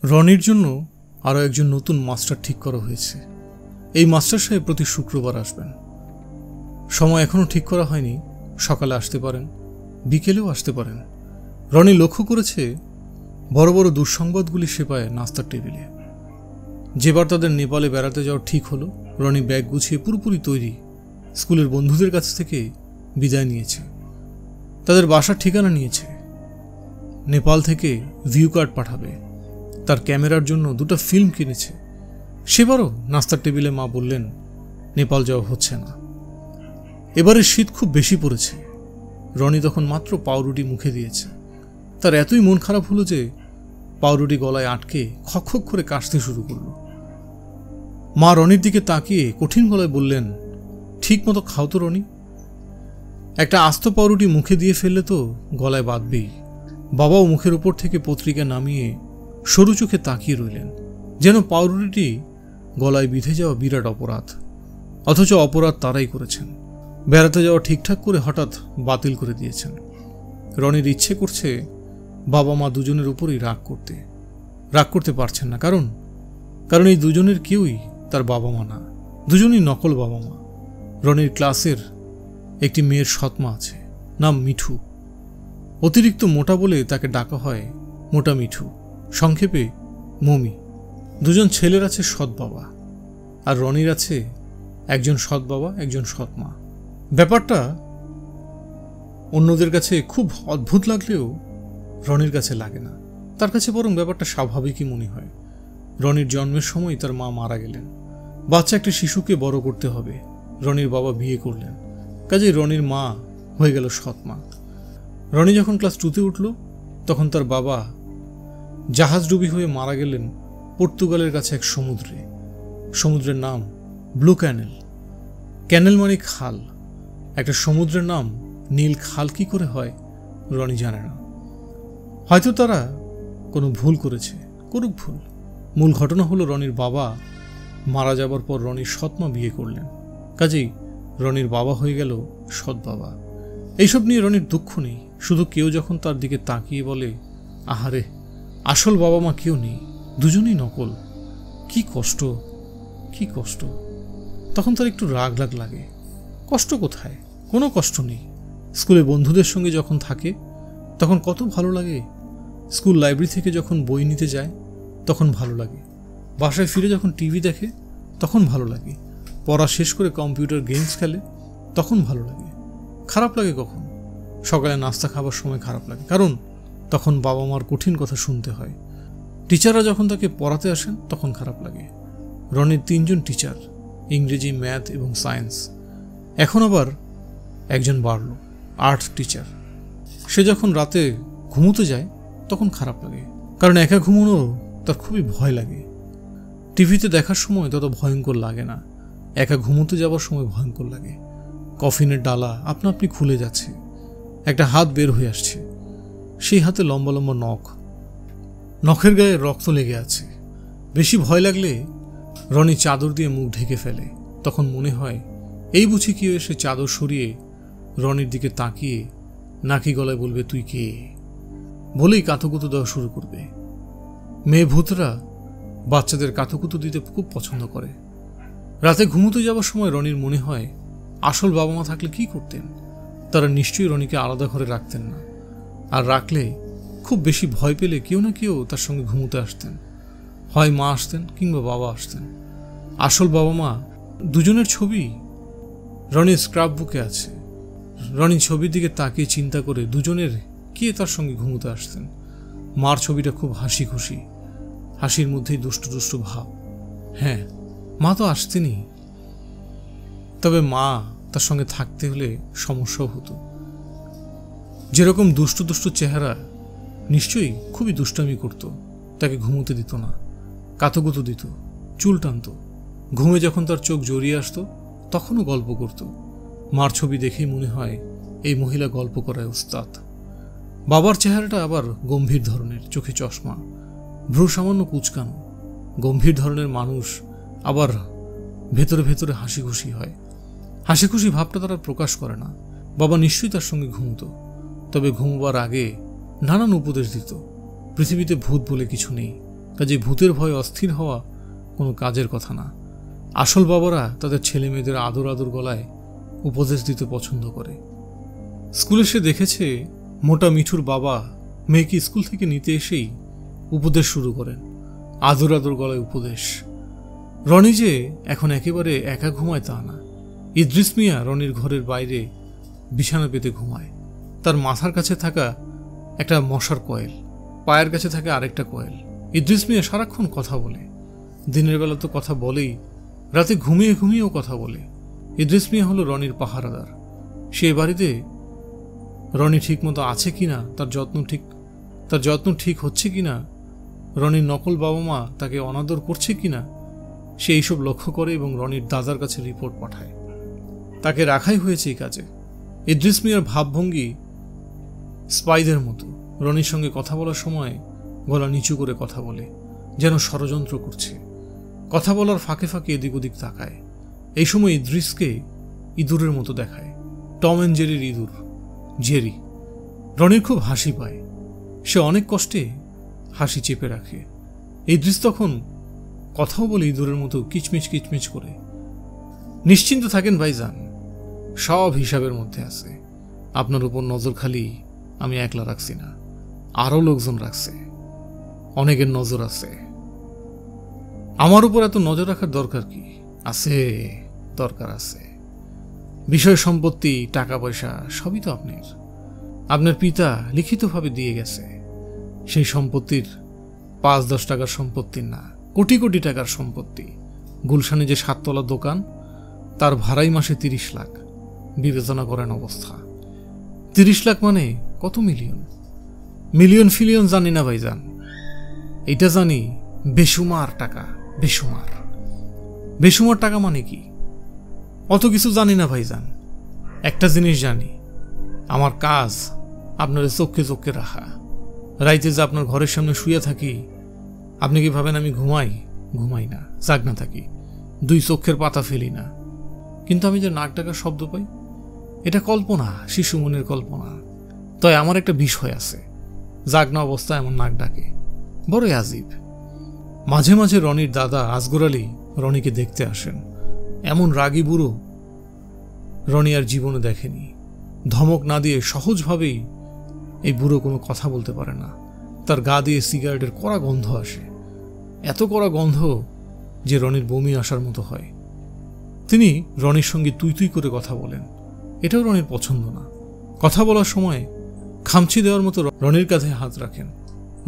রনির জন্য আরও একজন নতুন মাস্টার ঠিক করা হয়েছে। এই মাস্টার সাহেব প্রতি শুক্রবার আসবেন। সময় এখনও ঠিক করা হয়নি, সকালে আসতে পারেন, বিকেলেও আসতে পারেন। রনি লক্ষ্য করেছে বড় বড় দুঃসংবাদগুলি সে পায় নাস্তার টেবিলে। যেবার তাদের নেপালে বেড়াতে যাওয়া ঠিক হলো, রনি ব্যাগ গুছিয়ে পুরোপুরি তৈরি। স্কুলের বন্ধুদের কাছ থেকে বিদায় নিয়েছে, তাদের বাসার ঠিকানা নিয়েছে, নেপাল থেকে ভিউ কার্ড পাঠাবে, তার ক্যামেরার জন্য 2টা ফিল্ম কিনেছে। সেবারও নাস্তার টেবিলে মা বললেন নেপাল যাওয়া হচ্ছে না। এবারে শীত খুব বেশি পড়েছে। রনি তখন মাত্র পাউরুটি মুখে দিয়েছে। তার এতই মন খারাপ হলো যে পাউরুটি গলায় আটকে খকখক করে কাশতে শুরু করল। মা রনির দিকে তাকিয়ে কঠিন গলায় বললেন, ঠিক মতো খাও তো রনি, একটা আস্ত পাউরুটি মুখে দিয়ে ফেললে তো গলায় বাঁধবেই। বাবাও মুখের উপর থেকে পত্রিকা নামিয়ে সরু চোখে তাকিয়ে রইলেন, যেন পাউরুটিটি গলায় বিঁধে যাওয়া বিরাট অপরাধ। অথচ অপরাধ তারাই করেছেন, বেড়াতে যাওয়া ঠিকঠাক করে হঠাৎ বাতিল করে দিয়েছেন। রনির ইচ্ছে করছে বাবা মা দুজনের উপরই রাগ করতে পারছেন না, কারণ এই দুজনের কেউই তার বাবা মা না, দুজনই নকল বাবা মা। রনির ক্লাসের একটি মেয়ের সৎমা আছে, নাম মিঠু। অতিরিক্ত মোটা বলে তাকে ডাকা হয় মোটা মিঠু, সংক্ষেপে মমি। দুজন ছেলের আছে সৎ বাবা, আর রনির আছে একজন সৎ বাবা, একজন সৎ মা। ব্যাপারটা অন্যদের কাছে খুব অদ্ভুত লাগলেও রনির কাছে লাগে না। তার কাছে বরং ব্যাপারটা স্বাভাবিকই মনে হয়। রনির জন্মের সময় তার মা মারা গেলেন। বাচ্চা একটা শিশুকে বড় করতে হবে। রনির বাবা বিয়ে করলেন, কাজেই রনির মা হয়ে গেল সৎ মা। রনি যখন ক্লাস 2তে উঠল, তখন তার বাবা জাহাজডুবি হয়ে মারা গেলেন পর্তুগালের কাছে এক সমুদ্রে। সমুদ্রের নাম ব্লু ক্যানেল। ক্যানেল মানে খাল। একটা সমুদ্রের নাম নীল খাল কি করে হয় রনি জানে না। হয়তো তারা কোনো ভুল করেছে, করুক ভুল। মূল ঘটনা হলো রনির বাবা মারা যাবার পর রনির সৎমা বিয়ে করলেন, কাজেই রনির বাবা হয়ে গেল সৎ বাবা। এইসব নিয়ে রনির দুঃখ নেই, শুধু কেউ যখন তার দিকে তাকিয়ে বলে, আহারে আসল বাবা মা কেউ নেই, দুজনেই নকল, কি কষ্ট, কি কষ্ট, তখন তার একটু রাগ লাগে। কষ্ট কোথায়? কোনো কষ্ট নেই। স্কুলে বন্ধুদের সঙ্গে যখন থাকে তখন কত ভালো লাগে। স্কুল লাইব্রেরি থেকে যখন বই নিতে যায় তখন ভালো লাগে। বাসায় ফিরে যখন টিভি দেখে তখন ভালো লাগে। পড়া শেষ করে কম্পিউটার গেমস খেলে তখন ভালো লাগে। খারাপ লাগে কখন? সকালে নাস্তা খাবার সময় খারাপ লাগে, কারণ তখন বাবা মার কঠিন কথা শুনতে হয়। টিচাররা যখন তাকে পড়াতে আসেন তখন খারাপ লাগে। রনির 3জন টিচার, ইংরেজি, ম্যাথ এবং সায়েন্স। এখন আবার একজন বাড়ল, আর্ট টিচার। সে যখন রাতে ঘুমোতে যায় তখন খারাপ লাগে, কারণ একা ঘুমানো তার খুবই ভয় লাগে। টিভিতে দেখার সময় তত ভয়ঙ্কর লাগে না, একা ঘুমোতে যাবার সময় ভয়ঙ্কর লাগে। কফিনের ডালা আপনা আপনি খুলে যাচ্ছে, একটা হাত বের হয়ে আসছে, সেই হাতে লম্বা লম্বা নখ, নখের গায়ে রক্ত লেগে আছে। বেশি ভয় লাগলে রনি চাদর দিয়ে মুখ ঢেকে ফেলে। তখন মনে হয় এই বুঝি কেউ এসে চাদর সরিয়ে রনির দিকে তাকিয়ে নাকি গলায় বলবে, তুই কে, বলেই কাতুকুতু দেওয়া শুরু করবে। মেয়ে ভূতরা বাচ্চাদের কাতুকুতু দিতে খুব পছন্দ করে। রাতে ঘুমোতে যাওয়ার সময় রনির মনে হয় আসল বাবা মা থাকলে কি করতেন? তারা নিশ্চয়ই রনিকে আলাদা ঘরে রাখতেন না, আর রাখলে খুব বেশি ভয় পেলে কেউ না কেউ তার সঙ্গে ঘুমোতে আসতেন। হয় মা আসতেন কিংবা বাবা আসতেন। আসল বাবা মা দুজনের ছবি রনির স্ক্রাপ বুকে আছে। রনি ছবির দিকে তাকিয়ে চিন্তা করে দুজনের কে তার সঙ্গে ঘুমোতে আসতেন। মার ছবিটা খুব হাসি খুশি, হাসির মধ্যেই দুষ্টু দুষ্টু ভাব। হ্যাঁ, মা তো আসতেনই, তবে মা তার সঙ্গে থাকতে হলে সমস্যাও হতো। যেরকম দুষ্টু দুষ্টু চেহারা, নিশ্চয়ই খুবই দুষ্টামি করত। তাকে ঘুমোতে দিত না, কাতুকুতু দিত, চুল টানত। ঘুমে যখন তার চোখ জড়িয়ে আসতো তখনও গল্প করত। মার ছবি দেখেই মনে হয় এই মহিলা গল্প করায় উস্তাদ। বাবার চেহারাটা আবার গম্ভীর ধরনের, চোখে চশমা, ভ্রু সামান্য কুচকানো। গম্ভীর ধরনের মানুষ আবার ভেতরে ভেতরে হাসি খুশি হয়। হাসি খুশি ভাবটা তারা প্রকাশ করে না। বাবা নিশ্চয়ই তার সঙ্গে ঘুমতো, তবে ঘুমবার আগে নানান উপদেশ দিত। পৃথিবীতে ভূত বলে কিছু নেই, কাজে ভূতের ভয়ে অস্থির হওয়া কোনো কাজের কথা না। আসল বাবারা তাদের ছেলে মেয়েদের আদর আদর গলায় উপদেশ দিতে পছন্দ করে। স্কুলে সে দেখেছে মোটা মিঠুর বাবা মেয়েকে স্কুল থেকে নিতে এসেই উপদেশ শুরু করেন, আদর আদর গলায় উপদেশ। রনি যে এখন একেবারে একা ঘুমায় তা না। ইদ্রিস মিয়া রনির ঘরের বাইরে বিছানা পেতে ঘুমায়। তার মাথার কাছে থাকা একটা মশার কয়েল, পায়ের কাছে থাকে আরেকটা কয়েল। ইদ্রিস মিয়া সারাক্ষণ কথা বলে, দিনের বেলা তো কথা বলেই, রাতে ঘুমিয়ে ঘুমিয়েও কথা বলে। ইদ্রিস মিয়া হলো রনির পাহারাদার। সে বাড়িতে রনি ঠিক মতো আছে কিনা, তার যত্ন ঠিক হচ্ছে কিনা, রনির নকল বাবা মা তাকে অনাদর করছে কিনা, সে এইসব লক্ষ্য করে এবং রনির দাদার কাছে রিপোর্ট পাঠায়। তাকে রাখাই হয়েছে এই কাজে। ইদ্রিস মিয়ার ভাবভঙ্গি স্পাইদের মতো। রনির সঙ্গে কথা বলার সময় গলা নিচু করে কথা বলে, যেন ষড়যন্ত্র করছে। কথা বলার ফাঁকে ফাঁকে এদিক ওদিক তাকায়। এই সময় ইদ্রিসকে ইঁদুরের মতো দেখায়, টম অ্যান্ড জেরির ইঁদুর, জেরি। রনির খুব হাসি পায়, সে অনেক কষ্টে হাসি চেপে রাখে। ইদ্রিস তখন কথাও বলে ইঁদুরের মতো কিচমিচ কিচমিচ করে। নিশ্চিন্ত থাকেন ভাইজান, সব হিসাবের মধ্যে আছে। আপনার উপর নজর খালি আমি একলা রাখছি না, আরও লোকজন রাখছে, অনেকের নজর আছে। আমার উপর এত নজর রাখার দরকার কি আছে? দরকার আছে। বিষয় সম্পত্তি, টাকা পয়সা সবই তো আপনার পিতা লিখিতভাবে দিয়ে গেছে। সেই সম্পত্তির 5-10 টাকার সম্পত্তির না, কোটি কোটি টাকার সম্পত্তি। গুলশানে যে 7 তলা দোকান, তার ভাড়াই মাসে 30 লাখ। বিবেচনা করেন অবস্থা। 30 লাখ মানে কত মিলিয়ন? মিলিয়ন ফিলিয়ন জানি না ভাইজান, এটা জানি বেসুমার টাকা। বেসুমার টাকা মানে কি? অত কিছু জানি না ভাইজান। একটা জিনিস জানি, আমার কাজ আপনার চোখে চোখে রাখা। রাইতে যে আপনার ঘরের সামনে শুয়ে থাকি, আপনি কি ভাবেন আমি ঘুমাই না, জাগনা থাকি, 2 চোখের পাতা ফেলি না। কিন্তু আমি যে নাক ডাকার শব্দ পাই, এটা কল্পনা, শিশু মনের কল্পনা। তাই আমার একটা বিষয় আছে, জাগনা অবস্থায় এমন নাক ডাকে, বড়ই আজীব। মাঝে মাঝে রনির দাদা আসগর আলী রনিকে দেখতে আসেন। এমন রাগী বুড়ো রনি আর জীবনে দেখেনি। ধমক না দিয়ে সহজভাবেই এই বুড়ো কোনো কথা বলতে পারে না। তার গা দিয়ে সিগারেটের কড়া গন্ধ আসে, এত কড়া গন্ধ যে রনির বমি আসার মতো হয়। তিনি রনির সঙ্গে তুই তুই করে কথা বলেন, এটাও রনির পছন্দ না। কথা বলার সময় খামচি দেওয়ার মতো রনির কাঁধে হাত রাখেন।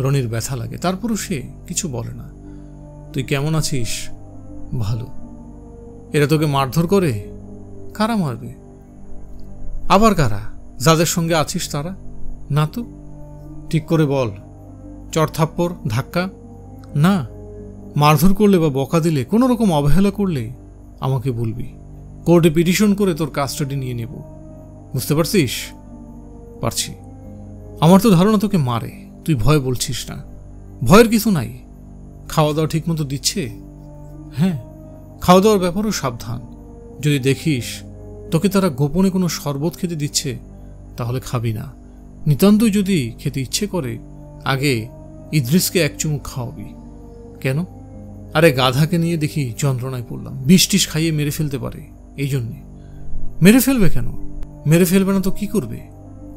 রনির ব্যথা লাগে, তারপরও সে কিছু বলে না। তুই কেমন আছিস? ভালো। এরা তোকে মারধর করে? কারা মারবে? আবার কারা? যাদের সঙ্গে আছিস তারা? না তো। ঠিক করে বল, চড় থাপ্পড় ধাক্কা? না। মারধর করলে বা বকা দিলে, কোনো রকম অবহেলা করলে আমাকে বলবি, কোর্টে পিটিশন করে তোর কাস্টাডি নিয়ে নেব। বুঝতে পারছিস? পারছি। আমার তো ধারণা তোকে মারে, তুই ভয় বলছিস না। ভয়ের কিছু নাই। খাওয়া দাওয়া ঠিক মতো দিচ্ছে? হ্যাঁ, খাওয়া দাওয়ার ব্যাপারেও সাবধান। যদি দেখিস তোকে তারা গোপনে কোনো শরবত খেতে দিচ্ছে, তাহলে খাবি না। নিতান্তই যদি খেতে ইচ্ছে করে, আগে ইদ্রিসকে 1 চুমুক খাওয়াবি। কেন? আরে গাধাকে নিয়ে দেখি যন্ত্রণায় পড়লাম, 20-30 খাইয়ে মেরে ফেলতে পারে, এই জন্যে। মেরে ফেলবে কেন? মেরে ফেলবে না তো কি করবে?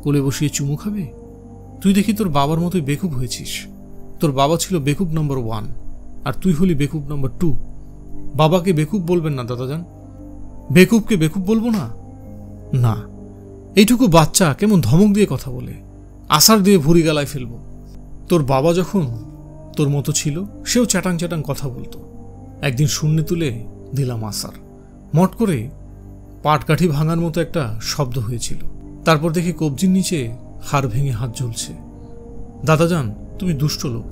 কোলে বসিয়ে চুমু খাবে? তুই দেখি তোর বাবার মতোই বেকুব হয়েছিস। তোর বাবা ছিল বেকুব নম্বর 1, আর তুই হলি বেকুব নম্বর 2। বাবাকে বেকুব বলবেন না দাদাজান। বেকুবকে বেকুব বলবো না? না। এইটুকু বাচ্চা কেমন ধমক দিয়ে কথা বলে, আসার দিয়ে ভুঁড়ি গালায় ফেলবো। তোর বাবা যখন তোর মতো ছিল, সেও চ্যাটাং চ্যাটাং কথা বলতো। একদিন শূন্যে তুলে দিলাম আসার, মট করে পাটকাঠি ভাঙার মতো একটা শব্দ হয়েছিল। তারপর দেখি কবজির নিচে হাড় ভেঙে হাত ঝুলছে। দাদাজান, তুমি দুষ্ট লোক,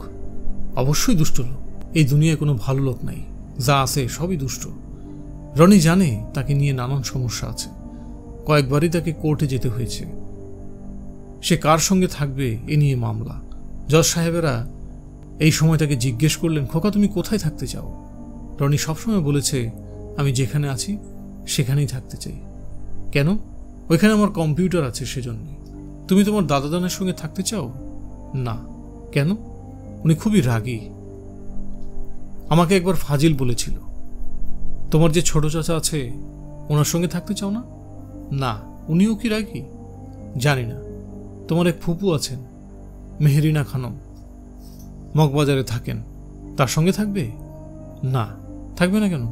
অবশ্যই দুষ্ট লোক। এই দুনিয়ায় কোনো ভালো লোক নাই, যা আছে সবই দুষ্ট। রনি জানে তাকে নিয়ে নানান সমস্যা আছে। কয়েকবারই তাকে কোর্টে যেতে হয়েছে। সে কার সঙ্গে থাকবে এ নিয়ে মামলা। জজ সাহেবেরা এই সময় তাকে জিজ্ঞেস করলেন, খোকা তুমি কোথায় থাকতে চাও? রনি সবসময় বলেছে, আমি যেখানে আছি সেখানেই থাকতে চাই। কেন? ওইখানে আমার কম্পিউটার আছে, সেজন্য। তুমি তোমার দাদাদানের সঙ্গে থাকতে চাও? না। কেন? উনি খুবই রাগী। আমাকে একবার ফাজিল বলেছিল, তোমার যে ছোট চাচা আছে ওনার সঙ্গে থাকতে চাও না? না, উনিও কি রাগী? জানি না। তোমার এক ফুপু আছেন, মেহেরিনা খানম, মগবাজারে থাকেন, তার সঙ্গে থাকবে? না, থাকবে না কেন?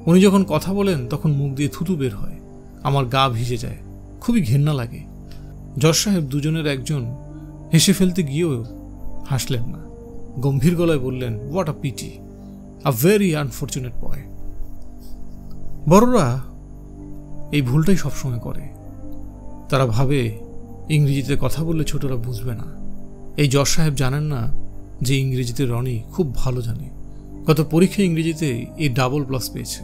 উনি যখন কথা বলেন তখন মুখ দিয়ে থুতু বের হয়, আমার গা ভিজে যায়, খুবই ঘেন্না লাগে। জজ সাহেব দুজনের একজন হেসে ফেলতে গিয়েও হাসলেন না, গম্ভীর গলায় বললেন, what a pity, a very unfortunate boy. বড়রা এই ভুলটাই সবসময় করে। তারা ভাবে ইংরেজিতে কথা বললে ছোটরা বুঝবে না। এই জজ সাহেব জানেন না যে ইংরেজিতে রনি খুব ভালো জানে। গত পরীক্ষায় ইংরেজিতে এই AA+ পেয়েছে।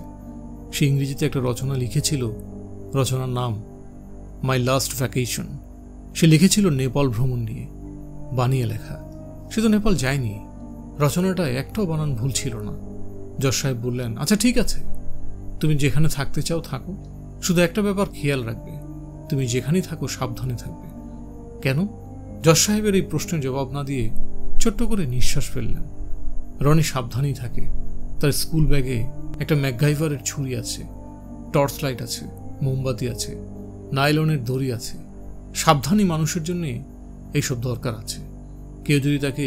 সে ইংরেজিতে একটা রচনা লিখেছিল, রচনার নাম মাই লাস্ট ভ্যাকেশন। সে লিখেছিল নেপাল ভ্রমণ নিয়ে, বানিয়ে লেখা। সে তো নেপাল যায়নি। রচনাটায় একটাও বানান ভুল ছিল না। জজ সাহেব বললেন, আচ্ছা ঠিক আছে, তুমি যেখানে থাকতে চাও থাকো, শুধু একটা ব্যাপার খেয়াল রাখবে, তুমি যেখানেই থাকো সাবধানে থাকবে। কেন? জজ সাহেবের এই প্রশ্নের জবাব না দিয়ে ছোট্ট করে নিঃশ্বাস ফেললেন। রনি সাবধানেই থাকে। তার স্কুল ব্যাগে একটা ম্যাকগাইভারের ছুরি আছে, টর্চ লাইট আছে, মোমবাতি আছে, নাইলনের দড়ি আছে। সাবধানী মানুষের জন্য এইসব দরকার আছে। কেউ যদি তাকে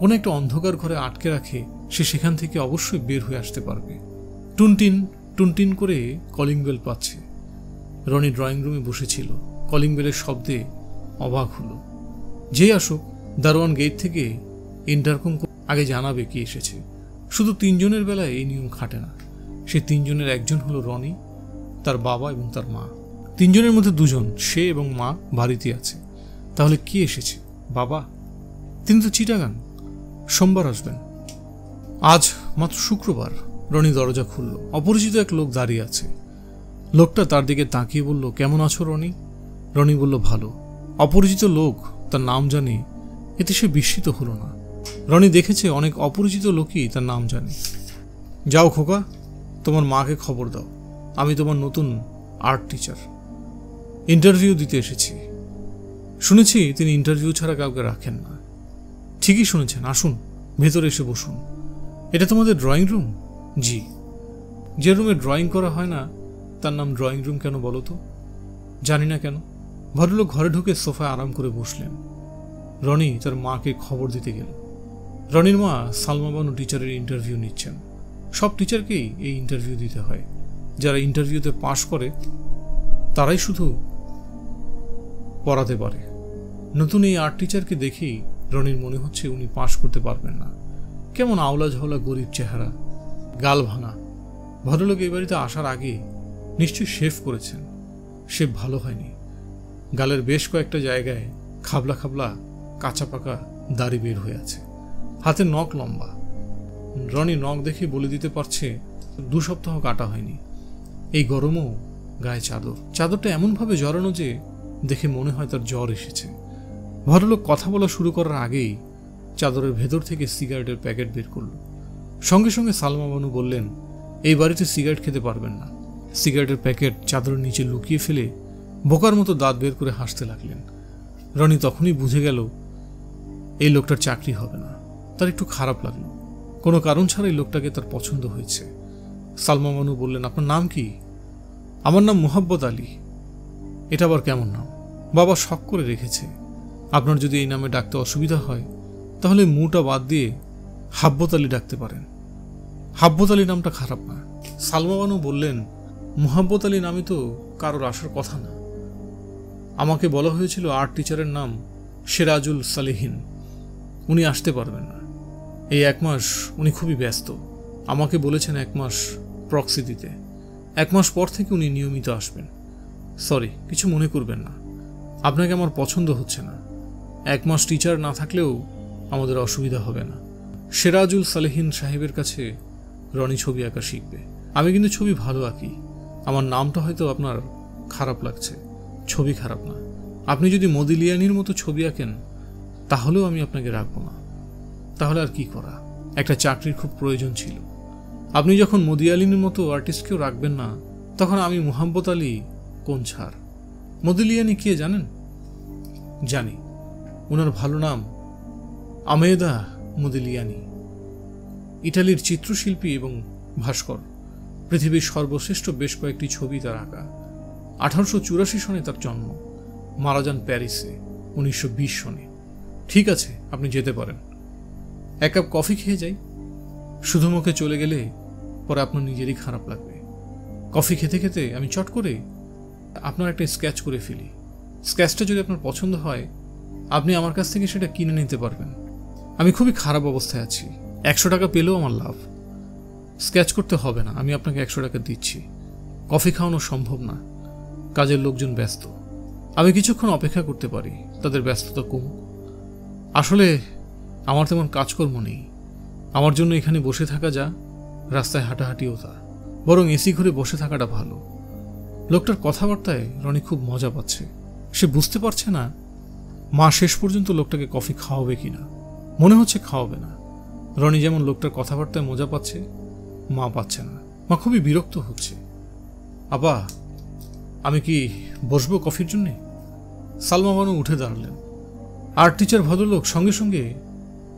কোনো একটা অন্ধকার ঘরে আটকে রাখে, সে সেখান থেকে অবশ্যই বের হয়ে আসতে পারবে। টুনটিন টুনটিন করে কলিং বেল পাচ্ছে। রনি ড্রয়িং রুমে বসেছিল। কলিং বেলের শব্দে অবাক হলো। যেই আসুক, দারোয়ান গেট থেকে ইন্টারকম আগে জানাবে কি এসেছে। শুধু 3 জনের বেলায় এই নিয়ম খাটে না। সে 3 জনের একজন হলো রনি, তার বাবা এবং তার মা। 3 জনের মধ্যে 2 জন, সে এবং মা, বাড়িতে আছে। তাহলে কি এসেছে? বাবা? তিনি তো চিটাগাং, সোমবার আসবেন। আজ মাত্র শুক্রবার। রনি দরজা খুলল। অপরিচিত এক লোক দাঁড়িয়ে আছে। লোকটা তার দিকে তাকিয়ে বলল, কেমন আছো রনি? রনি বলল, ভালো। অপরিচিত লোক, তার নাম জানে, এতে সে বিস্মিত হলো না। রনি দেখেছে অনেক অপরিচিত লোকই তার নাম জানে। যাও খোকা, তোমার মাকে খবর দাও, আমি তোমার নতুন আর্ট টিচার। ইন্টারভিউ দিতে এসেছি। শুনেছি তিনি ইন্টারভিউ ছাড়া কাউকে রাখেন না। ঠিকই শুনেছেন, আসুন ভেতরে এসে বসুন। এটা তোমাদের ড্রয়িং রুম? জি। যে রুমে ড্রয়িং করা হয় না তার নাম ড্রয়িং রুম কেন বলো তো? জানি না কেন। ভদ্রলোক ঘরে ঢুকে সোফায় আরাম করে বসলেন। রনি তার মাকে খবর দিতে গেল। রনির মা সালমা বানু টিচারের ইন্টারভিউ নিচ্ছেন। সব টিচারকেই এই ইন্টারভিউ দিতে হয়। যারা ইন্টারভিউতে পাশ করে তারাই শুধু পড়াতে পারে। নতুন এই আর্ট টিচারকে দেখেই রনির মনে হচ্ছে উনি পাশ করতে পারবেন না। কেমন আওলা ঝাওলা গরিব চেহারা, গাল ভাঙা। ভদ্রলোক এই বাড়িতে আসার আগে নিশ্চয়ই শেভ করেছেন। শেভ ভালো হয়নি। গালের বেশ কয়েকটা জায়গায় খাবলা খাবলা কাঁচা পাকা দাড়ি বের হয়ে আছে। হাতের নখ লম্বা। রনি নখ দেখে বলে দিতে পারছে 2 সপ্তাহ কাটা হয়নি। এই গরমও গায়ে চাদর। চাদরটা এমনভাবে জড়ানো যে দেখে মনে হয় তার জ্বর এসেছে। ভদ্রলোক কথা বলা শুরু করার আগেই চাদরের ভেতর থেকে সিগারেটের প্যাকেট বের করল। সঙ্গে সঙ্গে সালমা বানু বললেন, এই বাড়িতে সিগারেট খেতে পারবেন না। সিগারেটের প্যাকেট চাদরের নিচে লুকিয়ে ফেলে বোকার মতো দাঁত বের করে হাসতে লাগলেন। রনি তখনই বুঝে গেল এই লোকটার চাকরি হবে না। তার একটু খারাপ লাগলো। কোনো কারণ ছাড়াই লোকটাকে তার পছন্দ হয়েছে। সালমা বানু বললেন, আপনার নাম কি? আমার নাম মোহাব্বত আলী। এটা আবার কেমন নাম? বাবা শখ করে রেখেছে। আপনার যদি এই নামে ডাকতে অসুবিধা হয় তাহলে মুটা বাদ দিয়ে হাব্বত আলী ডাকতে পারেন। হাব্বত আলী নামটা খারাপ না। সালমা বানু বললেন, মোহাব্বত আলী নামে তো কারোর আসার কথা না। আমাকে বলা হয়েছিল আর্ট টিচারের নাম সিরাজুল সালেহিন। উনি আসতে পারবেন না। এই 1 মাস উনি খুবই ব্যস্ত। আমাকে বলেছেন 1 মাস প্রক্সি দিতে। 1 মাস পর থেকে উনি নিয়মিত আসবেন। সরি, কিছু মনে করবেন না। আপনাকে আমার পছন্দ হচ্ছে না। 1 মাস টিচার না থাকলেও আমাদের অসুবিধা হবে না। সিরাজুল সালেহিন সাহেবের কাছে রনি ছবি আঁকা শিখবে। আমি কিন্তু ছবি ভালো আঁকি। আমার নামটা হয়তো আপনার খারাপ লাগছে। ছবি খারাপ না। আপনি যদি মদিলিয়ানির মতো ছবি আঁকেন তাহলেও আমি আপনাকে রাখবো না। তাহলে আর কি করা? একটা চাকরির খুব প্রয়োজন ছিল। আপনি যখন মদিয়ালিনীর মতো আর্টিস্টকেও রাখবেন না, তখন আমি মোহাম্মত আলী কোন ছাড়? মদিলিয়ানি কে জানেন? জানি। ওনার ভালো নাম আমেদা মদিলিয়ানি। ইটালির চিত্রশিল্পী এবং ভাস্কর। পৃথিবীর সর্বশ্রেষ্ঠ বেশ কয়েকটি ছবি তার আঁকা। 1884 সনে তার জন্ম, মারা যান প্যারিসে 1920 সনে। ঠিক আছে, আপনি যেতে পারেন। এক কাপ কফি খেয়ে যাই। শুধু মুখে চলে গেলে পরে আপনার নিজেরই খারাপ লাগবে। কফি খেতে খেতে আমি চট করে আপনার একটা স্কেচ করে ফেলি। স্কেচটা যদি আপনার পছন্দ হয়, আপনি আমার কাছ থেকে সেটা কিনে নিতে পারবেন। আমি খুবই খারাপ অবস্থায় আছি, 100 টাকা পেলেও আমার লাভ। স্কেচ করতে হবে না, আমি আপনাকে 100 টাকা দিচ্ছি। কফি খাওয়ানো সম্ভব না, কাজের লোকজন ব্যস্ত। আমি কিছুক্ষণ অপেক্ষা করতে পারি, তাদের ব্যস্ততা কমুক। আসলে আমার তেমন কাজকর্ম নেই। আমার জন্য এখানে বসে থাকা যা, রাস্তায় হাঁটাহাঁটিও তা। বরং এসি ঘরে বসে থাকাটা ভালো। লোকটার কথাবার্তায় রনি খুব মজা পাচ্ছে। সে বুঝতে পারছে না মা শেষ পর্যন্ত লোকটাকে কফি খাওয়াবে কিনা। মনে হচ্ছে খাওয়াবে না। রনি যেমন লোকটার কথাবার্তায় মজা পাচ্ছে, মা পাচ্ছে না। মা খুবই বিরক্ত হচ্ছে। আবা, আমি কি বসবো কফির জন্যে? সালমা বানু উঠে দাঁড়ালেন। আর্ট টিচার ভদ্রলোক সঙ্গে সঙ্গে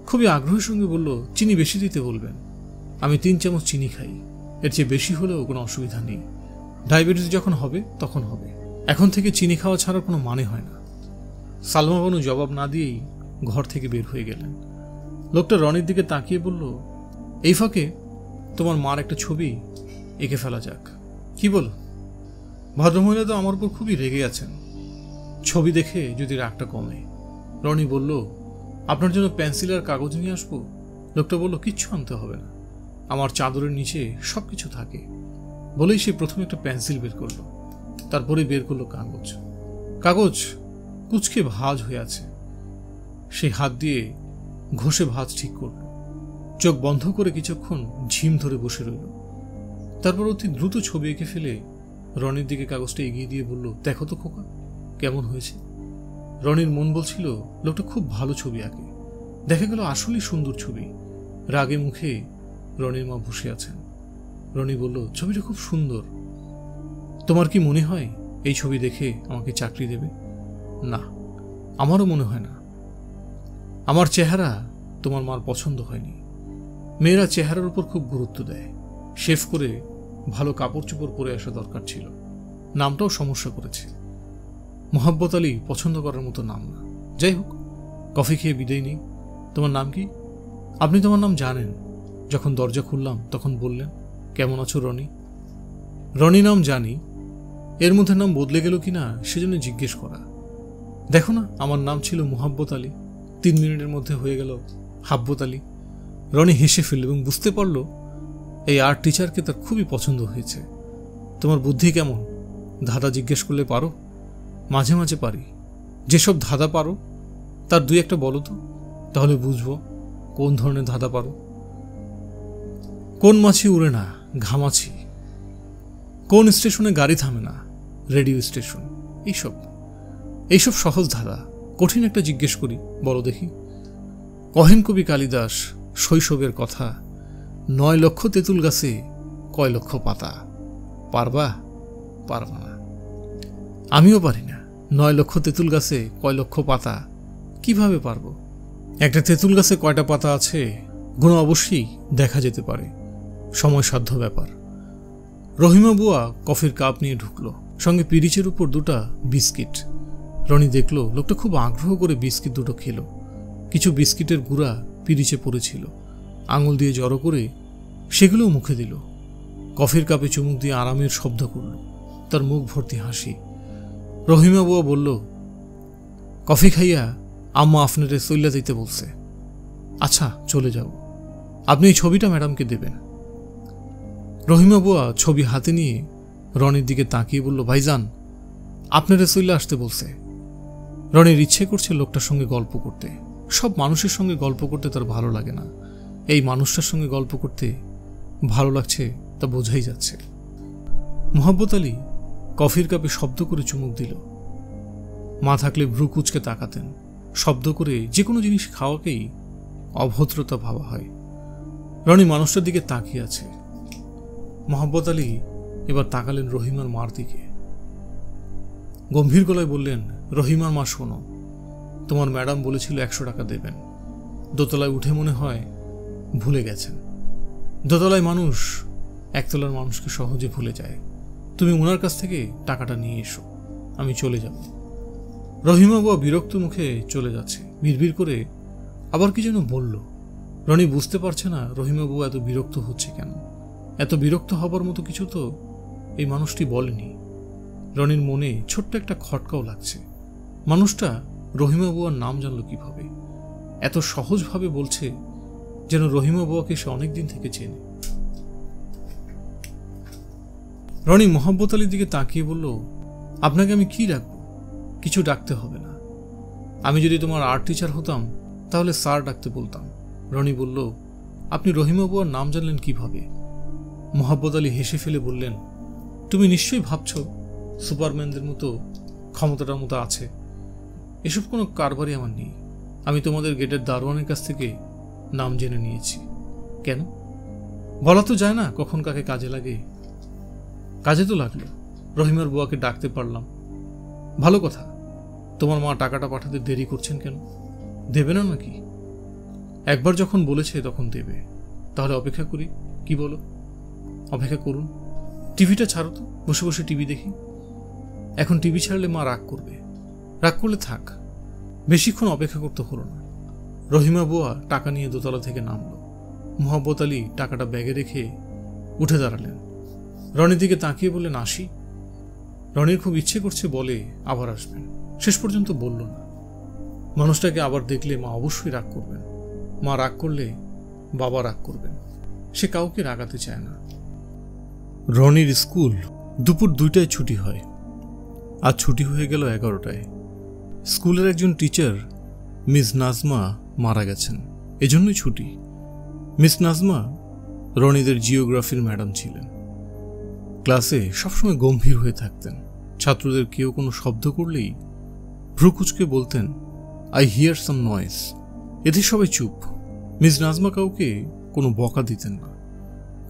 খুবই আগ্রহের সঙ্গে বলল, চিনি বেশি দিতে বলবেন। আমি 3 চামচ চিনি খাই, এর চেয়ে বেশি হলেও কোনো অসুবিধা নেই। ডায়াবেটিস যখন হবে তখন হবে, এখন থেকে চিনি খাওয়া ছাড়ার কোনো মানে হয় না। সালমা বানু জবাব না দিয়েই ঘর থেকে বের হয়ে গেলেন। লোকটা রনির দিকে তাকিয়ে বলল, এই ফাঁকে তোমার মার একটা ছবি এঁকে ফেলা যাক, কি বল? ভদ্রমহিলা তো আমার উপর খুবই রেগে আছেন, ছবি দেখে যদি রাগটা কমে। রনি বলল, আপনার জন্য পেন্সিল আর কাগজ নিয়ে আসবো? লোকটা বলল, কিচ্ছু আনতে হবে না, আমার চাদরের নিচে সবকিছু থাকে। বলেই সে প্রথমে একটা পেন্সিল বের করলো, তারপরে বের করলো কাগজ। কাগজ কুচকে ভাঁজ হয়ে আছে। সেই হাত দিয়ে ঘষে ভাঁজ ঠিক করল। চোখ বন্ধ করে কিছুক্ষণ ঝিম ধরে বসে রইল। তারপর অতি দ্রুত ছবি এঁকে ফেলে রনির দিকে কাগজটা এগিয়ে দিয়ে বলল, দেখো তো খোকা, কেমন হয়েছে? রনির মন বলছিল লোকটা খুব ভালো ছবি আঁকে। দেখা গেল আসলেই সুন্দর ছবি। রাগে মুখে রনির মা বসে আছেন। রনি বলল, ছবিটা খুব সুন্দর। তোমার কি মনে হয় এই ছবি দেখে আমাকে চাকরি দেবে? না, আমারও মনে হয় না। আমার চেহারা তোমার মার পছন্দ হয়নি। মেয়েরা চেহারার উপর খুব গুরুত্ব দেয়। শেভ করে ভালো কাপড় চোপড় পরে আসা দরকার ছিল। নামটাও সমস্যা করেছে। মোহাব্বত আলী পছন্দ করার মতো নাম না। যাই হোক, কফি খেয়ে বিদায় নেই। তোমার নাম কি? আপনি তোমার নাম জানেন। যখন দরজা খুললাম তখন বললেন, কেমন আছো রনি? রনি নাম জানি, এর মধ্যে নাম বদলে গেল কিনা সেজন্য জিজ্ঞেস করা। দেখো না, আমার নাম ছিল মোহাব্বত আলী, 3 মিনিটের মধ্যে হয়ে গেল হাব্বত আলী। রনি হেসে ফেলল এবং বুঝতে পারল এই আর্ট টিচারকে তার খুবই পছন্দ হয়েছে। তোমার বুদ্ধি কেমন? ধাঁধা জিজ্ঞেস করলে পারো? মাঝে মাঝে পারি। যেসব ধাঁধা পারো তার 2-1টা বলো তো, তাহলে বুঝবো কোন ধরনের ধাঁধা পারো। কোন মাছি উড়ে না? ঘামাছি। কোন স্টেশনে গাড়ি থামে না? Radio station. এইসব সহজ ধাঁধা। কঠিন একটা জিজ্ঞেস করি, বলো দেখি। কহেন কবি কালিদাস শৈশবের কথা, 9 লক্ষ তেঁতুল গাছে কয় লক্ষ পাতা? পারবা? পারবা না। আমিও পারি না। 9 লক্ষ তেঁতুল গাছে কয় লক্ষ পাতা কিভাবে পারবো? একটা তেঁতুল গাছে কয়টা পাতা আছে গুণ অবশ্যই দেখা যেতে পারে, সময়সাধ্য ব্যাপার। রহিমা বুয়া কফির কাপ নিয়ে ঢুকলো, সঙ্গে পিরিচের উপর 2টা বিস্কিট। রনি দেখলো লোকটা খুব আগ্রহ করে বিস্কিট 2টো খেলো। কিছু বিস্কিটের গুঁড়া পিরিচে পড়েছিল, আঙুল দিয়ে জড়ো করে সেগুলোও মুখে দিল। কফির কাপে চুমুক দিয়ে আরামের শব্দ করল, তার মুখ ভর্তি হাসি। রহিমা বুয়া বলল, কফি খাইয়া আম্মা আপনারে চইলা দিতে বলছে। আচ্ছা, চলে যাব। আপনি এই ছবিটা ম্যাডামকে দেবেন। রহিমা বুয়া ছবি হাতে নিয়ে রনির দিকে তাকিয়ে বলল, ভাইজান আপনারে চইলা আসতে বলছে। রনির ইচ্ছে করছে লোকটার সঙ্গে গল্প করতে। সব মানুষের সঙ্গে গল্প করতে তার ভালো লাগে না। এই মানুষটার সঙ্গে গল্প করতে ভালো লাগছে তা বোঝাই যাচ্ছে। মোহাব্বত আলী কফির কাপে শব্দ করে চুমুক দিল। মা থাকলে ভ্রু কুচকে তাকাতেন। শব্দ করে যে কোনো জিনিস খাওয়াকেই অভদ্রতা ভাবা হয়। রনি মানুষটার দিকে তাকিয়ে আছে। মোহাব্বত আলী এবার তাকালেন রহিমার মার দিকে। গম্ভীর গলায় বললেন, রহিমার মা শোনো, তোমার ম্যাডাম বলেছিল 100 টাকা দেবেন। দোতলায় উঠে মনে হয় ভুলে গেছেন। দোতলায় মানুষ একতলার মানুষকে সহজে ভুলে যায়। তুমি ওনার কাছ থেকে টাকাটা নিয়ে এসো, আমি চলে যাব। রহিমা বুয়া বিরক্ত মুখে চলে যাচ্ছে। বিড়বিড় করে আবার কি যেন বলল। রনি বুঝতে পারছে না রহিমা বুয়া এত বিরক্ত হচ্ছে কেন। এত বিরক্ত হবার মতো কিছু তো এই মানুষটি বলেনি। রনির মনে ছোট্ট একটা খটকাও লাগছে। মানুষটা রহিমা বুয়ার নাম জানল কিভাবে? এত সহজভাবে বলছে যেন রহিমা বুয়াকে সে অনেকদিন থেকে চেনে। রনি মোহাম্মত আলীর দিকে তাকিয়ে বলল, আপনাকে আমি কি ডাকবো? কিছু ডাকতে হবে না। আমি যদি তোমার আর্ট টিচার হতাম তাহলে স্যার ডাকতে বলতাম। রনি বলল, আপনি রহিমা বুয়ার নাম জানলেন কিভাবে? মোহাম্মত আলী হেসে ফেলে বললেন, তুমি নিশ্চয়ই ভাবছো সুপারম্যানদের মতো ক্ষমতাটার মতো আছে। এসব কোনো কারবারই আমার নেই। আমি তোমাদের গেটের দারোয়ানের কাছ থেকে নাম জেনে নিয়েছি। কেন? বলা তো যায় না কখন কাকে কাজে লাগে। কাজে তো লাগলো, রহিমার বুয়াকে ডাকতে পারলাম। ভালো কথা। তোমার মা টাকাটা পাঠাতে দেরি করছেন কেন? দেবে না নাকি? একবার যখন বলেছে তখন দেবে। তাহলে অপেক্ষা করি, কি বলো? অপেক্ষা করুন। টিভিটা ছাড়ো তো, বসে বসে টিভি দেখি। এখন টিভি ছাড়লে মা রাগ করবে। রাগ করলে থাক, বেশিক্ষণ অপেক্ষা করতে হলো না। রহিমা বুয়া টাকা নিয়ে দোতলা থেকে নামলো। মোহাম্মত আলী টাকাটা ব্যাগে রেখে উঠে দাঁড়ালেন। রনির দিকে তাকিয়ে বললেন, আসি। রনির খুব ইচ্ছে করছে বলে আবার আসবেন, শেষ পর্যন্ত বলল না। মানুষটাকে আবার দেখলে মা অবশ্যই রাগ করবেন। মা রাগ করলে বাবা রাগ করবেন। সে কাউকে রাগাতে চায় না। রনির স্কুল দুপুর 2টায় ছুটি হয়। আজ ছুটি হয়ে গেল 11টায়। স্কুলের একজন টিচার মিস নাজমা মারা গেছেন, এজন্যই ছুটি। মিস নাজমা রনিদের জিওগ্রাফির ম্যাডাম ছিলেন। ক্লাসে সবসময় গম্ভীর হয়ে থাকতেন। ছাত্রদের কেউ কোনো শব্দ করলেই ভ্রুকুচকে বলতেন, আই হিয়ার সাম নয়েজ। এতে সবাই চুপ। মিস নাজমা কাউকে কোনো বকা দিতেন না,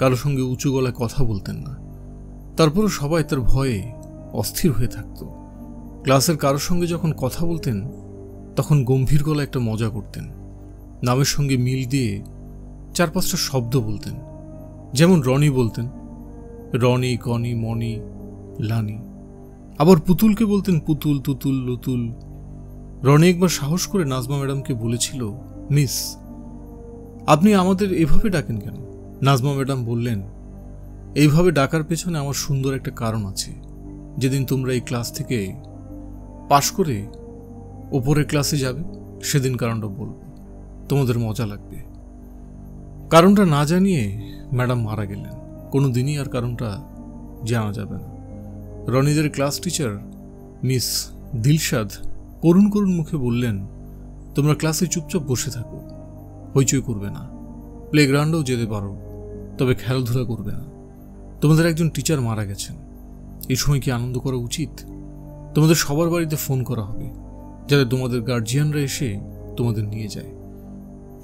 কারো সঙ্গে উঁচু গলায় কথা বলতেন না। তারপরও সবাই তার ভয়ে অস্থির হয়ে থাকত। ক্লাসের কারোর সঙ্গে যখন কথা বলতেন তখন গম্ভীর গলায় একটা মজা করতেন। নামের সঙ্গে মিল দিয়ে 4-5টা শব্দ বলতেন। যেমন রনি বলতেন রনি, কনি, মনি, লানি। আবার পুতুলকে বলতেন পুতুল, তুতুল, লুতুল। রনি একবার সাহস করে নাজমা ম্যাডামকে বলেছিল, মিস, আপনি আমাদের এভাবে ডাকেন কেন? নাজমা ম্যাডাম বললেন, এইভাবে ডাকার পেছনে আমার সুন্দর একটা কারণ আছে। যেদিন তোমরা এই ক্লাস থেকে পাশ করে ওপরের ক্লাসে যাবে সেদিন কারণটা বলবো, তোমাদের মজা লাগবে। কারণটা না জানিয়ে ম্যাডাম মারা গেলেন। কোনো দিনই আর কারণটা জানা যাবে না। রনিদের ক্লাস টিচার মিস দিলশাদ করুণ করুণ মুখে বললেন, তোমরা ক্লাসে চুপচাপ বসে থাকো, হইচই করবে না। প্লেগ্রাউন্ডেও যেতে পারো, তবে খেলাধুলা করবে না। তোমাদের একজন টিচার মারা গেছেন। এই সময় কি আনন্দ করা উচিত? তোমাদের সবার বাড়িতে ফোন করা হবে যাতে তোমাদের গার্জিয়ানরা এসে তোমাদের নিয়ে যায়।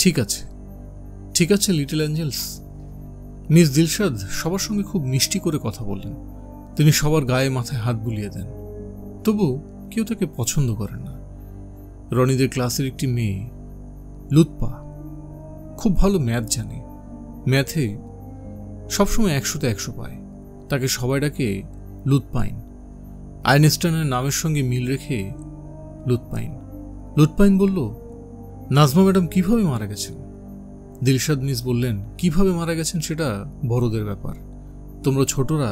ঠিক আছে, ঠিক আছে লিটল অ্যাঞ্জেলস। মিস দিলশাদ সবার সঙ্গে খুব মিষ্টি করে কথা বললেন। তিনি সবার গায়ে মাথায় হাত বুলিয়ে দেন। তবু কেউ তাকে পছন্দ করেন না। রনিদের ক্লাসের একটি মেয়ে লুৎপা খুব ভালো ম্যাথ জানে। ম্যাথে সবসময় 100তে 100 পায়। তাকে সবাই ডাকে লুৎপাইন। আইনস্টাইনের নামের সঙ্গে মিল রেখে লুৎপাইন। লুৎপাইন বলল, নাজমা ম্যাডাম কিভাবে মারা গেছেন? দিলশাদ মিস বললেন, কিভাবে মারা গেছেন সেটা বড়দের ব্যাপার। তোমরা ছোটরা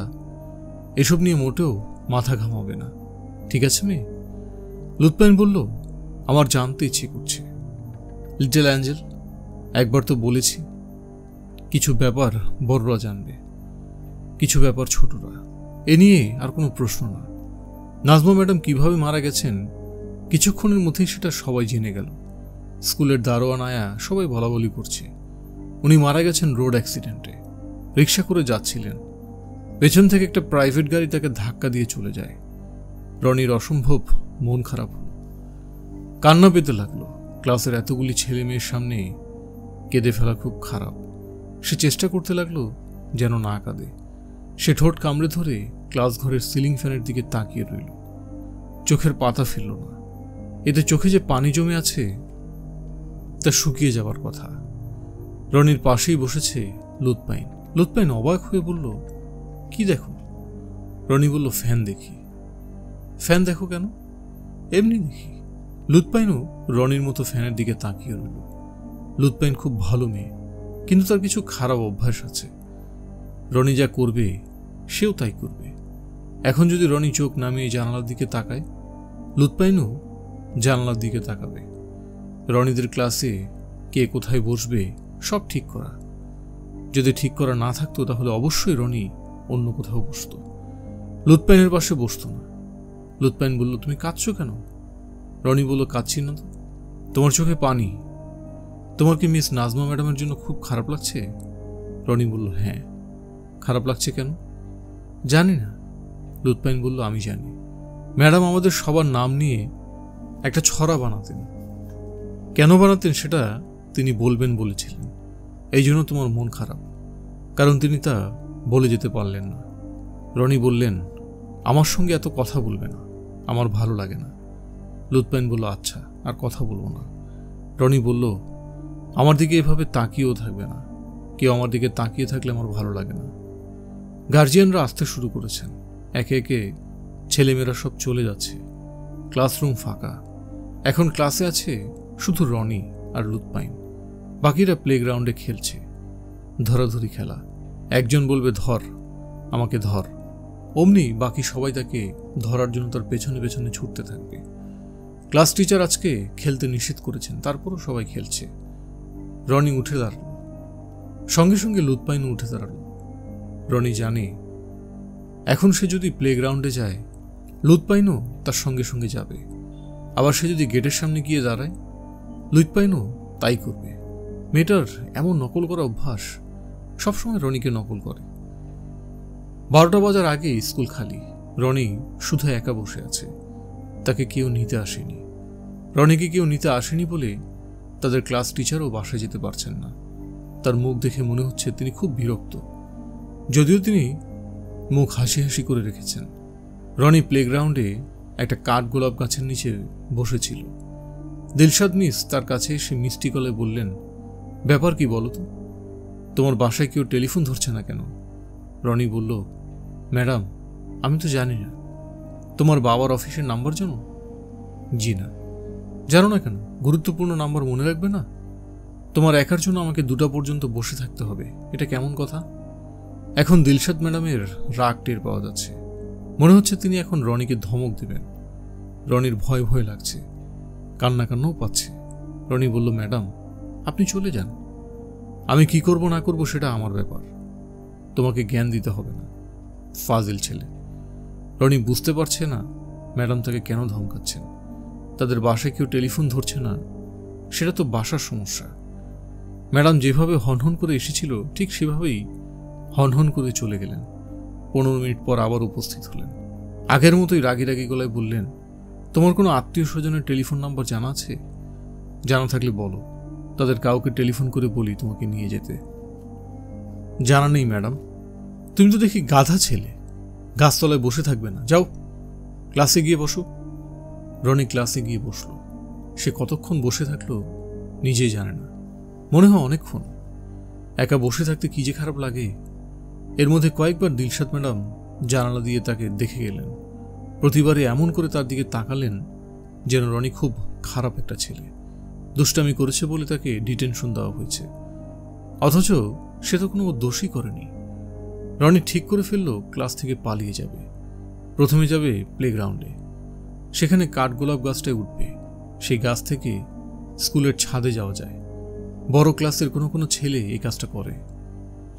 এসব নিয়ে মোটেও মাথা ঘামাবে না, ঠিক আছে মেয়ে? লুৎপাইন বলল, আমার জানতে ইচ্ছে করছে। লিটল অ্যাঞ্জেল, একবার তো বলেছি কিছু ব্যাপার বড়রা জানবে, কিছু ব্যাপার ছোটরা। এ নিয়ে আর কোনো প্রশ্ন না। নাজমা ম্যাডাম কিভাবে মারা গেছেন কিছুক্ষণের মধ্যেই সেটা সবাই জেনে গেল। স্কুলের দারোয়ান আয়া সবাই বলাবলি করছে উনি মারা গেছেন রোড অ্যাক্সিডেন্টে। রিক্সা করে যাচ্ছিলেন, পেছন থেকে একটা প্রাইভেট গাড়ি তাকে ধাক্কা দিয়ে চলে যায়। রনির অসম্ভব মন খারাপ হল, কান্না পেতে লাগলো। ক্লাসের এতগুলি ছেলে মেয়ের সামনে কেঁদে ফেলা খুব খারাপ। সে চেষ্টা করতে লাগলো যেন না কাঁদে। সে ঠোঁট কামড়ে ধরে ক্লাস ঘরের সিলিং ফ্যানের দিকে তাকিয়ে রইল। চোখের পাতা ফেলল না। এতে চোখে যে পানি জমে আছে তা শুকিয়ে যাবার কথা। রনির পাশেই বসেছে লুৎপাইন। লুৎপাইন অবাক হয়ে বলল, কি দেখো? রনি বলল, ফ্যান দেখি। ফ্যান দেখো কেন? এমনি দেখি। লুৎপাইনও রনির মতো ফ্যানের দিকে তাকিয়ে রইল। লুৎপাইন খুব ভালো মেয়ে, কিন্তু তার কিছু খারাপ অভ্যাস আছে। রনি যা করবে সেও তাই করবে। এখন যদি রনি চোখ নামিয়ে জানালার দিকে তাকায়, লুৎপাইনও জানালার দিকে তাকাবে। রনিদের ক্লাসে কে কোথায় বসবে সব ঠিক করা। যদি ঠিক করা না থাকতো তাহলে অবশ্যই রনি অন্য কোথাও বসত, লুৎপাইনের পাশে বসত না। লুৎপাইন বলল, তুমি কাঁদছো কেন? রনি বলল, কাঁদছি না তো। তোমার চোখে পানি। তোমার কি মিস নাজমা ম্যাডামের জন্য খুব খারাপ লাগছে? রনি বলল, হ্যাঁ। খারাপ লাগছে কেন? জানি না। লুৎপাইন বলল, আমি জানি। ম্যাডাম আমাদের সবার নাম নিয়ে একটা ছড়া বানাতেন। কেন বানাতেন সেটা তিনি বলবেন বলেছিলেন। এই জন্য তোমার মন খারাপ, কারণ তিনি তা বলে যেতে পারলেন না। রনি বললেন, আমার সঙ্গে এত কথা বলবে না, আমার ভালো লাগে না। লুৎপাইন বলল, আচ্ছা, আর কথা বলবো না। রনি বলল, আমার দিকে এভাবে তাকিয়েও থাকবে না। কেউ আমার দিকে তাকিয়ে থাকলে আমার ভালো লাগে না। গার্জিয়ানরা আসতে শুরু করেছেন। একে একে ছেলেমেয়েরা সব চলে যাচ্ছে। ক্লাসরুম ফাঁকা। এখন ক্লাসে আছে শুধু রনি আর লুৎপাইন। বাকিরা প্লেগ্রাউন্ডে খেলছে, ধরাধরি খেলা। একজন বলবে, ধর, আমাকে ধর। অমনি বাকি সবাই তাকে ধরার জন্য তার পেছনে পেছনে ছুটতে থাকবে। ক্লাস টিচার আজকে খেলতে নিষেধ করেছেন, তারপরও সবাই খেলছে। রনি উঠে দাঁড়াল, সঙ্গে সঙ্গে লুৎপাইনও উঠে দাঁড়াল। রনি জানে এখন সে যদি প্লেগ্রাউন্ডে যায়, লুৎপাইনও তার সঙ্গে সঙ্গে যাবে। আবার সে যদি গেটের সামনে গিয়ে দাঁড়ায়, লুৎপাইনও তাই করবে। মেয়েটার এমন নকল করা অভ্যাস, সবসময় রনিকে নকল করে। 12টা বাজার আগে স্কুল খালি। রনি শুধু একা বসে আছে। তাকে কেউ নিতে আসেনি। রনিকে কেউ নিতে আসেনি বলে তাদের ক্লাস টিচারও বাসায় যেতে পারছেন না। তার মুখ দেখে মনে হচ্ছে তিনি খুব বিরক্ত, যদিও তিনি মুখ হাসি হাসি করে রেখেছেন। রনি প্লেগ্রাউন্ডে একটা কাঠ গোলাপ গাছের নিচে বসেছিল। দিলশাদ মিস তার কাছে এসে মিষ্টি গলায় বললেন, ব্যাপার কি বলো তো? তোমার বাসায় কেউ টেলিফোন ধরছে না কেন? রনি বলল, ম্যাডাম, আমি তো জানি না। তোমার বাবার অফিসের নাম্বার জানো? জি না। জানো না কেন? গুরুত্বপূর্ণ নাম্বার মনে রাখবে না? তোমার একার জন্য আমাকে 2টা পর্যন্ত বসে থাকতে হবে, এটা কেমন কথা? এখন দিলশাদ ম্যাডামের রাগ টের পাওয়া যাচ্ছে। মনে হচ্ছে তিনি এখন রনিকে ধমক দেবেন। রনির ভয় ভয় লাগছে, কান্না কান্নাও পাচ্ছে। রনি বলল, ম্যাডাম, আপনি চলে যান। আমি কি করব না করব সেটা আমার ব্যাপার, তোমাকে জ্ঞান দিতে হবে না। ফাজিল ছেলে। রনি বুঝতে পারছে না ম্যাডাম তাকে কেন ধমকাচ্ছেন। তাদের বাসায় কেউ টেলিফোন ধরছে না, সেটা তো বাসার সমস্যা। ম্যাডাম যেভাবে হনহন করে এসেছিল ঠিক সেভাবেই হনহন করে চলে গেলেন। 15 মিনিট পর আবার উপস্থিত হলেন। আগের মতোই রাগি রাগি গলায় বললেন, তোমার কোনো আত্মীয় স্বজনের টেলিফোন নাম্বার জানা আছে? জানা থাকলে বলো, তাদের কাউকে টেলিফোন করে বলি তোমাকে নিয়ে যেতে। জানা নেই ম্যাডাম। তুমি তো দেখি গাধা ছেলে, গাছতলায় বসে থাকবে না, যাও ক্লাসে গিয়ে বসো। রনি ক্লাসে গিয়ে বসল। সে কতক্ষণ বসে থাকলো নিজেই জানে না, মনে হয় অনেকক্ষণ। একা বসে থাকতে কি যে খারাপ লাগে। এর মধ্যে কয়েকবার দিলশাদ ম্যাডাম জানালা দিয়ে তাকে দেখে গেলেন। প্রতিবারে এমন করে তার দিকে তাকালেন যেন রনি খুব খারাপ একটা ছেলে, দুষ্টামি করেছে বলে তাকে ডিটেনশন দেওয়া হয়েছে। অথচ সে তো কোনো দোষই করেনি। রনি ঠিক করে ফেলল ক্লাস থেকে পালিয়ে যাবে। প্রথমে যাবে প্লেগ্রাউন্ডে, সেখানে কাঠগোলাপ গাছটায় উঠবে। সেই গাছ থেকে স্কুলের ছাদে যাওয়া যায়। বড় ক্লাসের কোনো কোনো ছেলে এই কাজটা করে।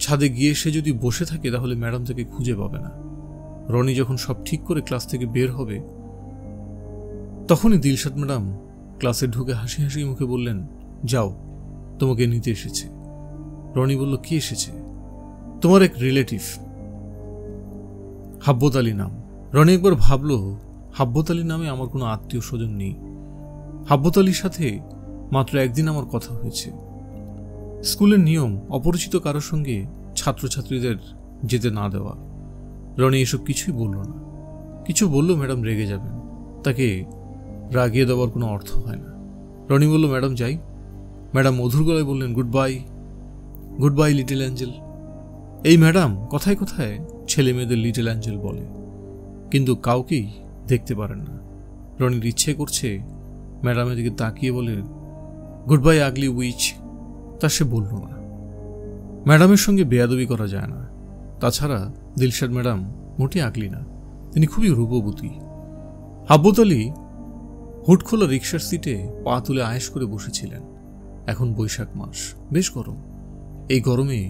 ছাদে গিয়ে সে যদি বসে থাকে তাহলে ম্যাডাম তাকে খুঁজে পাবে না। রনি যখন সব ঠিক করে ক্লাস থেকে বের হবে, তখনই দিলশাদ ম্যাডাম ক্লাসে ঢুকে হাসি হাসি মুখে বললেন, যাও, তোমাকে নিতে এসেছে। রনি বলল, কি এসেছে? তোমার এক রিলেটিভ, হাব্বত আলী নাম। রনি একবার ভাবল, হাব্বত আলী নামে আমার কোনো আত্মীয় স্বজন নেই। হাব্বত আলীর সাথে মাত্র একদিন আমার কথা হয়েছে। স্কুলের নিয়ম অপরিচিত কারোর সঙ্গে ছাত্রছাত্রীদের যেতে না দেওয়া। রনি এসব কিছুই বলল না। কিছু বললো ম্যাডাম রেগে যাবেন, তাকে রাগিয়ে দেওয়ার কোনো অর্থ হয় না। রনি বলল, ম্যাডাম যাই। ম্যাডাম মধুর গলায় বললেন, good bye. Good bye little Angel. এই ম্যাডাম কথায় কথায় ছেলে মেয়েদের লিটল অ্যাঞ্জেল বলে, কিন্তু কাউকেই দেখতে পারেন না। রনির ইচ্ছে করছে ম্যাডামের দিকে তাকিয়ে বলে গুড বাই আগলি উইচ, তা সে বলল না। ম্যাডামের সঙ্গে বেয়াদবি করা যায় না। তাছাড়া দিলশাদ ম্যাডাম মোটেই আগলি না, তিনি খুবই রূপবতী। হাব্বত আলী হুড খোলা রিক্সার সিটে পা তুলে আয়েশ করে বসেছিলেন। এখন বৈশাখ মাস, বেশ গরম। এই গরমে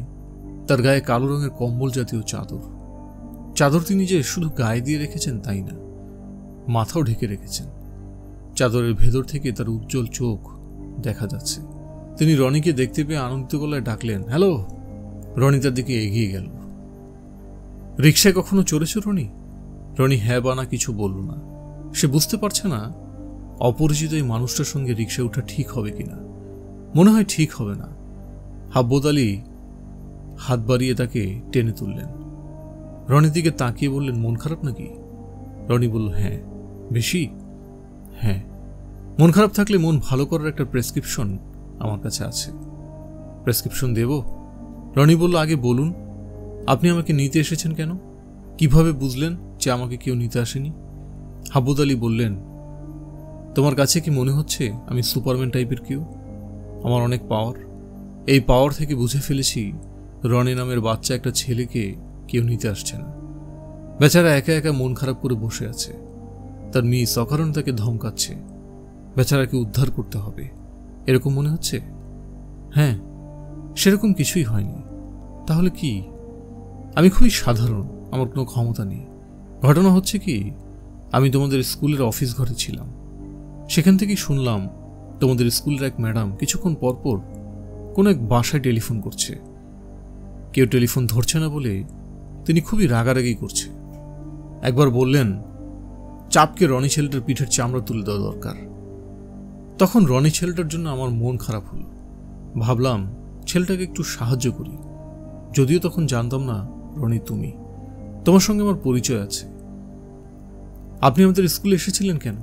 তার গায়ে কালো রঙের কম্বল জাতীয় চাদর। চাদর তিনি যে শুধু গায়ে দিয়ে রেখেছেন তাই না, মাথাও ঢেকে রেখেছেন। চাদরের ভেতর থেকে তার উজ্জ্বল চোখ দেখা যাচ্ছে। তিনি রনিকে দেখতে পেয়ে আনন্দিত গলায় ডাকলেন, হ্যালো। রনি তার দিকে এগিয়ে গেল। রিক্সায় কখনো চড়েছ রনি? রনি হ্যাঁ বা না কিছু বলল না। সে বুঝতে পারছে না অপরিচিত এই মানুষটার সঙ্গে রিক্সায় ওঠা ঠিক হবে কিনা। মনে হয় ঠিক হবে না। হাব্বত আলী হাত বাড়িয়ে তাকে টেনে তুললেন। রনির দিকে তাকিয়ে বললেন, মন খারাপ নাকি? রনি বলল, হ্যাঁ। বেশি? হ্যাঁ। মন খারাপ থাকলে মন ভালো করার একটা প্রেসক্রিপশন আমার কাছে আছে। প্রেসক্রিপশন দেব? রনি বলল, আগে বলুন আপনি আমাকে নিতে এসেছেন কেন? কিভাবে বুঝলেন যে আমাকে কেউ নিতে আসেনি? হাব্বত আলী বললেন, তোমার কাছে কি মনে হচ্ছে আমি সুপারম্যান টাইপের কেউ? আমার অনেক পাওয়ার। এই পাওয়ার থেকে বুঝে ফেলেছি রনি নামের বাচ্চা একটা ছেলেকে কেউ নিতে আসছে না। বেচারা একা একা মন খারাপ করে বসে আছে। তার মিস অকারণ তাকে ধমকাচ্ছে। বেচারাকে উদ্ধার করতে হবে, এরকম মনে হচ্ছে? হ্যাঁ, সেরকম কিছুই হয়নি। তাহলে কি? আমি খুবই সাধারণ, আমার কোনো ক্ষমতা নেই। ঘটনা হচ্ছে কি, আমি তোমাদের স্কুলের অফিস ঘরে ছিলাম। সেখান থেকেই শুনলাম তোমাদের স্কুলের এক ম্যাডাম কিছুক্ষণ পরপর কোনো এক বাসায় টেলিফোন করছে। কেউ টেলিফোন ধরছে না বলে তিনি খুবই রাগারাগি করছে। একবার বললেন চাপকে রনি ছেলেটার পিঠের চামড়া তুলে দেওয়া দরকার। তখন রনি ছেলেটার জন্য আমার মন খারাপ হলো। ভাবলাম ছেলেটাকে একটু সাহায্য করি। যদিও তখন জানতাম না রনি তুমি, তোমার সঙ্গে আমার পরিচয় আছে। আপনি আমাদের স্কুলে এসেছিলেন কেন?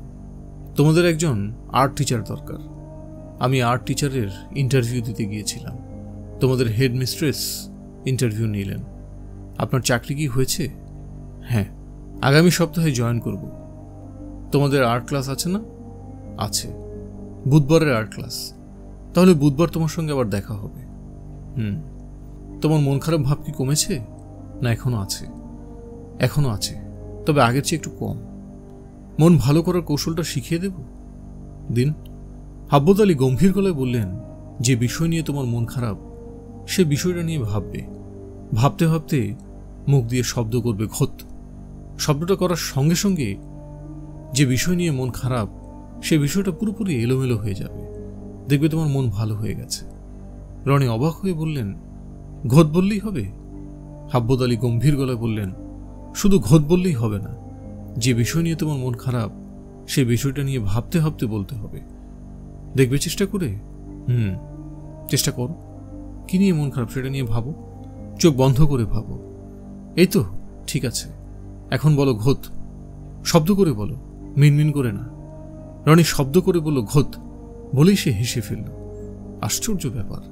তোমাদের একজন আর্ট টিচার দরকার। আমি আর্ট টিচারের ইন্টারভিউ দিতে গিয়েছিলাম। তোমাদের হেড মিস্ট্রেস ইন্টারভিউ নিলেন। আপনার চাকরি কি হয়েছে? হ্যাঁ, আগামী সপ্তাহে জয়েন করব। তোমাদের আর্ট ক্লাস আছে না? আছে, বুধবারের আর্ট ক্লাস। তাহলে বুধবার তোমার সঙ্গে আবার দেখা হবে। তোমার মন খারাপ ভাব কি কমেছে, না এখনো আছে? এখনো আছে, তবে আগের চেয়ে একটু কম। মন ভালো করার কৌশলটা শিখিয়ে দেব, দিন। হাব্বত আলী গম্ভীর গলায় বললেন, যে বিষয় নিয়ে তোমার মন খারাপ সে বিষয়টা নিয়ে ভাববে। ভাবতে ভাবতে মুখ দিয়ে শব্দ করবে ঘোত। শব্দটা করার সঙ্গে সঙ্গে যে বিষয় নিয়ে মন খারাপ সে বিষয়টা পুরোপুরি এলোমেলো হয়ে যাবে। দেখবে তোমার মন ভালো হয়ে গেছে। রনি অবাক হয়ে বললেন, ঘোত বললেই হবে? হাব্বত আলী গম্ভীর গলায় বললেন, শুধু ঘোত বললেই হবে না, যে বিষয় নিয়ে তোমার মন খারাপ সে বিষয়টা নিয়ে ভাবতে ভাবতে বলতে হবে। দেখবে চেষ্টা করে? চেষ্টা করো। কি নিয়ে মন খারাপ সেটা নিয়ে ভাবো, চোখ বন্ধ করে ভাবো। এই তো ঠিক আছে। এখন বলো ঘোত। শব্দ করে বলো, মিনমিন করে না। রনি শব্দ করে বলল ঘোত, বলেই সে হেসে ফেলল। আশ্চর্য ব্যাপার,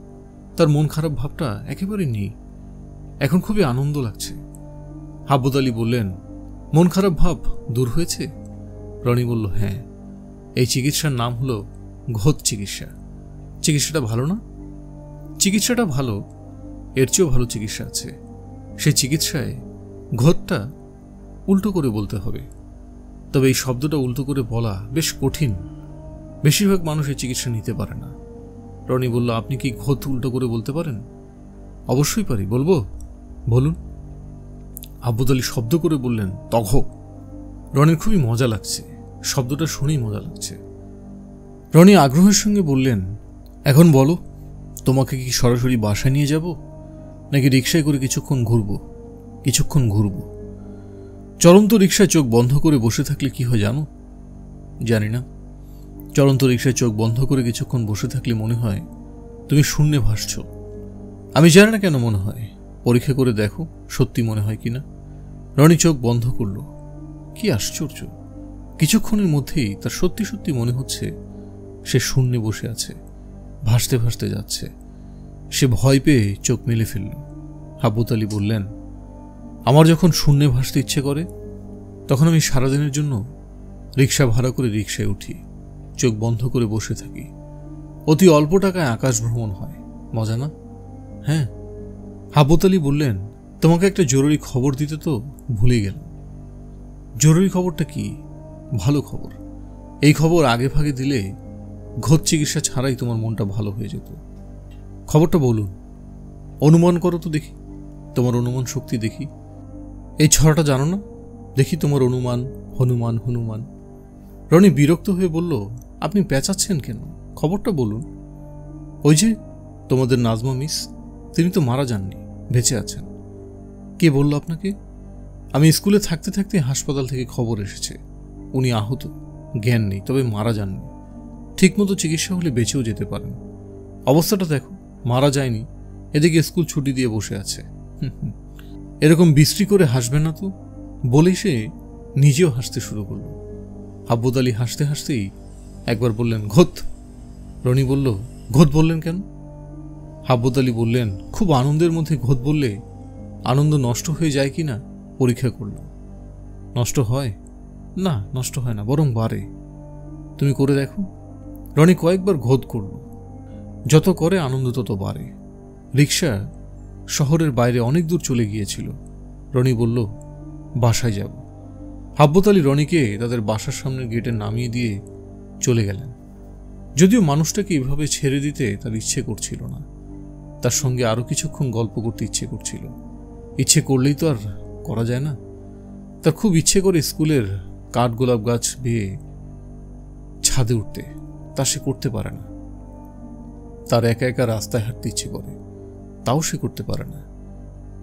তার মন খারাপ ভাবটা একেবারে নেই। এখন খুবই আনন্দ লাগছে। হাব্বত আলী বললেন, মন খারাপ ভাব দূর হয়েছে? রনি বলল, হ্যাঁ। এই চিকিৎসার নাম হলো ঘোত চিকিৎসা। চিকিৎসাটা ভালো না? চিকিৎসাটা ভালো, এর চেয়েও ভালো চিকিৎসা আছে। সেই চিকিৎসায় ঘোতটা উল্টো করে বলতে হবে। তবে এই শব্দটা উল্টো করে বলা বেশ কঠিন। বেশিরভাগ মানুষ এই চিকিৎসা নিতে পারে না। রনি বলল, আপনি কি ঘোত উল্টো করে বলতে পারেন? অবশ্যই পারি, বলবো? বলুন। হাব্বত আলী শব্দ করে বললেন, তঘ। রনির খুবই মজা লাগছে, শব্দটা শুনেই মজা লাগছে। রনি আগ্রহের সঙ্গে বললেন, এখন বলো, তোমাকে কি সরাসরি বাসায় নিয়ে যাব, নাকি রিক্সায় করে কিছুক্ষণ ঘুরবো? কিছুক্ষণ ঘুরবো। চলন্ত রিক্সায় চোখ বন্ধ করে বসে থাকলে কি হয় জানো? জানি না। চলন্ত রিক্সায় চোখ বন্ধ করে কিছুক্ষণ বসে থাকলে মনে হয় তুমি শূন্যে ভাসছ। আমি জানি না কেন মনে হয়, পরীক্ষা করে দেখো সত্যি মনে হয় কিনা। রনি চোখ বন্ধ করল। কি আশ্চর্য, কিছুক্ষণের মধ্যেই তার সত্যি সত্যি মনে হচ্ছে সে শূন্যে বসে আছে, ভাসতে ভাসতে যাচ্ছে। সে ভয় পেয়ে চোখ মেলে ফেলল। হাব্বত আলী বললেন, আমার যখন শূন্যে ভাসতে ইচ্ছে করে তখন আমি সারাদিনের জন্য রিক্সা ভাড়া করে রিক্সায় উঠি, চোখ বন্ধ করে বসে থাকি। অতি অল্প টাকায় আকাশ ভ্রমণ হয়, মজা না? হ্যাঁ। হাব্বত আলী বললেন, তোমাকে একটা জরুরি খবর দিতে তো ভুলে গেল। জরুরি খবরটা কি? ভালো খবর। এই খবর আগে ভাগে দিলে ঘোর চিকিৎসা ছাড়াই তোমার মনটা ভালো হয়ে যেত। খবরটা বলুন। অনুমান করো তো দেখি, তোমার অনুমান শক্তি দেখি। এই ছড়াটা জানো না? দেখি তোমার অনুমান। হনুমান হনুমান। রনি বিরক্ত হয়ে বলল, আপনি পেঁচাচ্ছেন কেন? খবরটা বলুন। ওই যে তোমাদের নাজমা মিস, তিনি তো মারা যাননি, বেঁচে আছেন। কে বলল আপনাকে? আমি স্কুলে থাকতে থাকতে হাসপাতাল থেকে খবর এসেছে উনি আহত, জ্ঞান নেই, তবে মারা যাননি। ঠিকমতো চিকিৎসা হলে বেঁচেও যেতে পারেন। অবস্থাটা দেখো, মারা যায়নি, এদিকে স্কুল ছুটি দিয়ে বসে আছে। এরকম বিশ্রী করে হাসবে না তো, বলেই সে নিজেও হাসতে শুরু করল। হাব্বত আলী হাসতে হাসতেই একবার বললেন, ঘোত। রনি বলল, ঘোত বললেন কেন? হাব্বত আলী বললেন, খুব আনন্দের মধ্যে ঘোত বললে আনন্দ নষ্ট হয়ে যায় কি না পরীক্ষা করলাম। নষ্ট হয় না? নষ্ট হয় না, বরং বাড়ে। তুমি করে দেখো। রনি কয়েকবার ঘোত করল। যত করে আনন্দ তত বাড়ে। রিক্সা শহরের বাইরে অনেক দূর চলে গিয়েছিল। রনি বলল, বাসায় যাব। হাব্বত আলী রনিকে তাদের বাসার সামনের গেটে নামিয়ে দিয়ে চলে গেলেন। যদিও মানুষটাকে এভাবে ছেড়ে দিতে তার ইচ্ছে করছিল না, তার সঙ্গে আরো কিছুক্ষণ গল্প করতে ইচ্ছে করছিল। ইচ্ছে করলেই তো আর করা যায় না। তার খুব ইচ্ছে করে স্কুলের কাঠগোলাপ গাছ বেয়ে ছাদে উঠতে, তা সে করতে পারে না। তার একা একা রাস্তায় হাঁটতে ইচ্ছে করে, তাও সে করতে পারে না।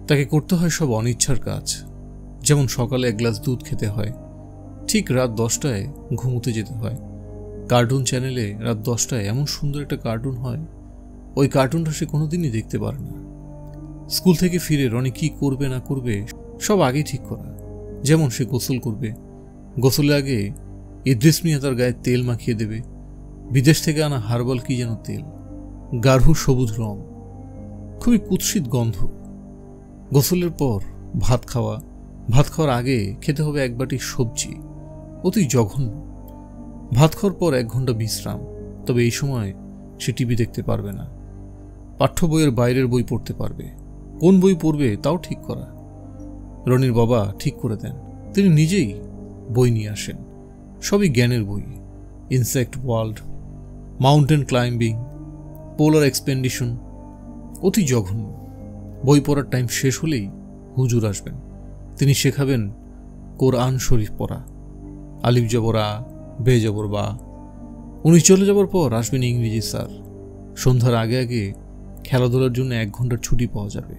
তাকে করতে হয় সব অনিচ্ছার কাজ। যেমন সকালে এক গ্লাস দুধ খেতে হয়, ঠিক রাত 10টায় ঘুমোতে যেতে হয়। কার্টুন চ্যানেলে রাত 10টায় এমন সুন্দর একটা কার্টুন হয়, ওই কার্টুনটা সে কোনোদিনই দেখতে পারে না। স্কুল থেকে ফিরে রনি কি করবে না করবে সব আগেই ঠিক করা। যেমন সে গোসল করবে, গোসলের আগে ইদ্রিস মিয়া তার গায়ে তেল মাখিয়ে দেবে, বিদেশ থেকে আনা হার্বাল কি যেন তেল, গাঢ় সবুজ রং, খুবই কুৎসিত গন্ধ। গোসলের পর ভাত খাওয়ার আগে খেতে হবে এক বাটি সবজি, অতি জঘন্য। ভাত খাওয়ার পর 1 ঘন্টা বিশ্রাম, তবে এই সময় সে টিভি দেখতে পারবে না। পাঠ্য বইয়ের বাইরের বই পড়তে পারবে। কোন বই পড়বে তাও ঠিক করা। রনির বাবা ঠিক করে দেন। তিনি নিজেই বই নিয়ে আসেন, সবই জ্ঞানের বই। ইনসেক্ট ওয়ার্ল্ড, মাউন্টেন ক্লাইম্বিং, পোলার এক্সপেডিশন, অতি জঘন্য। বই পড়ার টাইম শেষ হলেই হুজুর আসবেন। তিনি শেখাবেন কোরআন শরীফ পড়া, আলিফ জবর আ, বে জবর বা। উনি চলে যাবার পর আসবেন ইংরেজি স্যার। সন্ধ্যার আগে আগে খেলাধুলার জন্য 1 ঘন্টার ছুটি পাওয়া যাবে।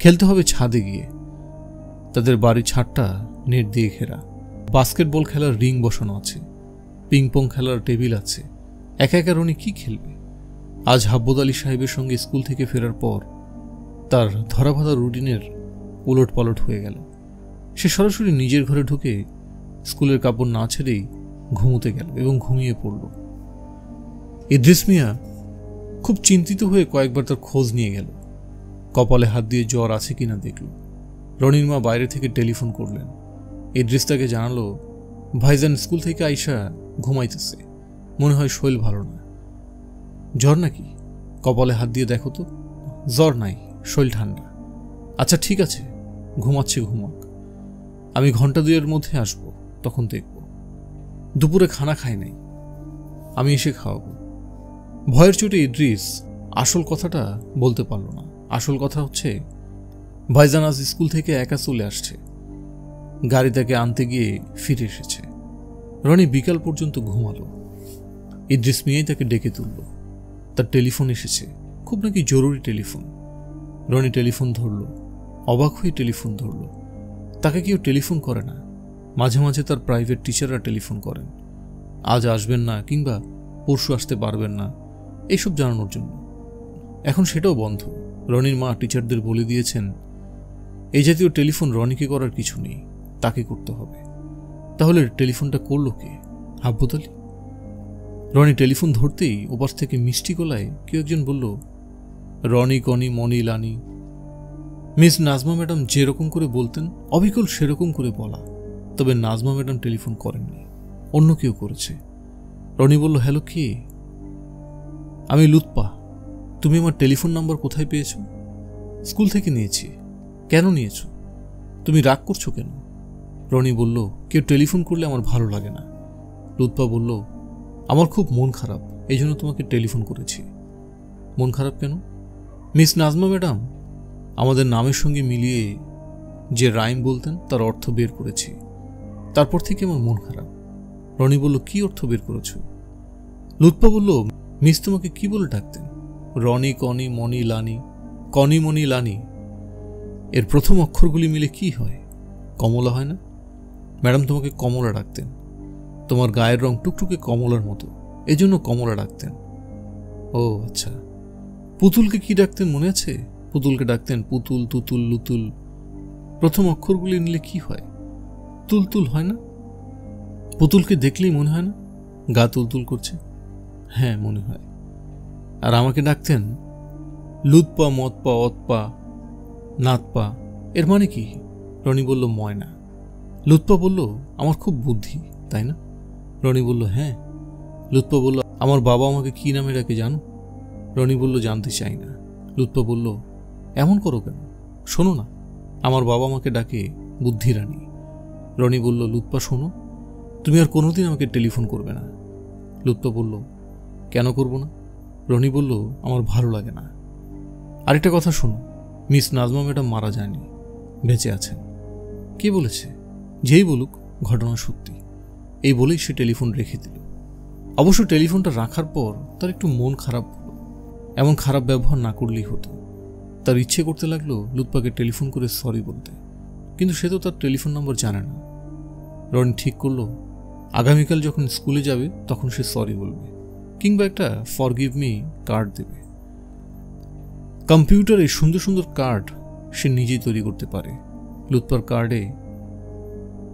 খেলতে হবে ছাদে গিয়ে। তাদের বাড়ির ছাদটা নেট দিয়ে ঘেরা। বাস্কেটবল খেলার রিং বসানো আছে, পিংপং খেলার টেবিল আছে। একা একা রনি কি খেলবে? আজ হাব্বত আলী সাহেবের সঙ্গে স্কুল থেকে ফেরার পর তার ধরাবাঁধা রুটিনের উলট পালট হয়ে গেল। সে সরাসরি নিজের ঘরে ঢুকে স্কুলের কাপড় না ছেড়েই ঘুমোতে গেল এবং ঘুমিয়ে পড়ল। ইদ্রিস মিয়া খুব চিন্তিত হয়ে কয়েকবার তার খোঁজ নিয়ে গেল। কপালে হাত দিয়ে জ্বর আছে কিনা দেখল। রনির মা বাইরে থেকে টেলিফোন করলেন। ইদ্রিস তাকে জানালো, ভাইজান স্কুল থেকে আইসা ঘুমাইতেছে, মনে হয় শরীর ভালো না। জ্বর নাকি? কপালে হাত দিয়ে দেখো তো। জ্বর নাই, শরীর ঠান্ডা। আচ্ছা ঠিক আছে, ঘুমাচ্ছে ঘুমাক, আমি 1-2 ঘন্টার মধ্যে আসবো, তখন দেখব। দুপুরে খানা খাই নাই, আমি এসে খাওয়াবো। ভয়ের চোটে ইদ্রিস আসল কথাটা বলতে পারল না। আসল কথা হচ্ছে, ভাইজান আজ স্কুল থেকে একা চলে আসছে। গাড়ি তাকে আনতে গিয়ে ফিরে এসেছে। রনি বিকাল পর্যন্ত ঘুমালো। ইদ্রিস মিয়াই তাকে ডেকে তুলল। তার টেলিফোন এসেছে, খুব নাকি জরুরি টেলিফোন। রনি টেলিফোন ধরল, অবাক হয়ে টেলিফোন ধরল। তাকে কেউ টেলিফোন করে না। মাঝে মাঝে তার প্রাইভেট টিচাররা টেলিফোন করেন, আজ আসবেন না কিংবা পরশু আসতে পারবেন না, এইসব জানানোর জন্য। এখন সেটাও বন্ধ। রনির মা টিচারদের বলে দিয়েছেন, এই জাতীয় টেলিফোন রনিকে করার কিছু নেই, তাকে করতে হবে। তাহলে টেলিফোনটা করলো কে? হাব্বত আলী। রনি টেলিফোন ধরতেই ওপাশ থেকে মিষ্টি গলায় কেউ একজন বলল, রনি, কনি, মনি, লানি। মিস নাজমা ম্যাডাম যেরকম করে বলতেন অবিকল সেরকম করে বলা। তবে নাজমা ম্যাডাম টেলিফোন করেননি, অন্য কেউ করেছে। রনি বলল, হ্যালো, কে? আমি লুৎপা। তুমি আমার টেলিফোন নাম্বার কোথায় পেয়েছ? স্কুল থেকে নিয়েছি। কেন নিয়েছ? তুমি রাগ করছো কেন? রনি বলল, কেউ টেলিফোন করলে আমার ভালো লাগে না। লুৎপা বলল, আমার খুব মন খারাপ, এই জন্য তোমাকে টেলিফোন করেছি। মন খারাপ কেন? মিস নাজমা ম্যাডাম আমাদের নামের সঙ্গে মিলিয়ে যে রাইম বলতেন তার অর্থ বের করেছি, তারপর থেকে আমার মন খারাপ। রনি বলল, কি অর্থ বের করেছ? লুৎপা বলল, মিস তোমাকে কি বলে ডাকতেন? রনি, কনি, মনি, লানি। কনি, মনি, লানি এর প্রথম অক্ষরগুলি মিলে কি হয়? কমলা হয় না? ম্যাডাম তোমাকে কমলা ডাকতেন। তোমার গায়ের রং টুকটুকে কমলার মতো, এজন্য কমলা ডাকতেন। ও আচ্ছা। পুতুলকে কি ডাকতেন মনে আছে? পুতুলকে ডাকতেন পুতুল, তুতুল, লুতুল। প্রথম অক্ষরগুলি নিলে কি হয়? তুলতুল হয় না? পুতুলকে দেখলেই মনে হয় না গা তুলতুল করছে? হ্যাঁ, মনে হয়। আর আমাকে ডাকতেন লুৎপা, মতপা, অতপা, নাতপা। এর মানে কি? রনি বলল, ময়না। লুৎপা বলল, আমার খুব বুদ্ধি, তাই না? রনি বলল, হ্যাঁ। লুৎপা বলল, আমার বাবা আমাকে কি নামে ডাকে জানো? রনি বলল, জানতে চাই না। লুৎপা বলল, এমন করো কেন? শোনো না, আমার বাবা আমাকে ডাকে বুদ্ধি রানী। রনি বলল, লুৎপা শোনো, তুমি আর কোনোদিন আমাকে টেলিফোন করবে না। লুৎপা বলল, কেন করব না? রনি বলল, আমার ভালো লাগে না। আরেকটা কথা শোনো, মিস নাজমা ম্যাডাম মারা যায়নি, বেঁচে আছেন। কে বলেছে? যেই বলুক ঘটনা সত্যি। এই বলেই সে টেলিফোন রেখে দিল। অবশ্য টেলিফোনটা রাখার পর তার একটু মন খারাপ হলো। এমন খারাপ ব্যবহার না করলেই হতো। তার ইচ্ছে করতে লাগলো লুৎপাকে টেলিফোন করে সরি বলতে, কিন্তু সে তো তার টেলিফোন নম্বর জানে না। রনি ঠিক করলো আগামীকাল যখন স্কুলে যাবে তখন সে সরি বলবে, কিংবা একটা ফরগিভ মি কার্ড দেবে। কম্পিউটারে সুন্দর সুন্দর কার্ড সে নিজেই তৈরি করতে পারে। লুৎপার কার্ডে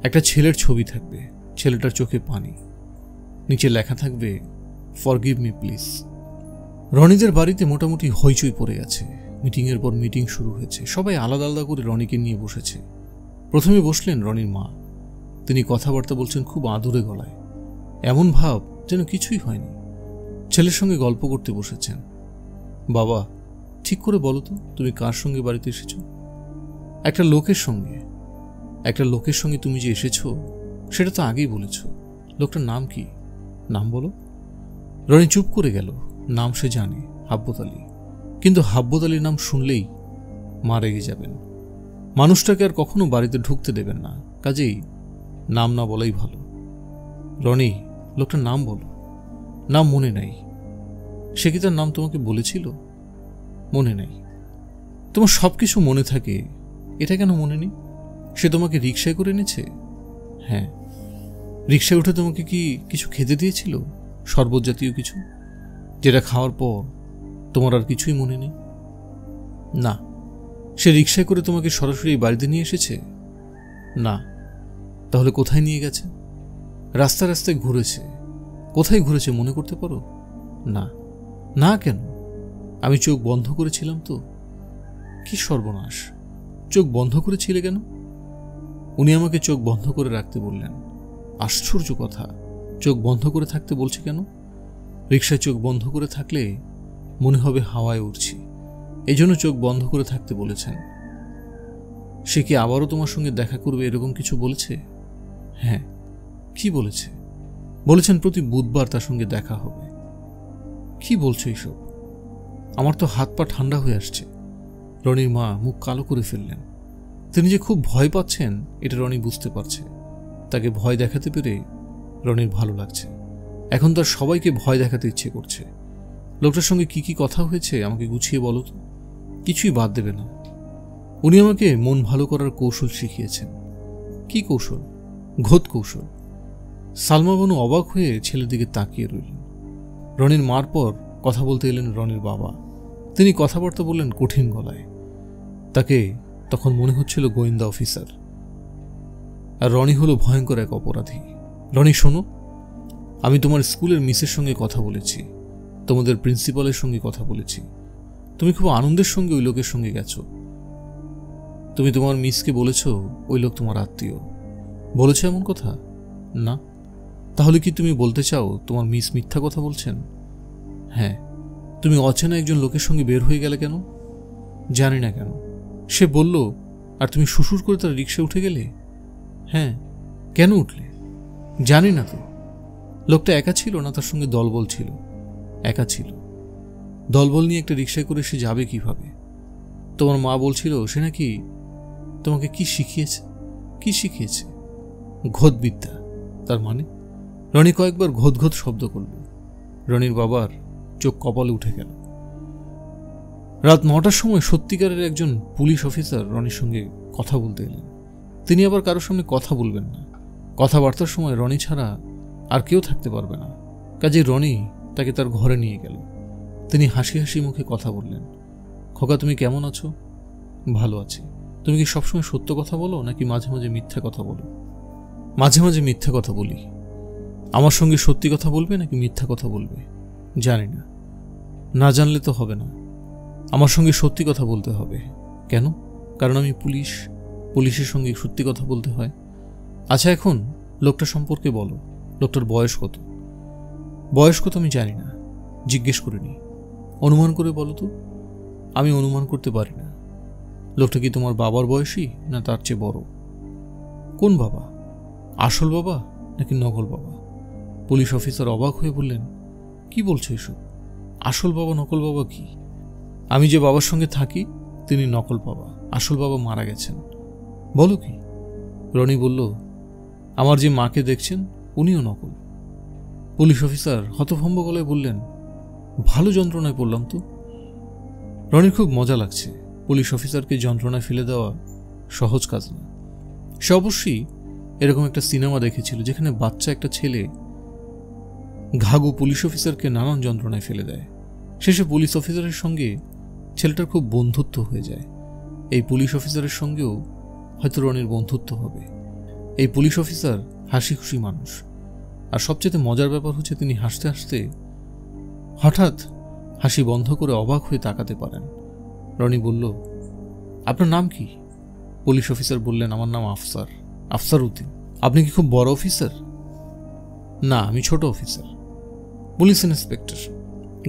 একটা ছেলের ছবি থাকবে, ছেলেটার চোখে পানি, নিচে লেখা থাকবে ফরগিভ মি প্লিজ। রনিদের বাড়িতে মোটামুটি হইচই পড়ে আছে। মিটিংয়ের পর মিটিং শুরু হয়েছে। সবাই আলাদা আলাদা করে রনিকে নিয়ে বসেছে। প্রথমে বসলেন রনির মা। তিনি কথাবার্তা বলছেন খুব আদুরে গলায়, এমন ভাব যেন কিছুই হয়নি। ছেলের সঙ্গে গল্প করতে বসেছেন। বাবা, ঠিক করে বলো তো, তুমি কার সঙ্গে বাড়িতে এসেছো? একটা লোকের সঙ্গে। একটা লোকের সঙ্গে তুমি যে এসেছো সেটা তো আগেই বলেছ। লোকটার নাম কি? নাম বলো। রনি চুপ করে গেল। নাম সে জানে, হাব্বত আলী। কিন্তু হাব্বত আলীর নাম শুনলেই মা রেগে যাবেন। মানুষটাকে আর কখনো বাড়িতে ঢুকতে দেবেন না, কাজেই নাম না বলাই ভালো। রনি, লোকটার নাম বলো। নাম মনে নাই। সে কি তার নাম তোমাকে বলেছিল? মনে নেই। তোমার সবকিছু মনে থাকে, এটা কেন মনে নেই? সে তোমাকে রিকশায় করে এনেছে? হ্যাঁ। রিকশায় উঠে তোমাকে কি কিছু খেতে দিয়েছিল? শরবত জাতীয় কিছু, যেটা খাওয়ার পর তোমার আর কিছুই মনে নেই? না। সে রিকশায় করে তোমাকে সরাসরি বাড়িতে নিয়ে এসেছে? না। তাহলে কোথায় নিয়ে গেছে? রাস্তায় রাস্তায় ঘুরেছে। কোথায় ঘুরেছে মনে করতে পারো? না। না কেন? আমি চোখ বন্ধ করেছিলাম তো। কি সর্বনাশ! চোখ বন্ধ করেছিলে কেন? উনি আমাকে চোখ বন্ধ করে রাখতে বললেন। আশ্চর্য কথা, চোখ বন্ধ করে থাকতে বলছে কেন? রিকশায় চোখ বন্ধ করে থাকলে মনে হবে হাওয়ায় উড়ছি, এই জন্য চোখ বন্ধ করে থাকতে বলেছেন। সে কি আবারও তোমার সঙ্গে দেখা করবে এরকম কিছু বলেছে? হ্যাঁ। কি বলেছে? বলেছেন প্রতি বুধবার তার সঙ্গে দেখা হবে। কি বলছো এইসব? আমার তো হাত পা ঠান্ডা হয়ে আসছে। রনির মা মুখ কালো করে ফেললেন। তিনি যে খুব ভয় পাচ্ছেন এটা রনি বুঝতে পারছে। তাকে ভয় দেখাতে পেরে রনির ভালো লাগছে। এখন তার সবাইকে ভয় দেখাতে ইচ্ছে করছে। লোকটার সঙ্গে কি কি কথা হয়েছে আমাকে গুছিয়ে বলো তো। কিছুই বাদ দেবে না। উনি আমাকে মন ভালো করার কৌশল শিখিয়েছেন। কি কৌশল? ঘোত কৌশল। সালমা বানু অবাক হয়ে ছেলের দিকে তাকিয়ে রইলেন। রনির মার পর কথা বলতে এলেন রনির বাবা। তিনি কথাবার্তা বললেন কঠিন গলায়। তাকে তখন মনে হচ্ছিল গোয়েন্দা অফিসার, আর রনি হলো ভয়ঙ্কর এক অপরাধী। রনি শোনো, আমি তোমার স্কুলের মিসের সঙ্গে কথা বলেছি, তোমাদের প্রিন্সিপালের সঙ্গে কথা বলেছি। তুমি খুব আনন্দের সঙ্গে ওই লোকের সঙ্গে গেছো। তুমি তোমার মিসকে বলেছ ওই লোক তোমার আত্মীয়। বলেছ এমন কথা? না। তাহলে কি তুমি বলতে চাও তোমার মিস মিথ্যা কথা বলছেন? হ্যাঁ। তুমি অচেনা একজন লোকের সঙ্গে বের হয়ে গেলে কেন? জানি না কেন। সে বলল, আর তুমি সুসুর করে তার রিক্সায় উঠে গেলে? হ্যাঁ। কেন উঠলে? জানি না তো। লোকটা একা ছিল না তার সঙ্গে দলবল ছিল? একা ছিল। দলবল নিয়ে একটা রিক্সায় করে সে যাবে কিভাবে? তোমার মা বলছিল সে নাকি তোমাকে কি শিখিয়েছে? কি শিখিয়েছে? ঘোদবিদ্যা। তার মানে? রনি কয়েকবার ঘোদ ঘোদ শব্দ করল। রনির বাবার চোখ কপালে উঠে গেল। রাত 9টার সময় সত্যিকারের একজন পুলিশ অফিসার রনির সঙ্গে কথা বলতে এলেন। তিনি আবার কারোর সামনে কথা বলবেন না। কথাবার্তার সময় রনি ছাড়া আর কেউ থাকতে পারবে না। কাজে রনি তাকে তার ঘরে নিয়ে গেল। তিনি হাসি হাসি মুখে কথা বললেন। খোকা, তুমি কেমন আছো? ভালো আছি। তুমি কি সবসময় সত্য কথা বলো নাকি মাঝে মাঝে মিথ্যা কথা বলো? মাঝে মাঝে মিথ্যা কথা বলি। আমার সঙ্গে সত্যি কথা বলবে নাকি মিথ্যা কথা বলবে? জানি না। না জানলে তো হবে না। আমার সঙ্গে সত্যি কথা বলতে হবে। কেন? কারণ আমি পুলিশ। পুলিশের সঙ্গে সত্যি কথা বলতে হয়। আচ্ছা, এখন লোকটা সম্পর্কে বলো। লোকটার বয়স কত? বয়স কত আমি জানি না, জিজ্ঞেস করিনি। অনুমান করে বলো তো। আমি অনুমান করতে পারি না। লোকটা কি তোমার বাবার বয়সী না তার চেয়ে বড়? কোন বাবা? আসল বাবা নাকি নকল বাবা? পুলিশ অফিসার অবাক হয়ে বললেন, কি বলছো এসব? আসল বাবা নকল বাবা কি? আমি যে বাবার সঙ্গে থাকি তিনি নকল বাবা। আসল বাবা মারা গেছেন। বলো কি? রনি বলল, আমার যে মাকে দেখছেন উনিও নকল। পুলিশ অফিসার হতভম্ব গলায় বললেন, ভালো যন্ত্রণায় পড়লাম তো। রনির খুব মজা লাগছে। পুলিশ অফিসারকে যন্ত্রণায় ফেলে দেওয়া সহজ কাজ না। সে অবশ্যই এরকম একটা সিনেমা দেখেছিল যেখানে বাচ্চা একটা ছেলে ঘাঘু পুলিশ অফিসারকে নানান যন্ত্রণায় ফেলে দেয়। শেষে পুলিশ অফিসারের সঙ্গে ছেলেটার খুব বন্ধুত্ব হয়ে যায়। এই পুলিশ অফিসারের সঙ্গেও হয়তো রনির বন্ধুত্ব হবে। এই পুলিশ অফিসার হাসি খুশি মানুষ। আর সবচেয়ে মজার ব্যাপার হচ্ছে তিনি হাসতে হাসতে হঠাৎ হাসি বন্ধ করে অবাক হয়ে তাকাতে পারেন। রনি বলল, আপনার নাম কি? পুলিশ অফিসার বললেন, আমার নাম আফসার, আফসার উদ্দিন। আপনি কি খুব বড় অফিসার? না, আমি ছোট অফিসার, পুলিশ ইন্সপেক্টর,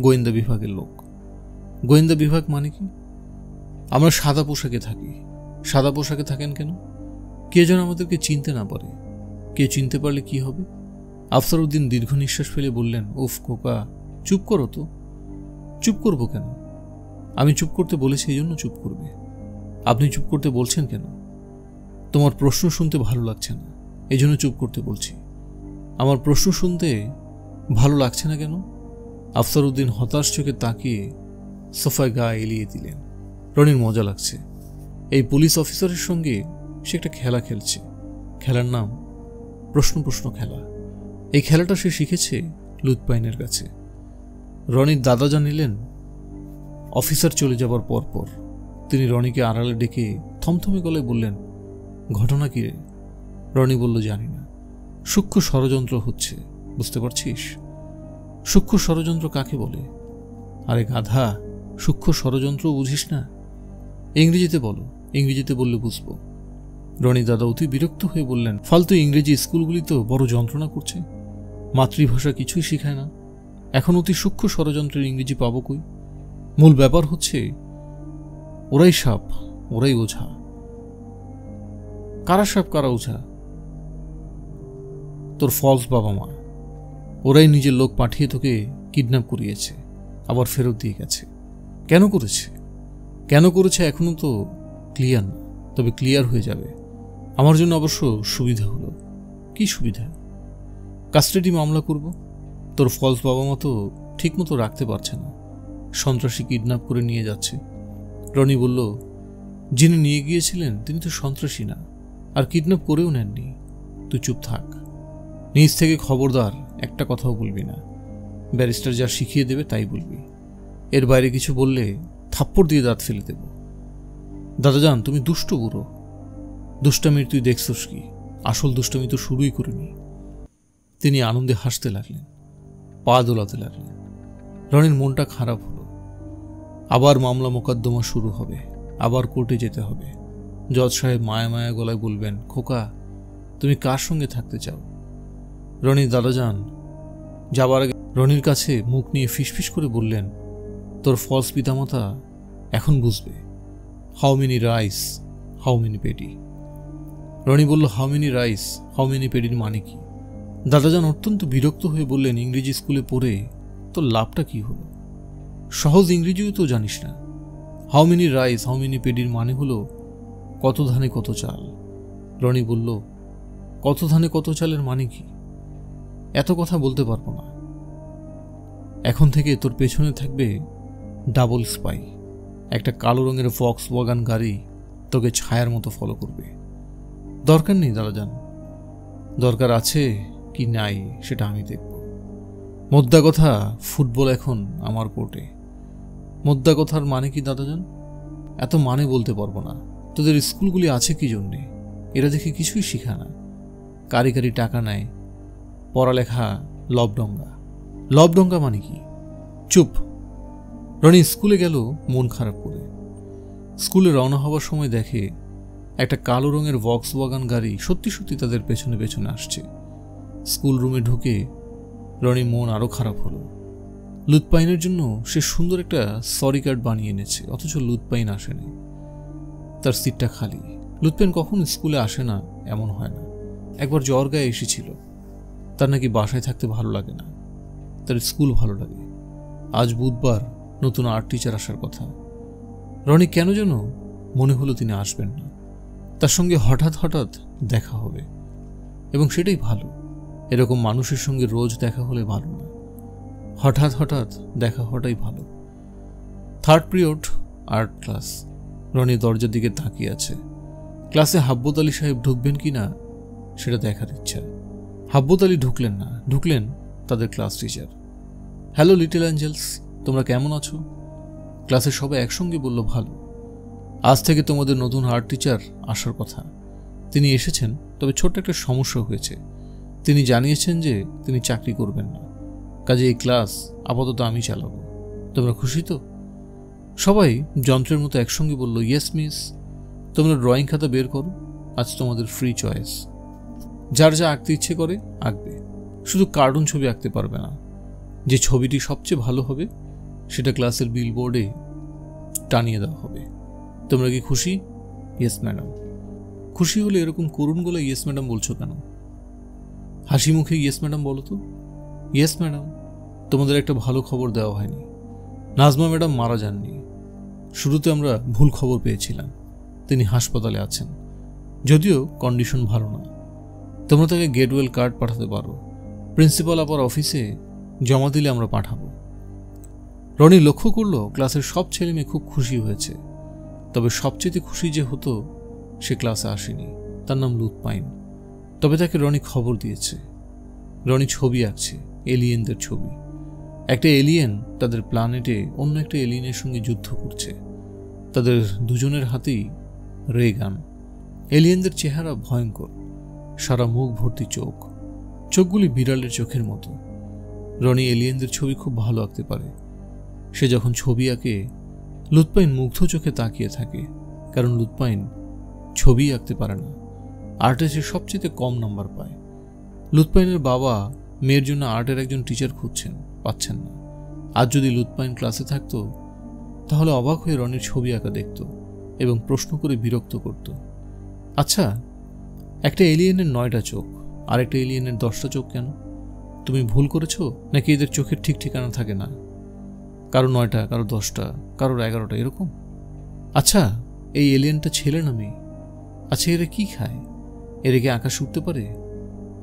গোয়েন্দা বিভাগের লোক। গোয়েন্দা বিভাগ মানে কি? আমরা সাদা পোশাকে থাকি। সাদা পোশাকে থাকেন কেন? কে যেন আমাদেরকে চিনতে না পারে। কে চিনতে পারলে কি হবে? আফসার উদ্দিন দীর্ঘ নিঃশ্বাস ফেলে বললেন, উফ খোকা, চুপ করো তো। চুপ করবো কেন? আমি চুপ করতে বলেছি এই জন্য চুপ করবে। আপনি চুপ করতে বলছেন কেন? তোমার প্রশ্ন শুনতে ভালো লাগছে না, এই জন্য চুপ করতে বলছি। আমার প্রশ্ন শুনতে ভালো লাগছে না কেন? আফসার উদ্দিন হতাশ চোখে তাকিয়ে সোফায় গা এলিয়ে দিলেন। রনির মজা লাগছে। এই পুলিশ অফিসারের সঙ্গে সে একটা খেলা খেলছে। খেলার নাম প্রশ্ন প্রশ্ন খেলা। এই খেলাটা সে শিখেছে লুৎপাইনের কাছে। রনির দাদা জানিলেন অফিসার চলে যাবার পরপর তিনি রনিকে আড়ালে ডেকে থমথমে গলায় বললেন, ঘটনা কি রে? রনি বলল, জানি না। সূক্ষ্ম ষড়যন্ত্র হচ্ছে, বুঝতে পারছিস? সূক্ষ্ম ষড়যন্ত্র কাকে বলে? আরে গাধা, সূক্ষ্ম ষড়যন্ত্র বুঝিস না? ইংরেজিতে বলো, ইংরেজিতে বললে বুঝবো। রনি দাদা অতি বিরক্ত হয়ে বললেন, ফালতু ইংরেজি স্কুলগুলি তো বড় যন্ত্রণা করছে। মাতৃভাষা কিছুই শিখায় না। এখন অতি সূক্ষ্ম ষড়যন্ত্রের ইংরেজি পাবো কই? মূল ব্যাপার হচ্ছে ওরাই সাপ, ওরাই ওঝা। কারা সাপ কারা ওঝা? তোর ফলস বাবা মা। ওরাই নিজের লোক পাঠিয়ে তোকে কিডন্যাপ করিয়েছে, আবার ফেরত দিয়ে গেছে। কেন করেছে? কেন করেছে এখনো তো ক্লিয়ার না, তবে ক্লিয়ার হয়ে যাবে। আমার জন্য অবশ্য সুবিধা হলো। কি সুবিধা? কাস্টাডি মামলা করব। তোর ফলস বাবা মা তো ঠিক মতো রাখতে পারছে না, সন্ত্রাসী কিডন্যাপ করে নিয়ে যাচ্ছে। রনি বলল, যিনি নিয়ে গিয়েছিলেন তিনি তো সন্ত্রাসী না, আর কিডন্যাপ করেও নেননি। তুই চুপ থাক। নিজ থেকে খবরদার একটা কথাও বলবি না। ব্যারিস্টার যা শিখিয়ে দেবে তাই বলবি। এর বাইরে কিছু বললে থাপ্পড় দিয়ে দাঁত ফেলে দেব। দাদাজান, তুমি দুষ্ট বুড়ো। দুষ্টামির তুই দেখছস কি? আসল দুষ্টামি তো শুরুই করিনি। তিনি আনন্দে হাসতে লাগলেন, পা দোলাতে লাগলেন। রনির মনটা খারাপ হলো। আবার মামলা মোকদ্দমা শুরু হবে, আবার কোর্টে যেতে হবে। জজ সাহেব মায়া মায়া গলায় বলবেন, খোকা তুমি কার সঙ্গে থাকতে চাও? রনির দাদাজান যাবার আগে রনির কাছে মুখ নিয়ে ফিসফিস করে বললেন, তোর ফলস পিতামাতা এখন বুঝবে। How many rice, how many paddy. Rony বলল, how many rice, how many পেডির মানে কি? দাদাজান অত্যন্ত বিরক্ত হয়ে বললেন, ইংরেজি স্কুলে পড়ে তোর লাভটা কি হলো? সহজ ইংরেজিও তো জানিস না। How many rice, how many পেডির মানে হলো কত ধানে কত চাল। রনি বলল, কত ধানে কত চালের মানে কি? এত কথা বলতে পারবো না। এখন থেকে তোর পেছনে থাকবে ডাবল স্পাই। একটা কালো রঙের ভক্সওয়াগন গাড়ি তোকে ছায়ার মতো ফলো করবে। দরকার নেই দাদাজান, দরকার আছে কি নাই সেটা আমি দেখব। মোদ্দা কথা, ফুটবল এখন আমার কোর্টে। মোদ্দা কথার মানে কি দাদাজান? এত মানে বলতে পারবো না। তোদের স্কুলগুলি আছে কি জন্যে? এরা দেখে কিছুই শিখায় না। কারি কারি টাকা নেয়, পড়ালেখা লবডঙ্গা। লবডঙ্গা মানে কি? চুপ। রনি স্কুলে গেল মন খারাপ করে। স্কুলে রওনা হওয়ার সময় দেখে একটা কালো রঙের ভক্সওয়াগন গাড়ি সত্যি সত্যি তাদের পেছনে পেছনে আসছে। স্কুল রুমে ঢুকে রনি মন আরো খারাপ হলো। লুৎপাইনের জন্য সে সুন্দর একটা সরি কার্ড বানিয়ে এনেছে, অথচ লুৎপাইন আসেনি। তার সিটটা খালি। লুৎপাইন কখনো স্কুলে আসে না এমন হয় না। একবার জ্বর গায়ে এসেছিল। তার নাকি বাসায় থাকতে ভালো লাগে না, তার স্কুল ভালো লাগে। আজ বুধবার নতুন আর্ট টিচার আসার কথা। রনি কেন যেন মনে হলো তিনি আসবেন না। তার সঙ্গে হঠাৎ হঠাৎ দেখা হবে, এবং সেটাই ভালো। এরকম মানুষের সঙ্গে রোজ দেখা হলে ভালো না, হঠাৎ হঠাৎ দেখা হওয়াটাই ভালো। Third period art class. Roni দরজার দিকে তাকিয়ে আছে। ক্লাসে হাব্বত আলী সাহেব ঢুকবেন কি না সেটা দেখার ইচ্ছা। হাব্বত আলী ঢুকলেন না, ঢুকলেন তাদের class teacher. Hello little angels, তোমরা কেমন আছো? ক্লাসের সবাই একসঙ্গে বলল, ভালো। আজ থেকে তোমাদের নতুন আর্ট টিচার আসার কথা। তিনি এসেছেন, তবে ছোট্ট একটা সমস্যা হয়েছে। তিনি জানিয়েছেন যে তিনি চাকরি করবেন না, কাজে এই ক্লাস আপাতত আমি চালাবো। তোমরা খুশি তো? সবাই যন্ত্রের মতো একসঙ্গে বলল, ইয়েস মিস। তোমরা ড্রয়িং খাতা বের করো, আজ তোমাদের ফ্রি চয়েস। যার যা আঁকতে ইচ্ছে করে আঁকবে, শুধু কার্টুন ছবি আঁকতে পারবে না। যে ছবিটি সবচেয়ে ভালো হবে সেটা ক্লাসের বিলবোর্ডে টানিয়ে দেওয়া হবে। তোমরা কি খুশি? Yes madam. খুশি হলে এরকম করুণ গলায় ইয়েস ম্যাডাম বলছো কেন? হাসি মুখে ইয়েস ম্যাডাম বলো তো। ইয়েস ম্যাডাম, তোমাদের একটা ভালো খবর দেওয়া হয়নি। নাজমা ম্যাডাম মারা যাননি। শুরুতে আমরা ভুল খবর পেয়েছিলাম, তিনি হাসপাতালে আছেন, যদিও কন্ডিশন ভালো না। তোমরা তাকে গেটওয়েল কার্ড পাঠাতে পারো। প্রিন্সিপাল আপার অফিসে জমা দিলে আমরা পাঠাবো। রনি লক্ষ্য করলো ক্লাসের সব ছেলে মেয়ে খুব খুশি হয়েছে, তবে সবচেয়ে খুশি যে হতো সে ক্লাসে আসেনি। তার নাম লুৎপাইন। তবে তাকে রনি খবর দিয়েছে। রনি ছবি আঁকছে, এলিয়েনদের ছবি। একটা এলিয়েন তাদের প্ল্যানেটে অন্য একটা এলিয়েনের সঙ্গে যুদ্ধ করছে। তাদের দুজনের হাতেই রে গান। এলিয়েনদের চেহারা ভয়ঙ্কর, সারা মুখ ভর্তি চোখ, চোখগুলি বিড়ালের চোখের মতো। রনি এলিয়েনদের ছবি খুব ভালো আঁকতে পারে। সে যখন ছবি আঁকে লুৎপাইন মুগ্ধ চোখে তাকিয়ে থাকে, কারণ লুৎপাইন ছবি আঁকতে পারে না। আর্টে সে সবচেয়ে কম নাম্বার পায়। লুৎপাইনের বাবা মেয়ের জন্য আর্টের একজন টিচার খুঁজছেন, পাচ্ছেন না। আজ যদি লুৎপাইন ক্লাসে থাকতো তাহলে অবাক হয়ে রনির ছবি আঁকা দেখত এবং প্রশ্ন করে বিরক্ত করত। আচ্ছা, একটা এলিয়েনের 9টা চোখ আর একটা এলিয়েনের 10টা চোখ কেন? তুমি ভুল করেছো নাকি এদের চোখের ঠিক ঠিকানা থাকে না? কারো 9টা, কারো 10টা, কারোর 11টা, এরকম। আচ্ছা, এই এলিয়েনটা ছেলে না মেয়ে? আচ্ছা, এরা কি খায়? এরা কি আকাশ উঠতে পারে?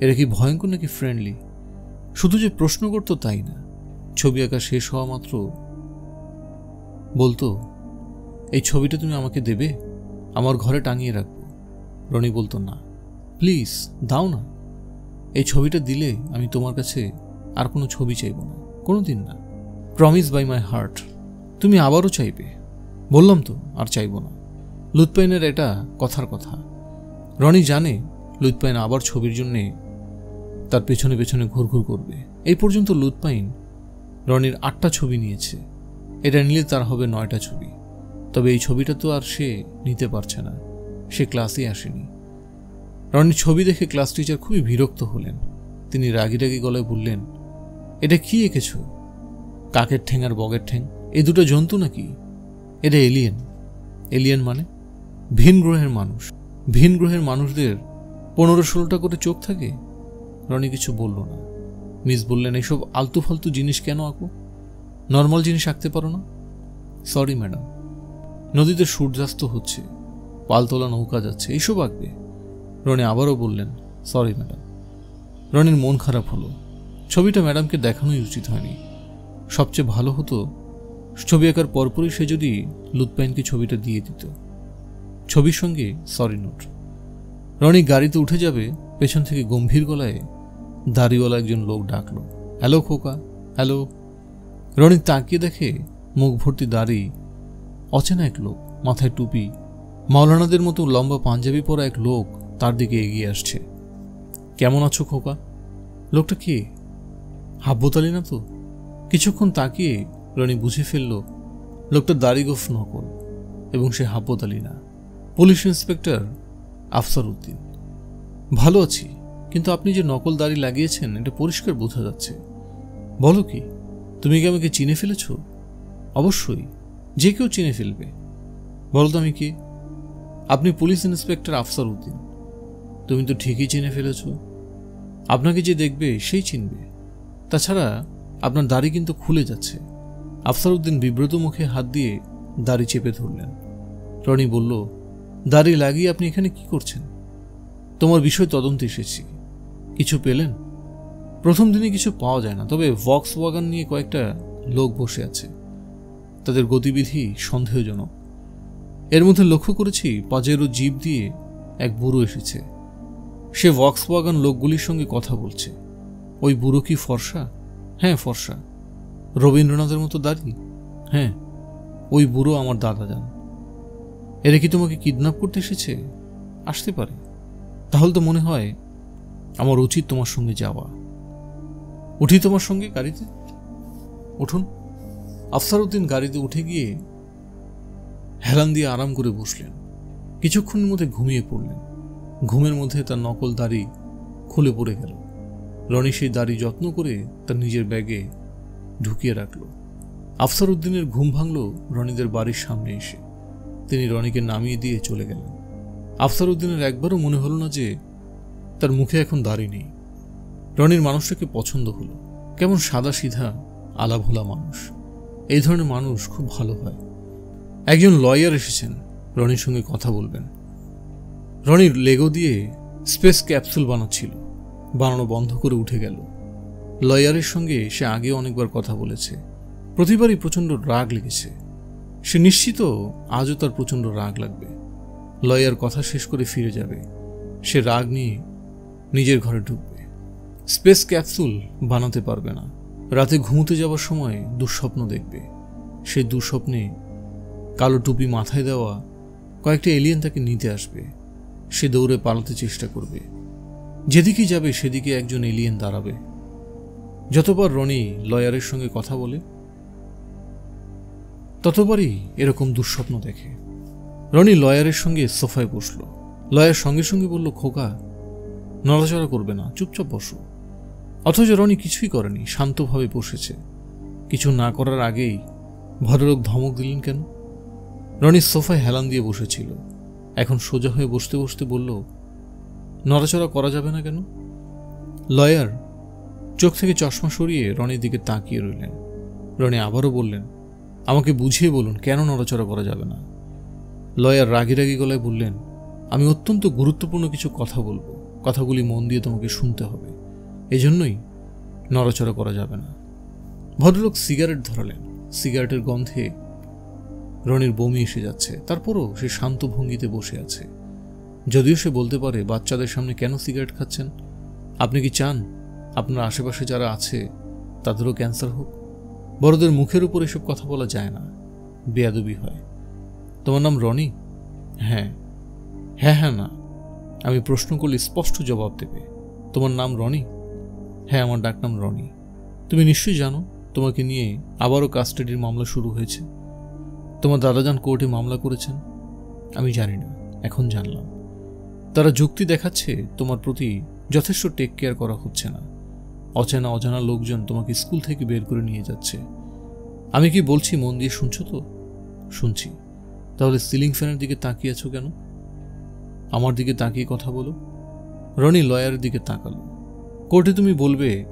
এরা কি ভয়ঙ্কর নাকি ফ্রেন্ডলি? শুধু যে প্রশ্ন করতো তাই না, ছবি আঁকা শেষ হওয়া মাত্র বলতো, এই ছবিটা তুমি আমাকে দেবে, আমার ঘরে টাঙিয়ে রাখবো। রনি বলতো, না প্লিজ দাও না, এই ছবিটা দিলে আমি তোমার কাছে আর কোনো ছবি চাইব না, কোনোদিন না। Promise by my heart. তুমি আবারও চাইবে? বললাম তো আর চাইব না। লুৎপাইনের এটা কথার কথা। রনি জানে লুৎপাইন আবার ছবির জন্যে তার পেছনে পেছনে ঘুরঘুর করবে। এই পর্যন্ত লুৎপাইন রনির 8টা ছবি নিয়েছে এটা নিলে তার হবে 9টা ছবি। তবে এই ছবিটা তো আর সে নিতে পারছে না, সে ক্লাসে আসেনি। রনির ছবি দেখে ক্লাস টিচার খুবই বিরক্ত হলেন। তিনি রাগি রাগি গলায় বললেন, এটা কি এঁকেছ? কাকের ঠ্যাং আর বগের ঠ্যাং, এই দুটো জন্তু নাকি? এটা এলিয়েন। এলিয়েন মানে? ভিন গ্রহের মানুষ। ভিন গ্রহের মানুষদের 15-16টা করে চোখ থাকে। রনি কিছু বলল না। মিস বললেন, এসব আলতু ফালতু জিনিস কেন আঁকো? নর্মাল জিনিস আঁকতে পারো না? সরি ম্যাডাম, নদীতে সূর্যাস্ত হচ্ছে, পালতোলা নৌকা যাচ্ছে, এইসব আঁকবে? রনি আবারও বললেন, সরি ম্যাডাম। রনির মন খারাপ হলো। ছবিটা ম্যাডামকে দেখানোই উচিত হয়নি। সবচেয়ে ভালো হতো ছবি আঁকার পরপরই সে যদি লুৎপাইনকে ছবিটা দিয়ে দিত, ছবির সঙ্গে সরি নোট। রনি গাড়িতে উঠে যাবে, পেছন থেকে গম্ভীর গলায় দাড়িওয়ালা একজন লোক ডাকলো, হ্যালো খোকা, হ্যালো। রনি তাকিয়ে দেখে মুখ ভর্তি দাড়ি, অচেনা এক লোক, মাথায় টুপি, মাওলানাদের মতো লম্বা পাঞ্জাবি পরা এক লোক তার দিকে এগিয়ে আসছে। কেমন আছো খোকা? লোকটা কে? হাব্বতালি না তো? কিছুক্ষণ তাকিয়ে রনি বুঝে ফেলল লোকটা দাড়ি গোঁফ নকল, এবং সে হাব্বতালি না, পুলিশ ইন্সপেক্টর আফসার উদ্দিন। ভালো আছি, কিন্তু আপনি যে নকল দাড়ি লাগিয়েছেন এটা পরিষ্কার বোঝা যাচ্ছে। বলো কি, তুমি কি আমাকে চিনে ফেলেছ? অবশ্যই, যে কেউ চিনে ফেলবে। বলো তো আমি কি? আপনি পুলিশ ইন্সপেক্টর আফসার উদ্দিন। তুমি তো ঠিকই চিনে ফেলেছ। আপনাকে যে দেখবে সেই চিনবে। তাছাড়া আপনার দাড়ি কিন্তু খুলে যাচ্ছে। আফসার উদ্দিন বিব্রত মুখে হাত দিয়ে দাড়ি চেপে ধরলেন। রনি বলল, দাড়ি লাগিয়ে আপনি এখানে কি করছেন? তোমার বিষয় তদন্তে এসেছি। কিছু পেলেন? প্রথম দিনে কিছু পাওয়া যায় না, তবে ভক্সওয়াগন নিয়ে কয়েকটা লোক বসে আছে। তাদের গতিবিধি সন্দেহজনক। এর মধ্যে লক্ষ্য করেছি পাজেরো জিপ দিয়ে এক বুড়ো এসেছে। সে ভক্সওয়াগন লোকগুলির সঙ্গে কথা বলছে। ওই বুড়ো কি ফর্সা? হ্যাঁ ফর্সা। রবীন্দ্রনাথের মতো দাড়ি? হ্যাঁ। ওই বুড়ো আমার দাদা যান। এরা কি তোমাকে কিডন্যাপ করতে এসেছে? আসতে পারে। তাহলে তো মনে হয় আমার উচিত তোমার সঙ্গে যাওয়া। উঠি তোমার সঙ্গে গাড়িতে? উঠুন। আফসার উদ্দিন গাড়িতে উঠে গিয়ে হেলান দিয়ে আরাম করে বসলেন। কিছুক্ষণের মধ্যে ঘুমিয়ে পড়লেন। ঘুমের মধ্যে তার নকল দাড়ি খুলে পড়ে গেল। রনি সেই দাড়ি যত্ন করে তার নিজের ব্যাগে ঢুকিয়ে রাখল। আফসার উদ্দিনের ঘুম ভাঙল রনিদের বাড়ির সামনে এসে। তিনি রনিকে নামিয়ে দিয়ে চলে গেলেন। আফসার উদ্দিনের একবারও মনে হলো না যে তার মুখে এখন দাড়ি নেই। রনির মানুষটাকে পছন্দ হলো। কেমন সাদা সিধা আলাভোলা মানুষ। এই ধরনের মানুষ খুব ভালো হয়। একজন লয়ার এসেছেন, রনির সঙ্গে কথা বলবেন। রনির লেগো দিয়ে স্পেস ক্যাপসুল বানাচ্ছিল, বানানো বন্ধ করে উঠে গেল। লয়ারের সঙ্গে সে আগে অনেকবার কথা বলেছে, প্রতিবারই প্রচণ্ড রাগ লেগেছে। সে নিশ্চিত আজও তার প্রচণ্ড রাগ লাগবে। লয়ার কথা শেষ করে ফিরে যাবে, সে রাগ নিয়ে নিজের ঘরে ঢুকবে। স্পেস ক্যাপসুল বানাতে পারবে না। রাতে ঘুমোতে যাওয়ার সময় দুঃস্বপ্ন দেখবে। সেই দুঃস্বপ্নে কালো টুপি মাথায় দেওয়া কয়েকটা এলিয়েন তাকে নিতে আসবে। সে দৌড়ে পালাতে চেষ্টা করবে। যেদিকে যাবে সেদিকে একজন এলিয়েন দাঁড়াবে। যতবার রনি লয়ারের সঙ্গে কথা বলে ততবারই এরকম দুঃস্বপ্ন দেখে। রনি লয়ারের সঙ্গে সোফায় বসল। লয়ার সঙ্গে সঙ্গে বলল, খোকা, নড়াচড়া করবে না, চুপচাপ বসো। অথচ রনি কিছুই করেনি, শান্তভাবে বসেছে। কিছু না করার আগেই ভদ্রলোক ধমক দিলেন কেন? রনি সোফায় হেলান দিয়ে বসেছিল, এখন সোজা হয়ে বসতে বসতে বলল, নড়াচড়া করা যাবে না কেন? লয়ার চোখ থেকে চশমা সরিয়ে রনির দিকে তাকিয়ে রইলেন। রনি আবারও বললেন, আমাকে বুঝিয়ে বলুন কেন নড়াচড়া করা যাবে না? লয়ার রাগি রাগি গলায় বললেন, আমি অত্যন্ত গুরুত্বপূর্ণ কিছু কথা বলবো, কথাগুলি মন দিয়ে তোমাকে শুনতে হবে, এজন্যই নড়াচড়া করা যাবে না। ভদ্রলোক সিগারেট ধরালেন। সিগারেটের গন্ধে রনির বমি এসে যাচ্ছে। তারপরও সে শান্ত ভঙ্গিতে বসে আছে। যদিও সে বলতে পারে, বাচ্চাদের সামনে কেন সিগারেট খাচ্ছেন? আপনি কি চান আপনার আশেপাশে যারা আছে তাদেরও ক্যান্সার হোক? বড়দের মুখের উপর এসব কথা বলা যায় না, বেয়াদবি হয়। তোমার নাম রনি? হ্যাঁ। হ্যাঁ হ্যাঁ না, আমি প্রশ্ন করলে স্পষ্ট জবাব দেবে। তোমার নাম রনি? হ্যাঁ, আমার ডাকনাম রনি। তুমি নিশ্চয়ই জানো তোমাকে নিয়ে আবারও কাস্টাডির মামলা শুরু হয়েছে। তোমার দাদাজান কোর্টে মামলা করেছেন। আমি জানি না, এখন জানলাম। তারা যুক্তি দেখাচ্ছে তোমার প্রতি যথেষ্ট টেক কেয়ার করা হচ্ছে না। অচেনা অজানা লোকজন তোমাকে স্কুল থেকে বের করে নিয়ে যাচ্ছে। আমি কি বলছি মন দিয়ে শুনছো তো? শুনছি। তাহলে সিলিং ফ্যানের দিকে তাকিয়ে আছো কেন? আমার দিকে তাকিয়ে কথা বলো। রনি লয়ারের দিকে তাকালো। কোর্টে তুমি বলবে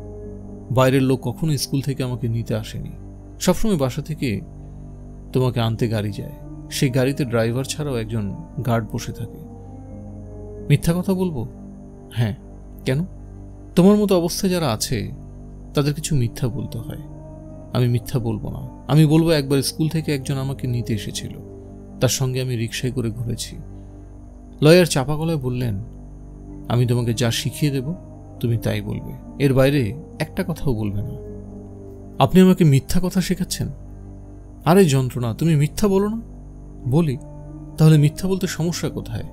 বাইরের লোক কখনো স্কুল থেকে আমাকে নিতে আসেনি, সবসময় বাসা থেকে তোমাকে আনতে গাড়ি যায়, সেই গাড়িতে ড্রাইভার ছাড়াও একজন গার্ড বসে থাকে। মিথ্যা কথা বলবো? হ্যাঁ। কেন? তোমার মতো অবস্থায় যারা আছে তাদের কিছু মিথ্যা বলতে হয়। আমি মিথ্যা বলবো না। আমি বলবো একবার স্কুল থেকে একজন আমাকে নিতে এসেছিল, তার সঙ্গে আমি রিকশায় করে ঘুরেছি। লয়ার চাপা গলায় বললেন, আমি তোমাকে যা শিখিয়ে দেব তুমি তাই বলবে, এর বাইরে একটা কথাও বলবে না। আপনি আমাকে মিথ্যা কথা শেখাচ্ছেন? আরে যন্ত্রণা, তুমি মিথ্যা বলো না? বলি। তাহলে মিথ্যা বলতে সমস্যা কোথায়?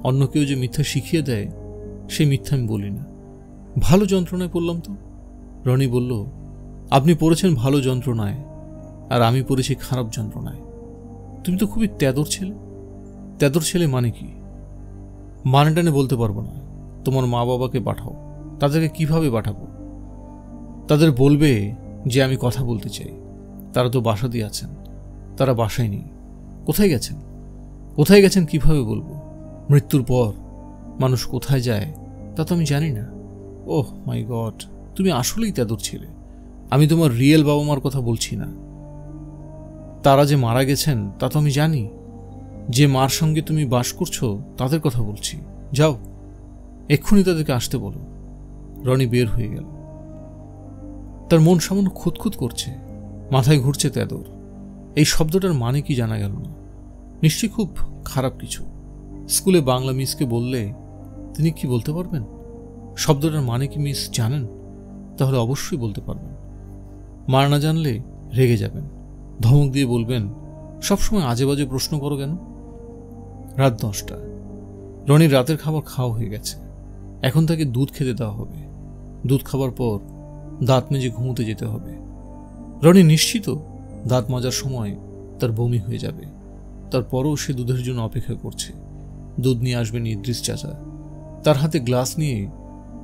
অন্য কেউ যে মিথ্যা শিখিয়ে দেয় সেই মিথ্যা আমি বলি না। ভালো যন্ত্রণায় পড়লাম তো। রনি বলল, আপনি পড়েছেন ভালো যন্ত্রণায়, আর আমি পড়েছি খারাপ যন্ত্রণায়। তুমি তো খুবই তেদর ছেলে। তেদর ছেলে মানে কি? মানে টানে বলতে পারবো না। তোমার মা বাবাকে পাঠাও। তাদেরকে কিভাবে পাঠাবো? তাদের বলবে যে আমি কথা বলতে চাই। তারা তো বাসাতেই আছেন। তারা বাসায় নেই। কোথায় গেছেন? কোথায় গেছেন কিভাবে বলবো? মৃত্যুর পর মানুষ কোথায় যায় তা তো আমি জানি না। ওহ মাই গড, তুমি আসলেই তেদর ছেলে। আমি তোমার রিয়েল বাবা মার কথা বলছি না। তারা যে মারা গেছেন তা তো আমি জানি। যে মার সঙ্গে তুমি বাস করছো তাদের কথা বলছি। যাও, এক্ষুনি তাদেরকে আসতে বলো। রনি বের হয়ে গেল। তার মন সামান্য খুঁতখুত করছে, মাথায় ঘুরছে তেদর। এই শব্দটার মানে কি জানা গেল না। নিশ্চয়ই খুব খারাপ কিছু। স্কুলে বাংলা মিসকে বললে তিনি কি বলতে পারবেন? শব্দটার মানে কি মিস জানেন? তাহলে অবশ্যই বলতে পারবেন। মার না জানলে রেগে যাবেন, ধমক দিয়ে বলবেন, সবসময় আজে বাজে প্রশ্ন করো কেন? রাত 10টা। রনির রাতের খাবার খাওয়া হয়ে গেছে। এখন তাকে দুধ খেতে দেওয়া হবে। দুধ খাবার পর দাঁত মেজে ঘুমোতে যেতে হবে। রনি নিশ্চিত দাঁত মাজার সময় তার বমি হয়ে যাবে। তারপরও সে দুধের জন্য অপেক্ষা করছে। দুধ নিয়ে আসবেন ইদ্রিস চাচা। তার হাতে গ্লাস নিয়ে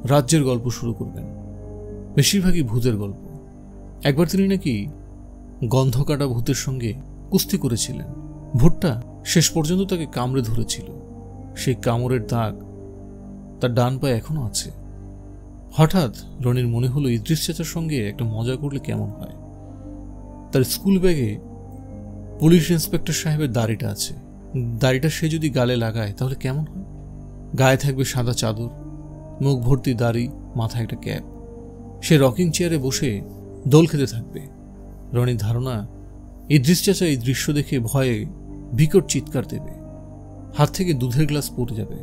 রাজ্যের গল্প শুরু করবেন। বেশিরভাগই ভূতের গল্প। একবার তিনি নাকি গন্ধ কাটা ভূতের সঙ্গে কুস্তি করেছিলেন। ভূতটা শেষ পর্যন্ত তাকে কামড়ে ধরেছিল। সেই কামড়ের দাগ তার ডান পায়ে এখনো আছে। হঠাৎ রনির মনে হলো ইদ্রিস চাচার সঙ্গে একটা মজা করলে কেমন হয়। তার স্কুল ব্যাগে পুলিশ ইন্সপেক্টর সাহেবের দাড়িটা আছে। দাড়িটা সে যদি গালে লাগায় তাহলে কেমন হয়? গায়ে থাকবে সাদা চাদর, মুখ ভর্তি দাড়ি, মাথায় একটা ক্যাপ। সে রকিং চেয়ারে বসে দোল খেতে থাকবে। রনির ধারণা ইদ্রিস চাচা এই দৃশ্য দেখে ভয়ে বিকট চিৎকার দেবে। হাত থেকে দুধের গ্লাস পড়ে যাবে।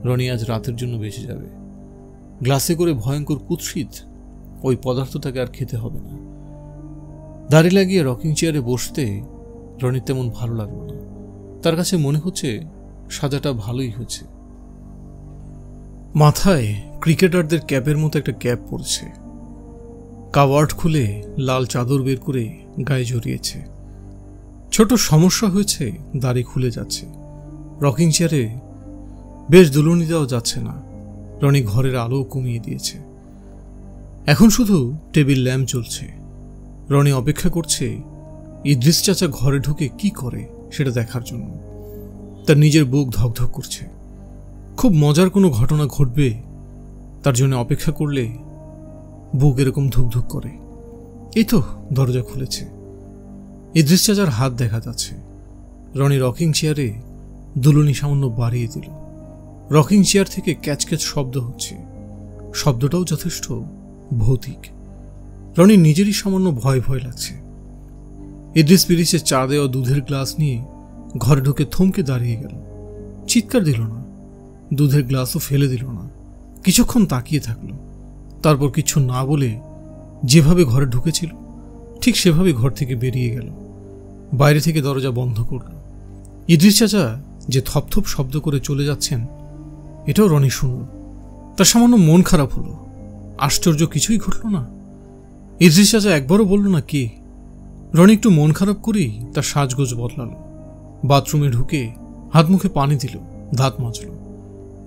রনি আজ রাতের জন্য বেঁচে যাবে। গ্লাসে করে ভয়ঙ্কর কুৎসিত ওই পদার্থ তাকে আর খেতে হবে না। দাড়ি লাগিয়ে রকিং চেয়ারে বসতে রনির তেমন ভালো লাগলো না। তার কাছে মনে হচ্ছে সাজাটা ভালোই হয়েছে। মাথায় ক্রিকেটারদের ক্যাপের মতো একটা ক্যাপ পড়ছে। কাভার্ড খুলে লাল চাদর বের করে গায়ে জড়িয়েছে। ছোট সমস্যা হয়েছে, দাড়ি খুলে যাচ্ছে। রকিং চেয়ারে বেশ দুলুনি দেওয়া যাচ্ছে না। রনি ঘরের আলো কমিয়ে দিয়েছে। এখন শুধু টেবিল ল্যাম্প জ্বলছে। রনি অপেক্ষা করছে ইদ্রিস চাচা ঘরে ঢুকে কি করে সেটা দেখার জন্য। তার নিজের বুক ধকধক করছে। খুব মজার কোনো ঘটনা ঘটবে তার জন্য অপেক্ষা করলে বুক এরকম ধুকধুক করে। এই তো দরজা খুলেছে। ইদ্রিস চাচার হাত দেখা যাচ্ছে। রনি রকিং চেয়ারে দুলুনি সামান্য বাড়িয়ে দিল। রকিং চেয়ার থেকে ক্যাচক্যাচ শব্দ হচ্ছে। শব্দটাও যথেষ্ট ভৌতিক। রনি নিজেরই সামান্য ভয় ভয় লাগছে। ইদ্রিস পিরিসে চা দেওয়া দুধের গ্লাস নিয়ে ঘরে ঢুকে থমকে দাঁড়িয়ে গেল। চিৎকার দিল না, দুধের গ্লাসও ফেলে দিল না। কিছুক্ষণ তাকিয়ে থাকলো। তারপর কিছু না বলে যেভাবে ঘরে ঢুকেছিল ঠিক সেভাবে ঘর থেকে বেরিয়ে গেল। বাইরে থেকে দরজা বন্ধ করল। ইদ্রিস চাচা যে থপথপ শব্দ করে চলে যাচ্ছেন এটাও রনি শুনল। তার সামান্য মন খারাপ হলো। আশ্চর্য কিছুই ঘটল না। ইদ্রিস চাচা একবারও বলল না কে। রনি একটু মন খারাপ করেই তার সাজগোজ বদলালো, বাথরুমে ঢুকে হাত মুখে পানি দিল, দাঁত মাজল।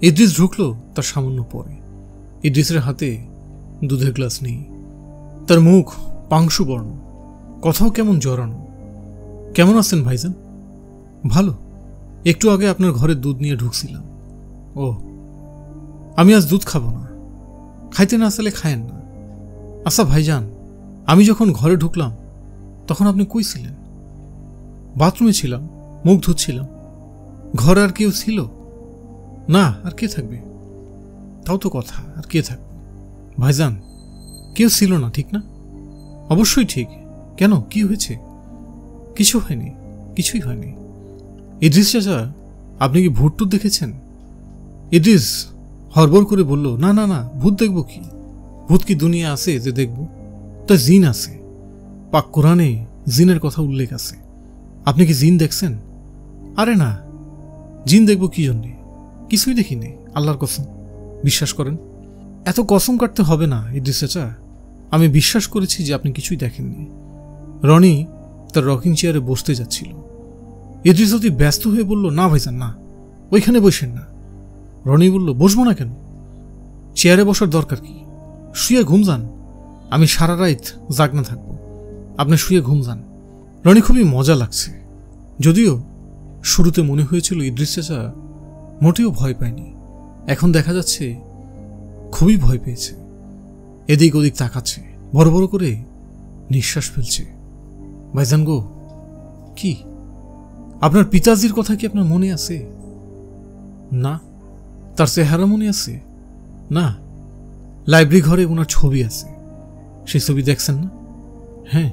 ইদ্রিস ঢুকলো তার সামান্য পরে। ইদ্রিসের হাতে দুধের গ্লাস নেই, তার মুখ পাংশু বর্ণ, কথাও কেমন জড়ানো। কেমন আছেন ভাইজান? ভালো, একটু আগে আপনার ঘরে দুধ নিয়ে ঢুকছিলাম। ও, আমি আজ দুধ খাবো না। খাইতে না আসলে খায়েন না। আচ্ছা ভাইজান, আমি যখন ঘরে ঢুকলাম তখন আপনি কই ছিলেন? বাথরুমে ছিলাম, মুখ ধুচ্ছিলাম। ঘরে আর কেউ ছিল না? আর কে থাকবে? তাও তো কথা, আর কে থাকবে? ভাইজান, কেউ ছিল না, ঠিক না? অবশ্যই ঠিক। কেন, কি হয়েছে? কিছু হয়নি, কিছুই হয়নি। ইদ্রিস চাচা, আপনি কি ভূত টুত দেখেছেন? ইদ্রিস হড়বড় করে বলল, না না না, ভূত দেখব কি? ভূত কি দুনিয়া আছে যে দেখব? তা জিন আছে, পাক কোরআনে জিনের কথা উল্লেখ আছে। আপনি কি জিন দেখছেন? আরে না, জিন দেখব কি জন্যে? কিছুই দেখিনি, আল্লাহর কসম। বিশ্বাস করেন। এত কসম কাটতে হবে না ইদ্রিস চাচা, আমি বিশ্বাস করেছি যে আপনি কিছুই দেখেননি। রনি তার রকিং চেয়ারে বসতে যাচ্ছিল। ইদ্রিস অতি ব্যস্ত হয়ে বলল, না ভাইজান না, ওইখানে বসেন না। রনি বলল, বসবো না কেন? চেয়ারে বসার দরকার কি? শুয়ে ঘুম যান, আমি সারা রাত জাগনা থাকবো, আপনি শুয়ে ঘুম যান। রনি খুবই মজা লাগছে, যদিও শুরুতে মনে হয়েছিল ইদ্রিস চাচা মোটেও ভয় পায়নি। এখন দেখা যাচ্ছে খুবই ভয় পেয়েছে। এদিক ওদিক তাকাচ্ছে, বড় বড় করে নিঃশ্বাস ফেলছে। ভাইজান গো, কি আপনার পিতাজির কথা কি আপনার মনে আছে? না। তার চেহারা মনে আছে? না। লাইব্রেরি ঘরে ওনার ছবি আছে, সেই ছবি দেখছেন না? হ্যাঁ,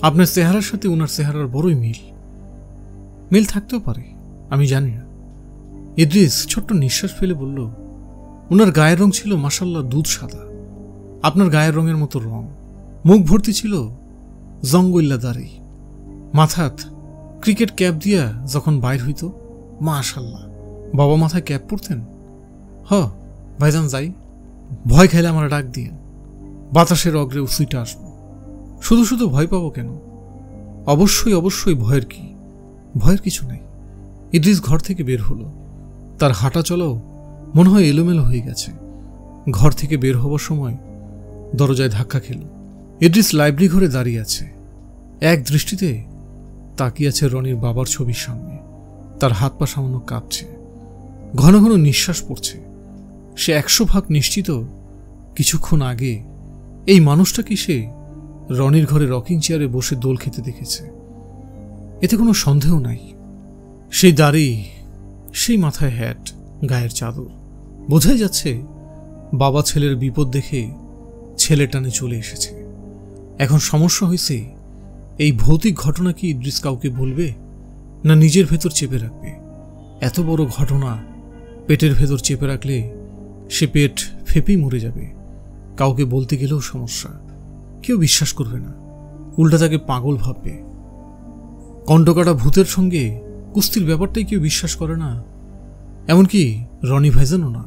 আপনার চেহারার সাথে ওনার চেহারার বড়ই মিল। মিল থাকতেও পারে, আমি জানি না। ইদ্রিস ছোট্ট নিঃশ্বাস ফেলে বলল, ওনার গায়ের রং ছিল মাশাল্লাহ দুধ সাদা, আপনার গায়ের রঙের মতো রং। মুখ ভর্তি ছিল জঙ্গল্লা দাড়ি, মাথাত ক্রিকেট ক্যাপ দিয়া যখন বাইর হইত, মাশাল্লাহ। বাবা মাথায় ক্যাপ পরতেন? হ ভাইজান, যাই। ভয় খাইলে আমার ডাক দিয়ে, বাতাসের অগ্রে উসুইটা আসবো। শুধু শুধু ভয় পাবো কেন? অবশ্যই অবশ্যই ভয়ের কি? ভয়ের কিছু নেই। ইদ্রিস ঘর থেকে বের হলো, তার হাঁটা চলাও মনে হয় এলোমেলো হয়ে গেছে। ঘর থেকে বের হবার সময় দরজায় ধাক্কা খেল। ইদ্রিস লাইব্রেরি ঘরে দাঁড়িয়ে আছে, এক দৃষ্টিতে তাকিয়ে আছে রনির বাবার ছবির সামনে। তার হাত পা সামান্য কাঁপছে, ঘন ঘন নিঃশ্বাস পড়ছে। সে 100% নিশ্চিত কিছুক্ষণ আগে এই মানুষটাকে সে রনির ঘরে রকিং চেয়ারে বসে দোল খেতে দেখেছে। এতে কোনো সন্দেহ নাই। সেই দাড়ি, সেই মাথায় হ্যাট, গায়ের চাদর, বোঝাই যাচ্ছে বাবা ছেলের বিপদ দেখে ছেলে টানে চলে এসেছে। এখন সমস্যা হয়েছে, এই ভৌতিক ঘটনা কি ইদ্রিস কাউকে বলবে, না নিজের ভেতর চেপে রাখবে? এত বড় ঘটনা পেটের ভেতর চেপে রাখলে সে পেট ফেপেই মরে যাবে। কাউকে বলতে গেলেও সমস্যা, কেউ বিশ্বাস করবে না, উল্টা তাকে পাগল ভাববে। কণ্ঠকাটা ভূতের সঙ্গে কুস্তির ব্যাপারটাই কেউ বিশ্বাস করে না, এমনকি রনি ভাইজানও না।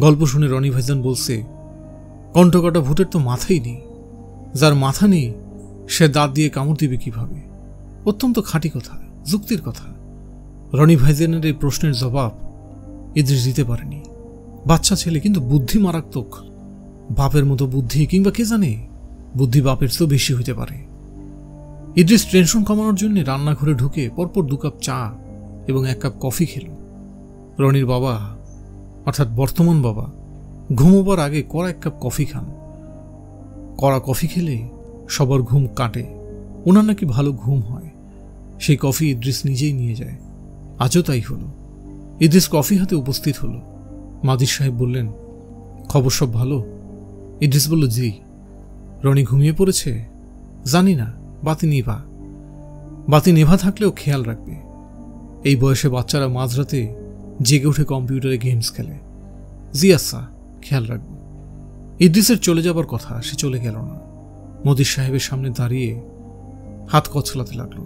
গল্প শুনে রনি ভাইজান বলছে, কণ্ঠকাটা ভূতের তো মাথাই নেই, যার মাথা নেই সে দাঁত দিয়ে কামড় দিবে কিভাবে? অত্যন্ত খাঁটি কথা, যুক্তির কথা। রনি ভাইজানের এই প্রশ্নের জবাব ইদ্রিস দিতে পারেনি। বাচ্চা ছেলে, কিন্তু বুদ্ধি মারাত্মক। বাপের মতো বুদ্ধি, কিংবা কে জানে, বুদ্ধি বাপের চেয়েও বেশি হইতে পারে। ইদ্রিস টেনশন কমানোর জন্য রান্নাঘরে ঢুকে পরপর 2 কাপ চা এবং 1 কাপ কফি খেল। রনির বাবা, অর্থাৎ বর্তমান বাবা, ঘুমোবার আগে কড়া 1 কাপ কফি খান। কড়া কফি খেলে সবার ঘুম কাটে, ওনার নাকি ভালো ঘুম হয়। সেই কফি ইদ্রিস নিজেই নিয়ে যায়, আজও তাই হলো। ইদ্রিস কফি হাতে উপস্থিত হলো। মাজিদ সাহেব বললেন, খবর সব ভালো? ইদ্রিস বলল, জি। রনি ঘুমিয়ে পড়েছে? জানি না, বাতি নিভা। বাতি নেভা থাকলেও খেয়াল রাখবে, এই বয়সে বাচ্চারা মাঝরাতে জেগে উঠে কম্পিউটারে গেমস খেলে। জি আচ্ছা, খেয়াল রাখবো। ইদ্রিসের চলে যাবার কথা, সে চলে গেল না। মজিদ সাহেবের সামনে দাঁড়িয়ে হাত কচলাতে লাগলো।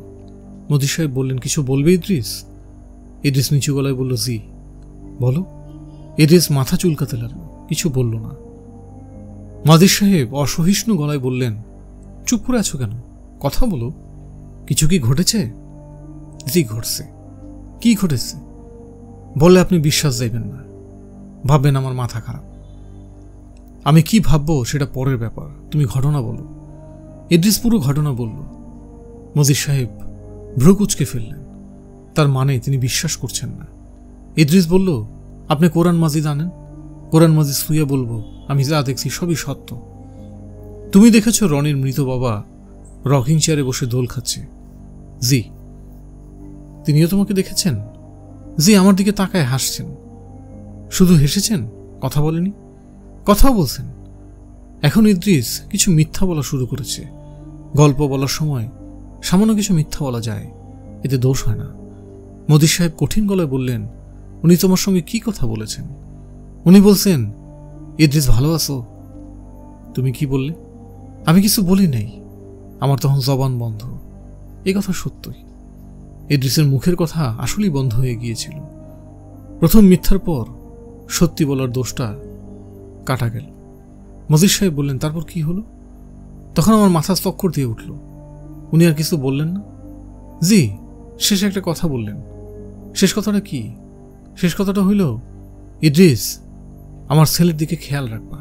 মজিদ সাহেব বললেন, কিছু বলবে ইদ্রিস? ইদ্রিস নিচু গলায় বলল, জি। বলো। ইদ্রিস মাথা চুলকাতে লাগলো, কিছু বলল না। মাজিদ সাহেব অসহিষ্ণু গলায় বললেন, চুপ করে আছো কেন? কথা বলো। কিছু কি ঘটেছে? জি ঘটছে। কি ঘটেছে? বললে আপনি বিশ্বাস যাইবেন না, ভাববেন আমার মাথা খারাপ। আমি কি ভাববো সেটা পরের ব্যাপার, তুমি ঘটনা বলো। ইদ্রিস পুরো ঘটনা বলল। মজিদ সাহেব ভ্রু কুঁচকে ফেললেন। তার মানে তিনি বিশ্বাস করছেন না। ইদ্রিস বলল, আপনি কোরআন মাজিদ আনেন, কোরআন মাজিদ শুয়ে বলবো আমি যা দেখছি সবই সত্য। তুমি দেখেছ রনির মৃত বাবা রকিং চেয়ারে বসে দোল খাচ্ছে? জি। তিনিও তোমাকে দেখেছেন? জি, আমার দিকে তাকায় হাসছেন। শুধু হেসেছেন, কথা বলেনি? কথাও বলছেন। এখন ইদ্রিস কিছু মিথ্যা বলা শুরু করেছে। গল্প বলার সময় সামান্য কিছু মিথ্যা বলা যায়, এতে দোষ হয় না। মজিদ সাহেব কঠিন গলায় বললেন, উনি তোমার সঙ্গে কি কথা বলেছেন? উনি বলছেন, ইদ্রিস ভালো আছো? তুমি কি বললে? আমি কিছু বলি নাই, আমার তখন জবান বন্ধ। এ কথা সত্যই। ইদ্রিসের মুখের কথা আসলেই বন্ধ হয়ে গিয়েছিল। প্রথম মিথ্যার পর সত্যি বলার দোষটা কাটা গেল। মজিদ সাহেব বললেন, তারপর কি হলো? তখন আমার মাথা চক্কর দিয়ে উঠল। উনি আর কিছু বললেন না? জি, শেষে একটা কথা বললেন। শেষ কথাটা কি? শেষ কথাটা হইল, ইদ্রিস আমার ছেলের দিকে খেয়াল রাখবা,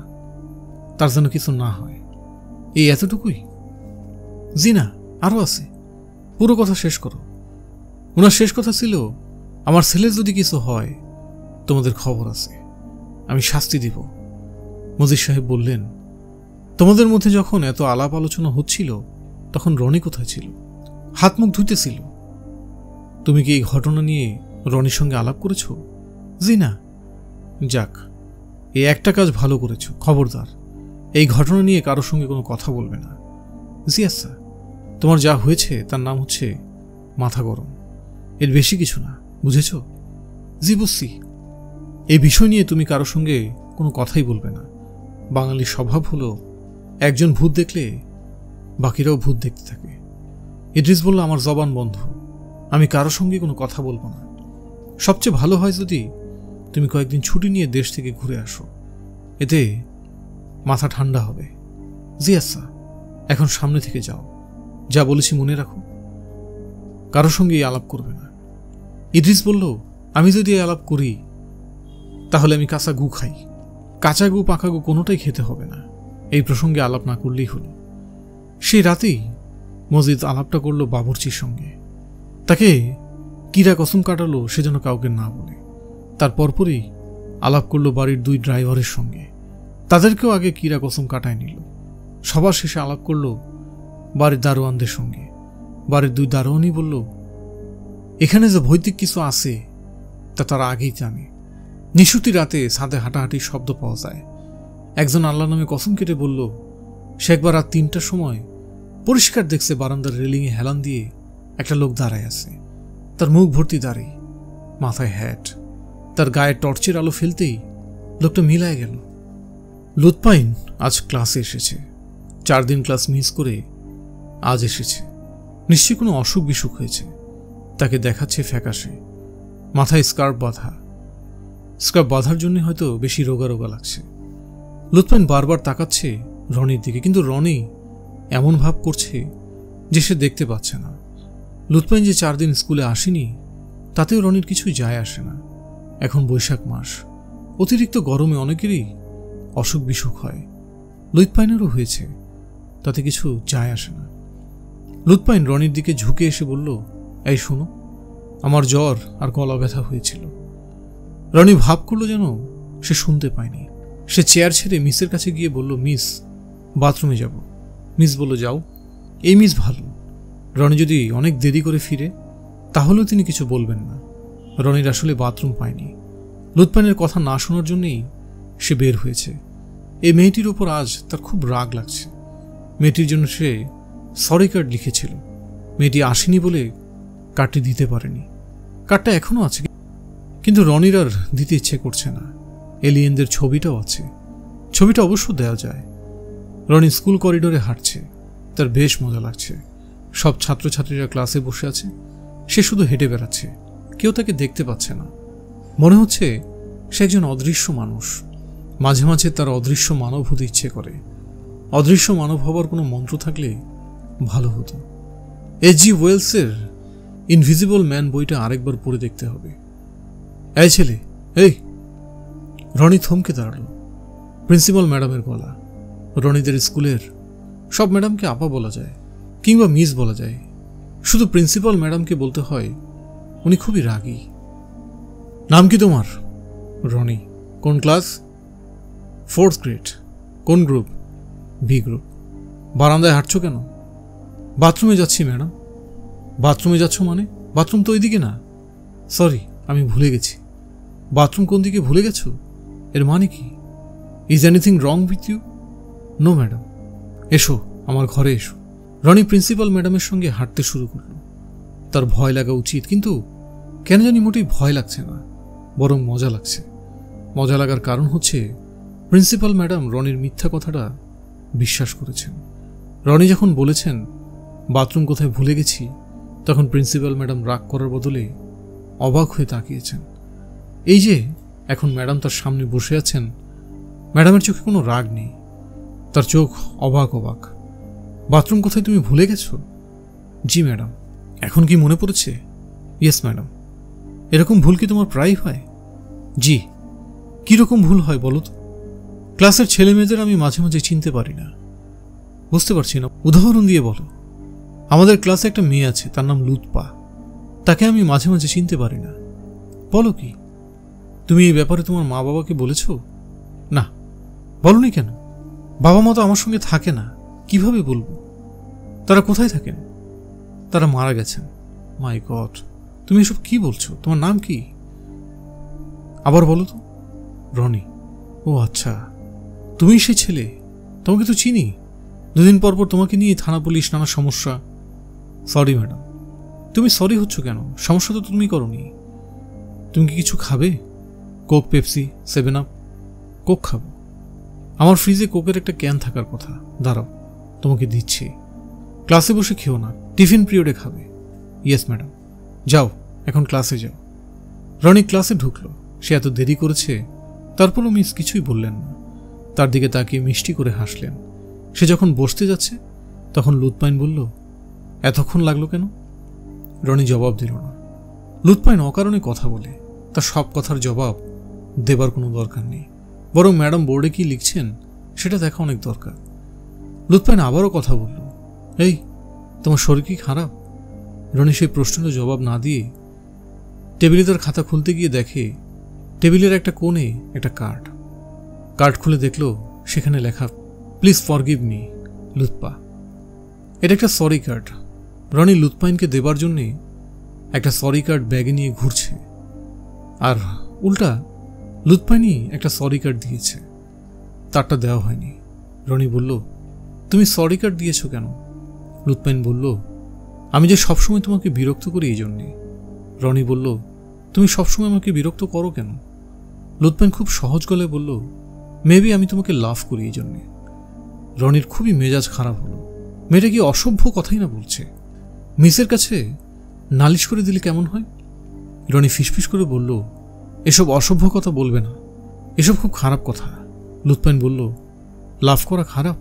তার যেন কিছু না হয়। এই এতটুকুই? জি না, আরো আছে। পুরো কথা শেষ করো। ওনার শেষ কথা ছিল, আমার ছেলের যদি কিছু হয় তোমাদের খবর আছে, আমি শাস্তি দিব। মজিদ সাহেব বললেন, তোমাদের মধ্যে যখন এত আলাপ আলোচনা হচ্ছিল তখন রনি কোথায় ছিল? হাত মুখ ধুইতেছিল। তুমি কি এই ঘটনা নিয়ে রনির সঙ্গে আলাপ করেছ? জি না। যাক, এই একটা কাজ ভালো করেছ। খবরদার এই ঘটনা নিয়ে কারোর সঙ্গে কোনো কথা বলবে না। জি আচ্ছা। তোমার যা হয়েছে তার নাম হচ্ছে মাথা গরম, এর বেশি কিছু না, বুঝেছ? জি বুঝছি। এই বিষয় নিয়ে তুমি কারোর সঙ্গে কোনো কথাই বলবে না। বাঙালির স্বভাব হলো একজন ভূত দেখলে বাকিরাও ভূত দেখতে থাকে। ইদ্রিস বলল, আমার জবান বন্ধ, আমি কারোর সঙ্গে কোনো কথা বলবো না। সবচেয়ে ভালো হয় যদি তুমি কয়েকদিন ছুটি নিয়ে দেশ থেকে ঘুরে আসো, এতে মাথা ঠান্ডা হবে। জি আচ্ছা, এখন সামনে থেকে যাও। যা বলেছি মনে রাখো, কারোর সঙ্গে এই আলাপ করবে না। ইদ্রিস বলল, আমি যদি এই আলাপ করি তাহলে আমি কাঁচা গু খাই। কাঁচা গু পাকা গু কোনোটাই খেতে হবে না। এই প্রসঙ্গে আলাপ না করলেই হলো। সেই রাতেই মজিদ আলাপটা করলো বাবুর্চির সঙ্গে। তাকে কিরা কসম কাটালো সে যেন কাউকে না বলে। তার পরপরই আলাপ করলো বাড়ির 2 ড্রাইভারের সঙ্গে। তাদেরকেও আগে কিরা কসম কাটায় নিল। সবার শেষে আলাপ করলো বাড়ির দারোয়ানদের সঙ্গে। বাড়ির 2 দারোয়ানই বলল, এখানে যে ভৌতিক কিছু আছে তা তারা আগেই জানে। নিশুতি রাতে ছাদে হাঁটাহাঁটির শব্দ পাওয়া যায়। একজন আল্লাহ নামে কসম কেটে বলল, সে একবার রাত 3টার সময় পরিষ্কার দেখছে বারান্দার রেলিংয়ে হেলান দিয়ে একটা লোক দাঁড়ায় আছে। তার মুখ ভর্তি দাড়ি, মাথায় হ্যাট। তার গায়ে টর্চের আলো ফেলতেই লোকটা মিলায় গেল। লুৎপাইন আজ ক্লাসে এসেছে। 4 দিন ক্লাস মিস করে আজ এসেছে। নিশ্চয়ই কোনো অসুখ বিসুখ হয়েছে। তাকে দেখাচ্ছে ফ্যাকাশে, মাথায় স্কার্ফ বাঁধা। স্কার্ফ বাঁধার জন্য হয়তো বেশি রোগা রোগা লাগছে। লুৎপাইন বারবার তাকাচ্ছে রনির দিকে, কিন্তু রনি এমন ভাব করছে যে সে দেখতে পাচ্ছে না। লুৎপাইন যে 4 দিন স্কুলে আসেনি তাতেও রনির কিছুই যায় আসে না। এখন বৈশাখ মাস, অতিরিক্ত গরমে অনেকেরই অসুখ বিসুখ হয়। লুৎপাইনেরও হয়েছে, তাতে কিছু যায় আসে না। লুৎপাইন রনির দিকে ঝুঁকে এসে বলল, এই শোনো, আমার জ্বর আর গলা ব্যথা হয়েছিল। রনি ভাব করলো যেন সে শুনতে পায়নি। সে চেয়ার ছেড়ে মিসের কাছে গিয়ে বলল, মিস, বাথরুমে যাব। মিস বলল, যাও। এই মিস ভালো। রনি যদি অনেক দেরি করে ফিরে তাহলেও তিনি কিছু বলবেন না। রনির আসলে বাথরুম পায়নি। লুৎপাইনের কথা না শোনার জন্যই সে বের হয়েছে। এই মেয়েটির ওপর আজ তার খুব রাগ লাগছে। মেয়েটির জন্য সে সরি কার্ড লিখেছিল। মেয়েটি আসেনি বলে কার্ডটি দিতে পারেনি। কার্ডটা এখনো আছে, কিন্তু রনির আর দিতে ইচ্ছে করছে না। এলিয়েনদের ছবিটাও আছে, ছবিটা অবশ্য দেওয়া যায়। রনি স্কুল করিডোরে হাঁটছে, তার বেশ মজা লাগছে। সব ছাত্রছাত্রীরা ক্লাসে বসে আছে, সে শুধু হেঁটে বেড়াচ্ছে। কেউ তাকে দেখতে পাচ্ছে না। মনে হচ্ছে সে একজন অদৃশ্য মানুষ। মাঝে মাঝে তার অদৃশ্য মানব হতে ইচ্ছে করে। অদৃশ্য মানব হবার কোনো মন্ত্র থাকলে ভালো হতো। H.G. ওয়েলসের ইনভিজিবল ম্যান বইটা আরেকবার পড়ে দেখতে হবে। এই ছেলে, এই! রনি থমকে দাঁড়ালো। প্রিন্সিপাল ম্যাডামের গলা। রনিদের স্কুলের সব ম্যাডামকে আপা বলা যায় কিংবা মিস বলা যায়, শুধু প্রিন্সিপাল ম্যাডামকে বলতে হয়। উনি খুবই রাগী। নাম কি তোমার? রনি। কোন ক্লাস? 4th grade. কোন গ্রুপ? B group. বারান্দায় হাঁটছো কেন? বাথরুমে যাচ্ছি ম্যাডাম। বাথরুমে যাচ্ছ মানে? বাথরুম তো ওইদিকে না। সরি, আমি ভুলে গেছি। বাথরুম কোন দিকে ভুলে গেছো? এর মানে কি? Is anything wrong with you? No madam. এসো, আমার ঘরে এসো। রনি প্রিন্সিপাল ম্যাডামের সঙ্গে হাঁটতে শুরু করল। তার ভয় লাগা উচিত, কিন্তু কেন জানি মোটেই ভয় লাগছে না, বরং মজা লাগছে। মজা লাগার কারণ হচ্ছে প্রিন্সিপাল ম্যাডাম রনির মিথ্যা কথাটা বিশ্বাস করেছেন। রনি যখন বলেছেন বাথরুম কোথায় ভুলে গেছি, তখন প্রিন্সিপাল ম্যাডাম রাগ করার বদলে অবাক হয়ে তাকিয়েছেন। এই যে এখন ম্যাডাম তার সামনে বসে আছেন, ম্যাডামের চোখে কোনো রাগ নেই, তার চোখ অবাক অবাক। বাথরুম কোথায় তুমি ভুলে গেছো? জি ম্যাডাম। এখন কি মনে পড়েছে? Yes madam. এরকম ভুল কি তোমার প্রায় হয়? জি। কীরকম ভুল হয় বলো তো? ক্লাসের ছেলে মেয়েদের আমি মাঝে মাঝে চিনতে পারি না। বুঝতে পারছি না, উদাহরণ দিয়ে বলো। আমাদের ক্লাসে একটা মেয়ে আছে, তার নাম লুৎপা। তাকে আমি মাঝে মাঝে চিনতে পারি না। বলো কি? তুমি এই ব্যাপারে তোমার মা বাবাকে বলেছ? না। বলনি কেন? বাবা মা তো আমার সঙ্গে থাকে না, কিভাবে বলবো? তারা কোথায় থাকেন? তারা মারা গেছেন। মাই গড, তুমি এসব কি বলছো? তোমার নাম কি? আবার বলো তো। রনি। ও আচ্ছা, তুমি সেই ছেলে। তোমাকে তো চিনি। দুদিন পর পর তোমাকে নিয়ে থানা পুলিশ, নানা সমস্যা। Sorry madam. তুমি সরি হচ্ছ কেন? সমস্যা তো তুমি করনি। তুমি কি কিছু খাবে? Coke, Pepsi, 7 up? কোক খাবো। আমার ফ্রিজে কোকের একটা ক্যান থাকার কথা। দাঁড়াও, তোমাকে দিচ্ছি। ক্লাসে বসে খেও না, টিফিন পিরিয়ডে খাবে। Yes madam. যাও, এখন ক্লাসে যাও। রনি ক্লাসে ঢুকলো। সে এত দেরি করেছে, তারপরও মিস কিছুই বললেন না। তার দিকে তাকিয়ে মিষ্টি করে হাসলেন। সে যখন বসতে যাচ্ছে, তখন লুৎপাইন বলল, এতক্ষণ লাগলো কেন? রনি জবাব দিল না। লুৎপাইন অকারণে কথা বলে, তার সব কথার জবাব দেবার কোনো দরকার নেই, বরং ম্যাডাম বোর্ডে কি লিখছেন সেটা দেখা অনেক দরকার। লুৎপাইন আবারও কথা বলল, এই, তোমার শরীর কি খারাপ? রনি সেই প্রশ্নের জবাব না দিয়ে টেবিলে তার খাতা খুলতে গিয়ে দেখে টেবিলের একটা কোণে একটা কার্ড খুলে দেখলো সেখানে লেখা, প্লিজ ফরগিভ মি লুৎপা। এটা একটা সরি কার্ড। রনি লুৎপাইনকে দেবার জন্যে একটা সরি কার্ড ব্যাগে নিয়ে ঘুরছে, আর উল্টা লুৎপাইনই একটা সরি কার্ড দিয়েছে, তারটা দেওয়া হয়নি। রনি বলল, তুমি সরি কার্ড দিয়েছো কেন? লুৎপাইন বলল, আমি যে সবসময় তোমাকে বিরক্ত করি এই জন্যে। রনি বলল, তুমি সবসময় আমাকে বিরক্ত করো কেন? লুৎপাইন খুব সহজ গলায় বলল, মেবি আমি তোমাকে লাভ করি এই জন্যে। রনির খুবই মেজাজ খারাপ হলো। মেয়েটা কি অসভ্য কথাই না বলছে। মিসের কাছে নালিশ করে দিলে কেমন হয়? রনি ফিসফিস করে বলল, এসব অসভ্য কথা বলবে না, এসব খুব খারাপ কথা। লুৎপাইন বলল, লাভ করা খারাপ?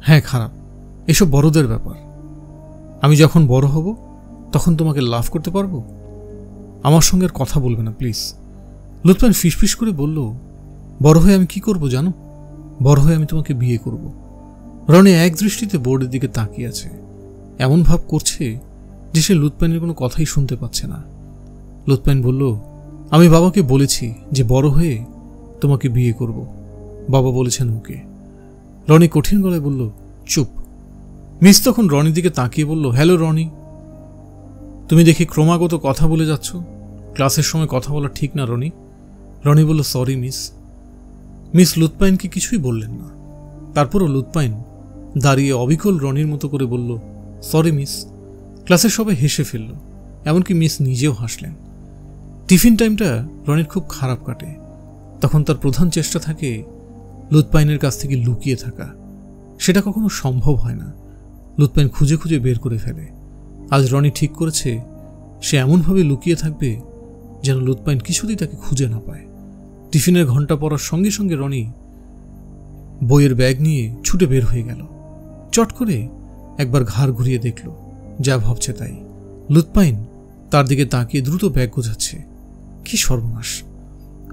হ্যাঁ খারাপ, এসব বড়দের ব্যাপার। আমি যখন বড় হব তখন তোমাকে লাভ করতে পারবো। আমার সঙ্গে আর কথা বলবে না প্লিজ। লুৎপাইন ফিসফিস করে বলল, বড় হয়ে আমি কি করব জানো? বড় হয়ে আমি তোমাকে বিয়ে করব। রনি এক দৃষ্টিতে বোর্ডের দিকে তাকিয়ে আছে, এমন ভাব করছে যে সে লুৎপাইনের কোনো কথাই শুনতে পাচ্ছে না। লুৎপাইন বলল, আমি বাবাকে বলেছি যে বড় হয়ে তোমাকে বিয়ে করব। বাবা বলেছেন ওকে। রনি কঠিন গলায় বলল, চুপ। মিস তখন রনির দিকে তাকিয়ে বলল, হ্যালো রনি, তুমি দেখি ক্রমাগত কথা বলে যাচ্ছ। ক্লাসের সময় কথা বলা ঠিক না রনি। রনি বলল, সরি মিস। মিস লুৎপাইনকে কিছুই বললেন না। তারপরও লুৎপাইন দাঁড়িয়ে অবিকল রনির মতো করে বলল, সরি মিস। ক্লাসের সবাই হেসে ফেলল, এমনকি মিস নিজেও হাসলেন। টিফিন টাইমটা রনির খুব খারাপ কাটে। তখন তার প্রধান চেষ্টা থাকে লুৎপাইনের কাছ থেকে লুকিয়ে থাকা। সেটা কখনো সম্ভব হয় না। লুৎপাইন খুঁজে খুঁজে বের করে ফেলে। আজ রনি ঠিক করেছে সে এমনভাবে লুকিয়ে থাকবে যেন লুৎপাইন কিছুতেই তাকে খুঁজে না পায়। টিফিনের ঘন্টা পড়ার সঙ্গে সঙ্গে রনি বইয়ের ব্যাগ নিয়ে ছুটে বের হয়ে গেল। চট করে একবার ঘাড় ঘুরিয়ে দেখল, যা ভাবছে তাই। লুৎপাইন তার দিকে তাকিয়ে দ্রুত ব্যাগ গোছাচ্ছে। কি সর্বনাশ!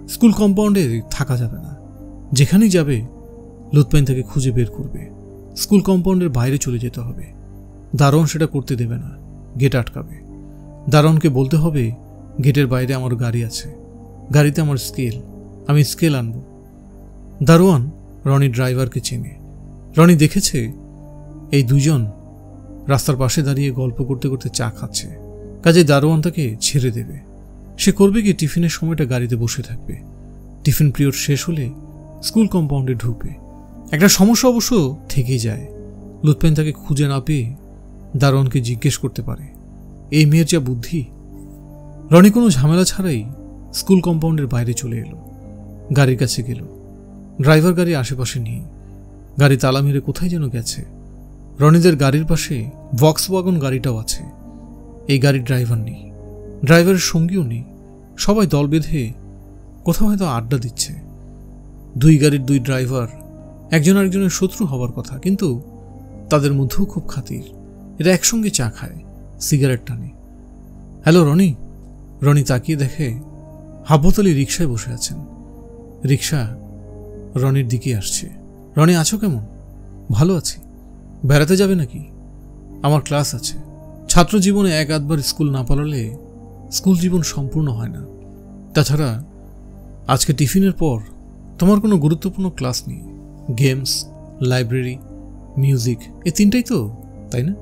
স্কুল কম্পাউন্ডে থাকা যাবে না। যেখানেই যাবে লুৎপাইন তাকে খুঁজে বের করবে। স্কুল কম্পাউন্ডের বাইরে চলে যেতে হবে। দারোয়ান সেটা করতে দেবে না, গেট আটকাবে। দারোয়ানকে বলতে হবে, গেটের বাইরে আমার গাড়ি আছে, গাড়িতে আমার স্কেল, আমি স্কেল আনব। দারোয়ান রনি ড্রাইভারকে চেনে। রনি দেখেছে এই দুজন রাস্তার পাশে দাঁড়িয়ে গল্প করতে করতে চা খাচ্ছে। কাজে দারোয়ান তাকে ছেড়ে দেবে। সে করবে কি, টিফিনের সময়টা গাড়িতে বসে থাকবে। টিফিন পিরিয়ড শেষ হলে স্কুল কম্পাউন্ডে ঢুকবে। একটা সমস্যা অবশ্য থেকেই যায়। লুৎপাইন তাকে খুঁজে না পেয়ে দারোয়ানকে জিজ্ঞেস করতে পারে। এই মেয়ের যা বুদ্ধি! রনি কোনো ঝামেলা ছাড়াই স্কুল কম্পাউন্ডের বাইরে চলে এলো। গাড়ির কাছে গেল। ড্রাইভার গাড়ি আশেপাশে নেই। গাড়ি তালা মেরে কোথায় যেন গেছে। রনিদের গাড়ির পাশে ভক্সওয়াগন গাড়িটাও আছে। এই গাড়ির ড্রাইভার নেই, ড্রাইভারের সঙ্গীও নেই। সবাই দল বেঁধে কোথাও হয়তো আড্ডা দিচ্ছে। দুই গাড়ির দুই ড্রাইভার একজন আরেকজনের শত্রু হবার কথা, কিন্তু তাদের মধ্যেও খুব খাতির। এরা একসঙ্গে চা খায়, সিগারেট টানে। হ্যালো রনি। রনি তাকিয়ে দেখে হাব্বত আলী রিকশায় বসে আছেন। রিকশা রনির দিকে আসছে। রনি, আছো কেমন? ভালো আছি। বেড়াতে যাবে নাকি? আমার ক্লাস আছে। ছাত্র জীবনে এক আধবার স্কুল না পালালে স্কুল জীবন সম্পূর্ণ হয় না। তাছাড়া আজকে টিফিনের পর তোমার কোনো গুরুত্বপূর্ণ ক্লাস নেই। গেমস, লাইব্রেরি, মিউজিক, এই তিনটাই তো, তাই না?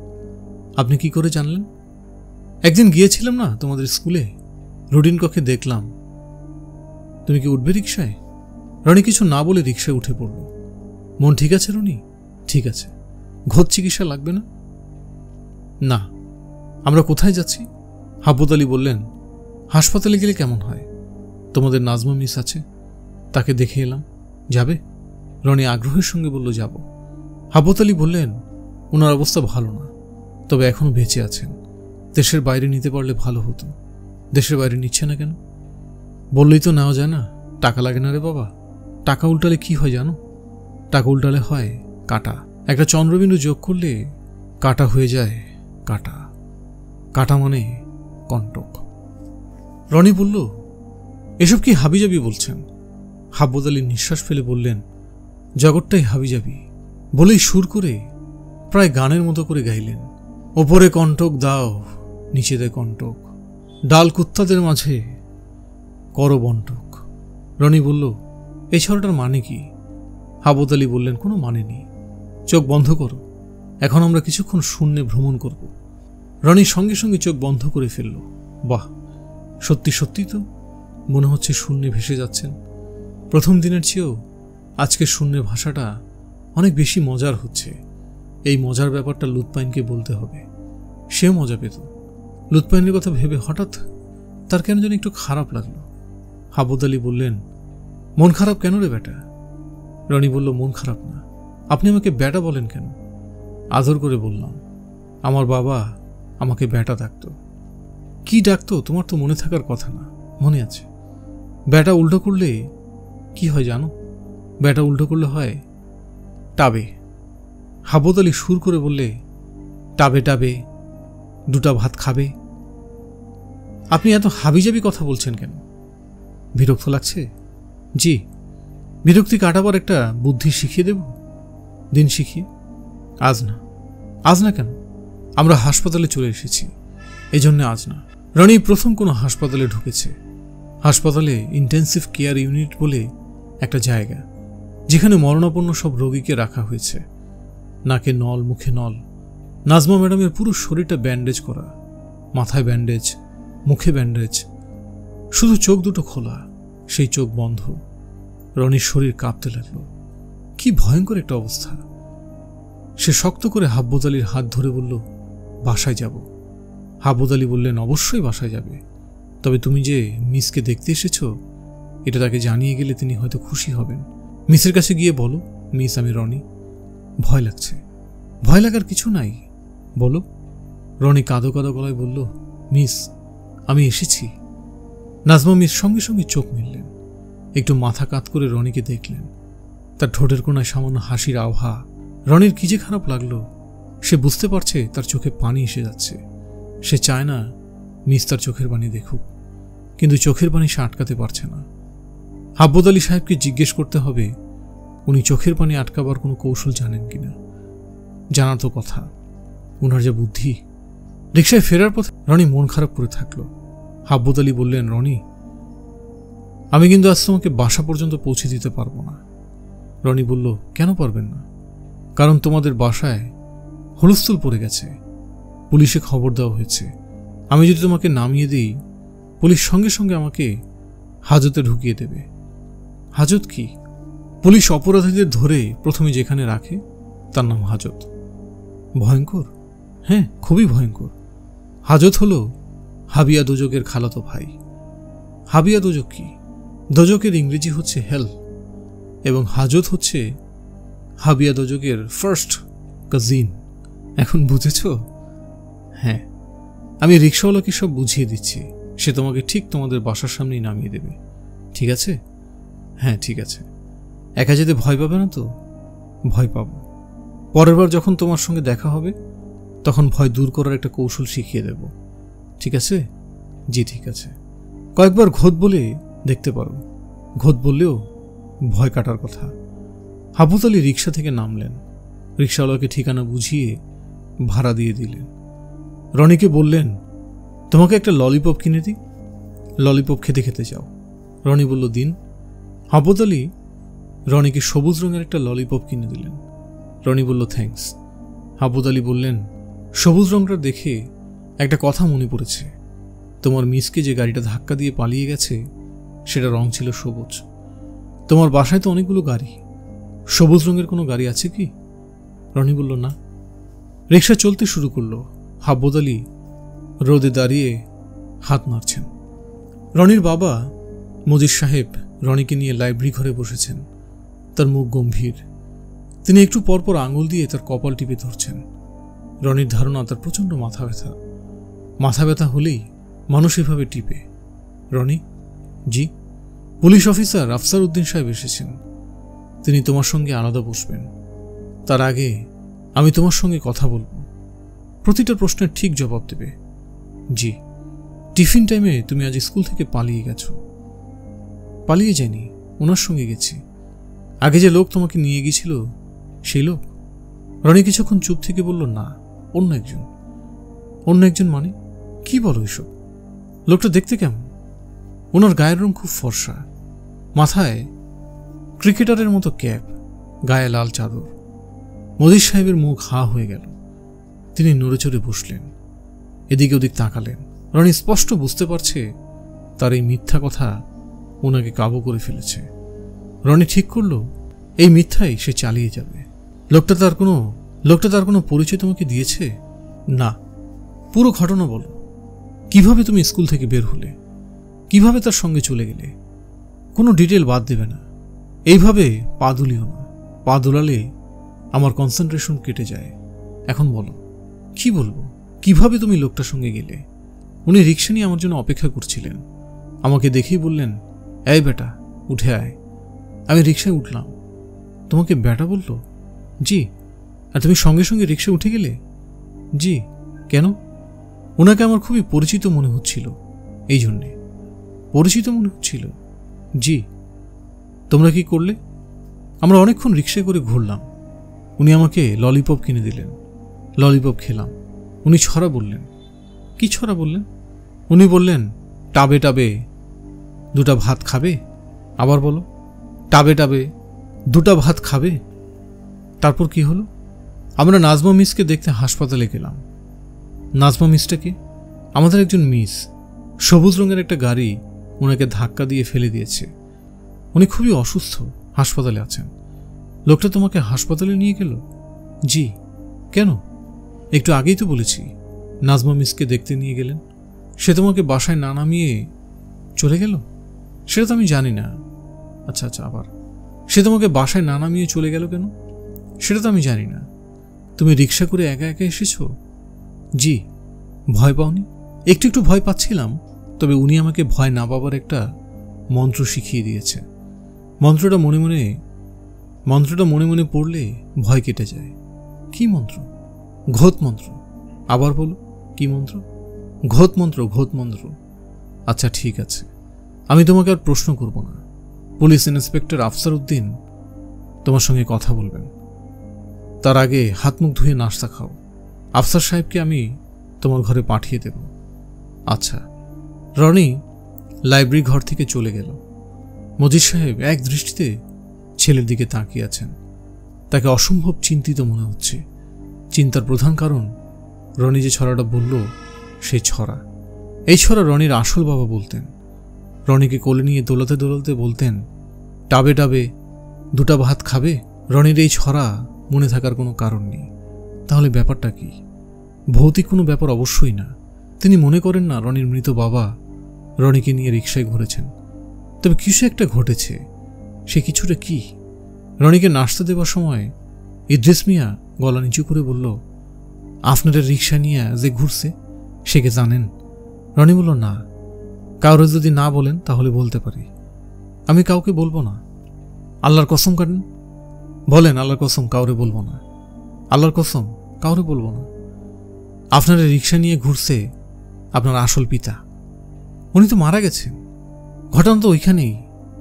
আপনি কি করে জানলেন? একদিন গিয়েছিলাম না তোমাদের স্কুলে, রুটিন কক্ষে দেখলাম। তুমি কি উঠবে রিকশায়? রনি কিছু না বলে রিকশায় উঠে পড়ল। মন ঠিক আছে রনি? ঠিক আছে। ঘোর চিকিৎসা লাগবে না? না। আমরা কোথায় যাচ্ছি? হাব্বত আলী বললেন, হাসপাতালে গেলে কেমন হয়? তোমাদের নাজমা মিস আছে, তাকে দেখে এলাম। যাবে? রনি আগ্রহের সঙ্গে বলল, যাব। হাব্বত আলী বললেন, ওনার অবস্থা ভালো না, তবে এখনো বেঁচে আছেন। দেশের বাইরে নিতে পারলে ভালো হতো। দেশের বাইরে নিচ্ছে না কেন? বললেই তো নেওয়া যায় না। টাকা লাগে না রে বাবা। টাকা উল্টালে কি হয় জানো? টাকা উল্টালে হয় কাটা। একটা চন্দ্রবিন্দু যোগ করলে কাটা হয়ে যায় কাটা। কাটা মানে কণ্টক। রনি বলল, এসব কি হাবিজাবি বলছেন? হাব্বত আলী নিঃশ্বাস ফেলে বললেন, জগৎটাই হাবিজাবি। বলেই সুর করে প্রায় গানের মতো করে গাইলেন, ওপরে কণ্টক দাও, নিচে দেয় কণ্টক, ডাল কুত্তাদের মাঝে করো বন্টক। রনি বলল, এই ছড়াটার মানে কি? হাব্বত আলী বললেন, কোনো মানে নেই। চোখ বন্ধ করো, এখন আমরা কিছুক্ষণ শূন্যে ভ্রমণ করব। রনি সঙ্গে সঙ্গে চোখ বন্ধ করে ফেলল। বাহ, সত্যি সত্যি তো মনে হচ্ছে শূন্যে ভেসে যাচ্ছেন। প্রথম দিনের চেয়েও আজকের শূন্যের ভাষাটা অনেক বেশি মজার হচ্ছে। এই মজার ব্যাপারটা লুৎপাইনকে বলতে হবে, সেও মজা পেত। লুৎপাইনের কথা ভেবে হঠাৎ তার কেন যেন একটু খারাপ লাগলো। হাব্বত আলী বললেন, মন খারাপ কেন রে বেটা? রনি বলল, মন খারাপ না। আপনি আমাকে বেটা বলেন কেন? আদর করে বললাম, আমার বাবা আমাকে বেটা ডাকতো। কি ডাকতো তোমার তো মনে থাকার কথা না? মনে আছে। বেটা উল্টো করলে কি হয় জানো? বেটা উল্টো করলে হয় টাবে। হাব্বত আলী সুর করে বললে, টাবে টাবে দুটা ভাত খাবে। আপনি এত হাবিজাবি কথা বলছেন কেন? বিরক্ত লাগছে? জি, বিরক্তি কাটাবার একটা বুদ্ধি শিখিয়ে দেব। দিন শিখিয়ে। আজ না। আজ না কেন? আমরা হাসপাতালে চলে এসেছি, এই জন্য আজ না। রনি প্রথম কোনো হাসপাতালে ঢুকেছে। হাসপাতালে ইন্টেন্সিভ কেয়ার ইউনিট বলে একটা জায়গা, যেখানে মরণাপন্ন সব রোগীকে রাখা হয়েছে। নাকে নল, মুখে নল। নাজমা ম্যাডামের পুরো শরীরটা ব্যান্ডেজ করা, মাথায় ব্যান্ডেজ, মুখে ব্যান্ডেজ, শুধু চোখ দুটো খোলা, সেই চোখ বন্ধ। রনির শরীর কাঁপতে লাগলো। কি ভয়ঙ্কর একটা অবস্থা। সে শক্ত করে হাব্বত আলীর হাত ধরে বলল, বাসায় যাব। হাব্বত আলী বললেন, অবশ্যই বাসায় যাবে, তবে তুমি যে মিসকে দেখতে এসেছ এটা তাকে জানিয়ে গেলে তিনি হয়তো খুশি হবেন। মিসের কাছে গিয়ে বলো, মিস আমি রনি। ভয় লাগছে। ভয় লাগার কিছু নাই, বলো। রনি কাঁদো কাঁদো গলায় বলল, মিস আমি এসেছি। নাজমা মিস সঙ্গে সঙ্গে চোখ মেললেন। একটু মাথা কাত করে রনিকে দেখলেন। তার ঠোঁটের কোণায় সামান্য হাসির আভা। রনির কি যে খারাপ লাগলো। সে বুঝতে পারছে তার চোখে পানি এসে যাচ্ছে। সে চায় না মিস তার চোখের পানি দেখুক, কিন্তু চোখের পানি সে আটকাতে পারছে না। আব্বুদ আলী সাহেবকে জিজ্ঞেস করতে হবে উনি চোখের পানি আটকাবার কোনো কৌশল জানেন কিনা। জানার তো কথা, উনার যা বুদ্ধি। রিকশায় ফেরার পথে রনি মন খারাপ করে থাকলো। আব্বুদ আলী বললেন, রনি, আমি কিন্তু আজ তোমাকে বাসা পর্যন্ত পৌঁছে দিতে পারবো না। রনি বলল, কেন পারবেন না? কারণ তোমাদের বাসায় হুলস্থুল পড়ে গেছে, পুলিশে খবর দেওয়া হয়েছে। আমি যদি তোমাকে নামিয়ে দিই, পুলিশ সঙ্গে সঙ্গে আমাকে হাজতে ঢুকিয়ে দেবে। হাজত কি? পুলিশ অপরাধীদের ধরে প্রথমে যেখানে রাখে তার নাম হাজত। ভয়ঙ্কর? হ্যাঁ, খুবই ভয়ঙ্কর। হাজত হলো হাবিয়া দোজকের খালাতো ভাই। হাবিয়া দোজক কি? দোজকের ইংরেজি হচ্ছে হেল, এবং হাজত হচ্ছে হাবিয়া দোজকের ফার্স্ট কাজিন। এখন বুঝেছ? হ্যাঁ, আমি রিক্সাওয়ালাকে সব বুঝিয়ে দিচ্ছি। সে তোমাকে ঠিক তোমাদের বাসার সামনেই নামিয়ে দেবে। ঠিক আছে? হ্যাঁ, ঠিক আছে। একা যেতে ভয় পাবে না তো? ভয় পাবো। পরের বার যখন তোমার সঙ্গে দেখা হবে তখন ভয় দূর করার একটা কৌশল শিখিয়ে দেব। ঠিক আছে? জি ঠিক আছে। কয়েকবার ঘোত বলে দেখতে পারো। ঘোত বললেও ভয় কাটার কথা। আব্বুদ আলী রিক্সা থেকে নামলেন। রিক্সাওয়ালাকে ঠিকানা বুঝিয়ে ভাড়া দিয়ে দিলেন। রনিকে বললেন, তোমাকে একটা ললিপপ কিনে দিই, ললিপপ খেতে খেতে যাও। রনি বলল, দিন। আব্বুদ আলী রনিকে সবুজ রঙের একটা ললিপপ কিনে দিলেন। রনি বলল, থ্যাঙ্কস। আব্বুদ আলী বললেন, সবুজ রঙটা দেখে একটা কথা মনে পড়েছে। তোমার মিসকে যে গাড়িটা ধাক্কা দিয়ে পালিয়ে গেছে সেটা রং ছিল সবুজ। তোমার বাসায় তো অনেকগুলো গাড়ি, সবুজ রঙের কোনো গাড়ি আছে কি? রনি বলল, না। রিক্সা চলতে শুরু করলো। আব্বুদ আলী রোদে দাঁড়িয়ে হাত নাড়ছেন। রনির বাবা মজিদ সাহেব রনিকে নিয়ে লাইব্রেরি ঘরে বসেছেন। তার মুখ গম্ভীর। তিনি একটু পরপর আঙুল দিয়ে তার কপাল টিপে ধরছেন। রনির ধারণা তার প্রচণ্ড মাথা ব্যথা। মাথা ব্যথা হলেই মানুষ এভাবে টিপে। রনি? জি? পুলিশ অফিসার আফসার উদ্দিন সাহেব এসেছেন। তিনি তোমার সঙ্গে আলাদা বসবেন। তার আগে আমি তোমার সঙ্গে কথা বলবো। প্রতিটা প্রশ্নের ঠিক জবাব দেবে। জি। টিফিন টাইমে তুমি আজ স্কুল থেকে পালিয়ে গেছো। পালিয়ে যায়নি, ওনার সঙ্গে গেছি। আগে যে লোক তোমাকে নিয়ে গিয়েছিল সেই লোক? রনি কিছুক্ষণ চুপ থেকে বলল, না, অন্য একজন। অন্য একজন মানে? কি বলো এসব? লোকটা দেখতে কেমন? ওনার গায়ের রং খুব ফর্সা, মাথায় ক্রিকেটারের মতো ক্যাপ, গায়ে লাল চাদর। মজিদ সাহেবের মুখ হা হয়ে গেল। তিনি নড়ে চড়ে বসলেন, এদিকে ওদিক তাকালেন। রনি স্পষ্ট বুঝতে পারছে তার এই মিথ্যা কথা ওনাকে কাবু করে ফেলেছে। রনি ঠিক করলো এই মিথ্যাই সে চালিয়ে যাবে। লোকটা তার কোনো পরিচয় তোমাকে দিয়েছে? না। পুরো ঘটনা বলো। কিভাবে তুমি স্কুল থেকে বের হলে? কিভাবে তার সঙ্গে চলে গেলে? কোনো ডিটেল বাদ দেবে না। এইভাবে পা দুলিও না। পা দুলালে আমার কনসেন্ট্রেশন কেটে যায়। এখন বলো, কি বলবো? কিভাবে তুমি লোকটার সঙ্গে গেলে? উনি রিক্সা নিয়ে আমার জন্য অপেক্ষা করছিলেন। আমাকে দেখেই বললেন, এই বেটা, উঠে আয়। আমি রিক্সায় উঠলাম। তোমাকে বেটা বললো? জি। আর তুমি সঙ্গে সঙ্গে রিক্সা উঠে গেলে? জি। কেন? ওনাকে আমার খুবই পরিচিত মনে হচ্ছিল, এই জন্যে। পরিচিত মনে হচ্ছিল? জি। তোমরা কি করলে? আমরা অনেকক্ষণ রিক্সায় করে ঘুরলাম। উনি আমাকে ললিপপ কিনে দিলেন। ললিপপ খেলাম। উনি ছড়া বললেন। কি ছড়া বললেন? উনি বললেন, টাবে টাবে দুটা ভাত খাবে? আবার বলো, টাবে টাবে দুটা ভাত খাবে? তারপর কি হলো? আমরা নাজমা মিসকে দেখতে হাসপাতালে গেলাম। নাজমা মিসটাকে? আমাদের একজন মিস। সবুজ রঙের একটা গাড়ি ওনাকে ধাক্কা দিয়ে ফেলে দিয়েছে। উনি খুবই অসুস্থ, হাসপাতালে আছেন। লোকটা তোমাকে হাসপাতালে নিয়ে গেল? জি। কেন? একটু আগেই তো বলেছি নাজমা মিসকে দেখতে নিয়ে গেলেন। সে তোমাকে বাসায় না নামিয়ে চলে গেল? সেটা তো আমি জানি না। আচ্ছা, আবার সে তোমাকে বাসায় না নামিয়ে চলে গেল কেন? সেটা তো আমি জানি না। তুমি রিক্সা করে একা একা এসেছো? জি। ভয় পাওনি? একটু একটু ভয় পাচ্ছিলাম, তবে উনি আমাকে ভয় না পাবার একটা মন্ত্র শিখিয়ে দিয়েছে। মন্ত্রটা মনে মনে পড়লে ভয় কেটে যায়। কি মন্ত্র? ঘোত মন্ত্র। আবার বলো, কি মন্ত্র? ঘোত মন্ত্র। আচ্ছা ঠিক আছে, আমি তোমাকে আর প্রশ্ন করব না। পুলিশ ইন্সপেক্টর আফসার উদ্দিন তোমার সঙ্গে কথা বলবেন। তার আগে হাত মুখ ধুয়ে নাস্তা খাও। আফসার সাহেবকে আমি তোমার ঘরে পাঠিয়ে দেব। আচ্ছা। রনি লাইব্রেরি ঘর থেকে চলে গেল। মজিদ সাহেব এক দৃষ্টিতে ছেলের দিকে তাকিয়ে আছেন। তাকে অসম্ভব চিন্তিত মনে হচ্ছে। চিন্তার প্রধান কারণ রনি যে ছড়াটা বলল সেই ছড়া। এই ছড়া রনির আসল বাবা বলতেন। রনিকে কোলে নিয়ে দোলাতে দোলাতে বলতেন, টাবে টাবে দুটা ভাত খাবে। রনির এই ছড়া মনে থাকার কোনো কারণ নেই। তাহলে ব্যাপারটা কি? ভৌতিক কোনো ব্যাপার অবশ্যই না। তিনি মনে করেন না রনির মৃত বাবা রনিকে নিয়ে রিকশায় ঘুরেছেন। তবে কিছু একটা ঘটেছে। সে কিছুটা কি? রনিকে নাস্তা দেওয়ার সময় ইদ্রিস মিয়া গলা নিচু করে বলল, আপনারা রিকশা নিয়ে যে ঘুরছে সে কে জানেন? রনি বলল, না। কাউরে যদি না বলেন তাহলে বলতে পারি। আমি কাউকে বলবো না। আল্লাহর কসম কাটেন। বলেন, আল্লাহর কসম কাউরে বলবো না। আল্লাহর কসম কাউরে বলবো না। আপনারা রিকশা নিয়ে ঘুরছে আপনার আসল পিতা। উনি তো মারা গেছেন। ঘটনা তো ওইখানেই।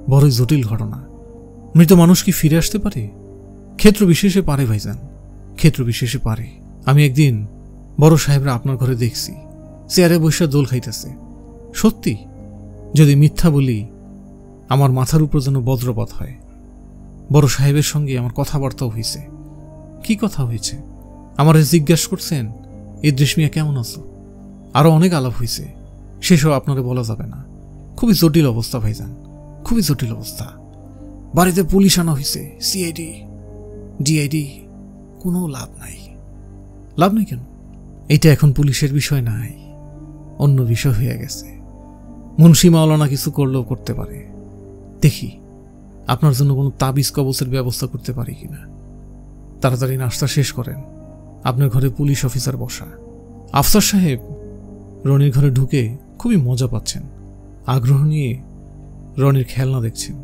বড়ই জটিল ঘটনা। মৃত মানুষ কি ফিরে আসতে পারে? ক্ষেত্র বিশেষে পারে ভাইজান, ক্ষেত্র বিশেষে পারে। আমি একদিন বড় সাহেবরা আপনার ঘরে দেখছি, চেয়ারে বৈশা দোল খাইতেছে। সত্যি? যদি মিথ্যা বলি আমার মাথার উপর যেন বজ্রপাত হয়। বড় সাহেবের সঙ্গে আমার কথাবার্তাও হয়েছে। কি কথা হয়েছে? আমার জিজ্ঞাসা করছেন, ইদ্রিস মিয়া কেমন আছো? আরো অনেক আলাপ হয়েছে, সেসব আপনারে বলা যাবে না। খুবই জটিল অবস্থা ভাইজান, খুবই জটিল অবস্থা। বাড়িতে পুলিশ আনা হয়েছে, সিআইডি, ডিআইডি। কোনো লাভ নাই। লাভ নেই কেন? এটা এখন পুলিশের বিষয় নাই, অন্য বিষয় হয়ে গেছে। মুন্সি মাওলানা কিছু করলেও করতে পারে। দেখি আপনার জন্য কোনো তাবিজ কবচের ব্যবস্থা করতে পারি কিনা। তাড়াতাড়ি নাস্তা শেষ করেন। আপনার ঘরে পুলিশ অফিসার বসা। আফসার সাহেব রনির ঘরে ঢুকে খুবই মজা পাচ্ছেন। আগ্রহ নিয়ে রনির খেলনা দেখছেন।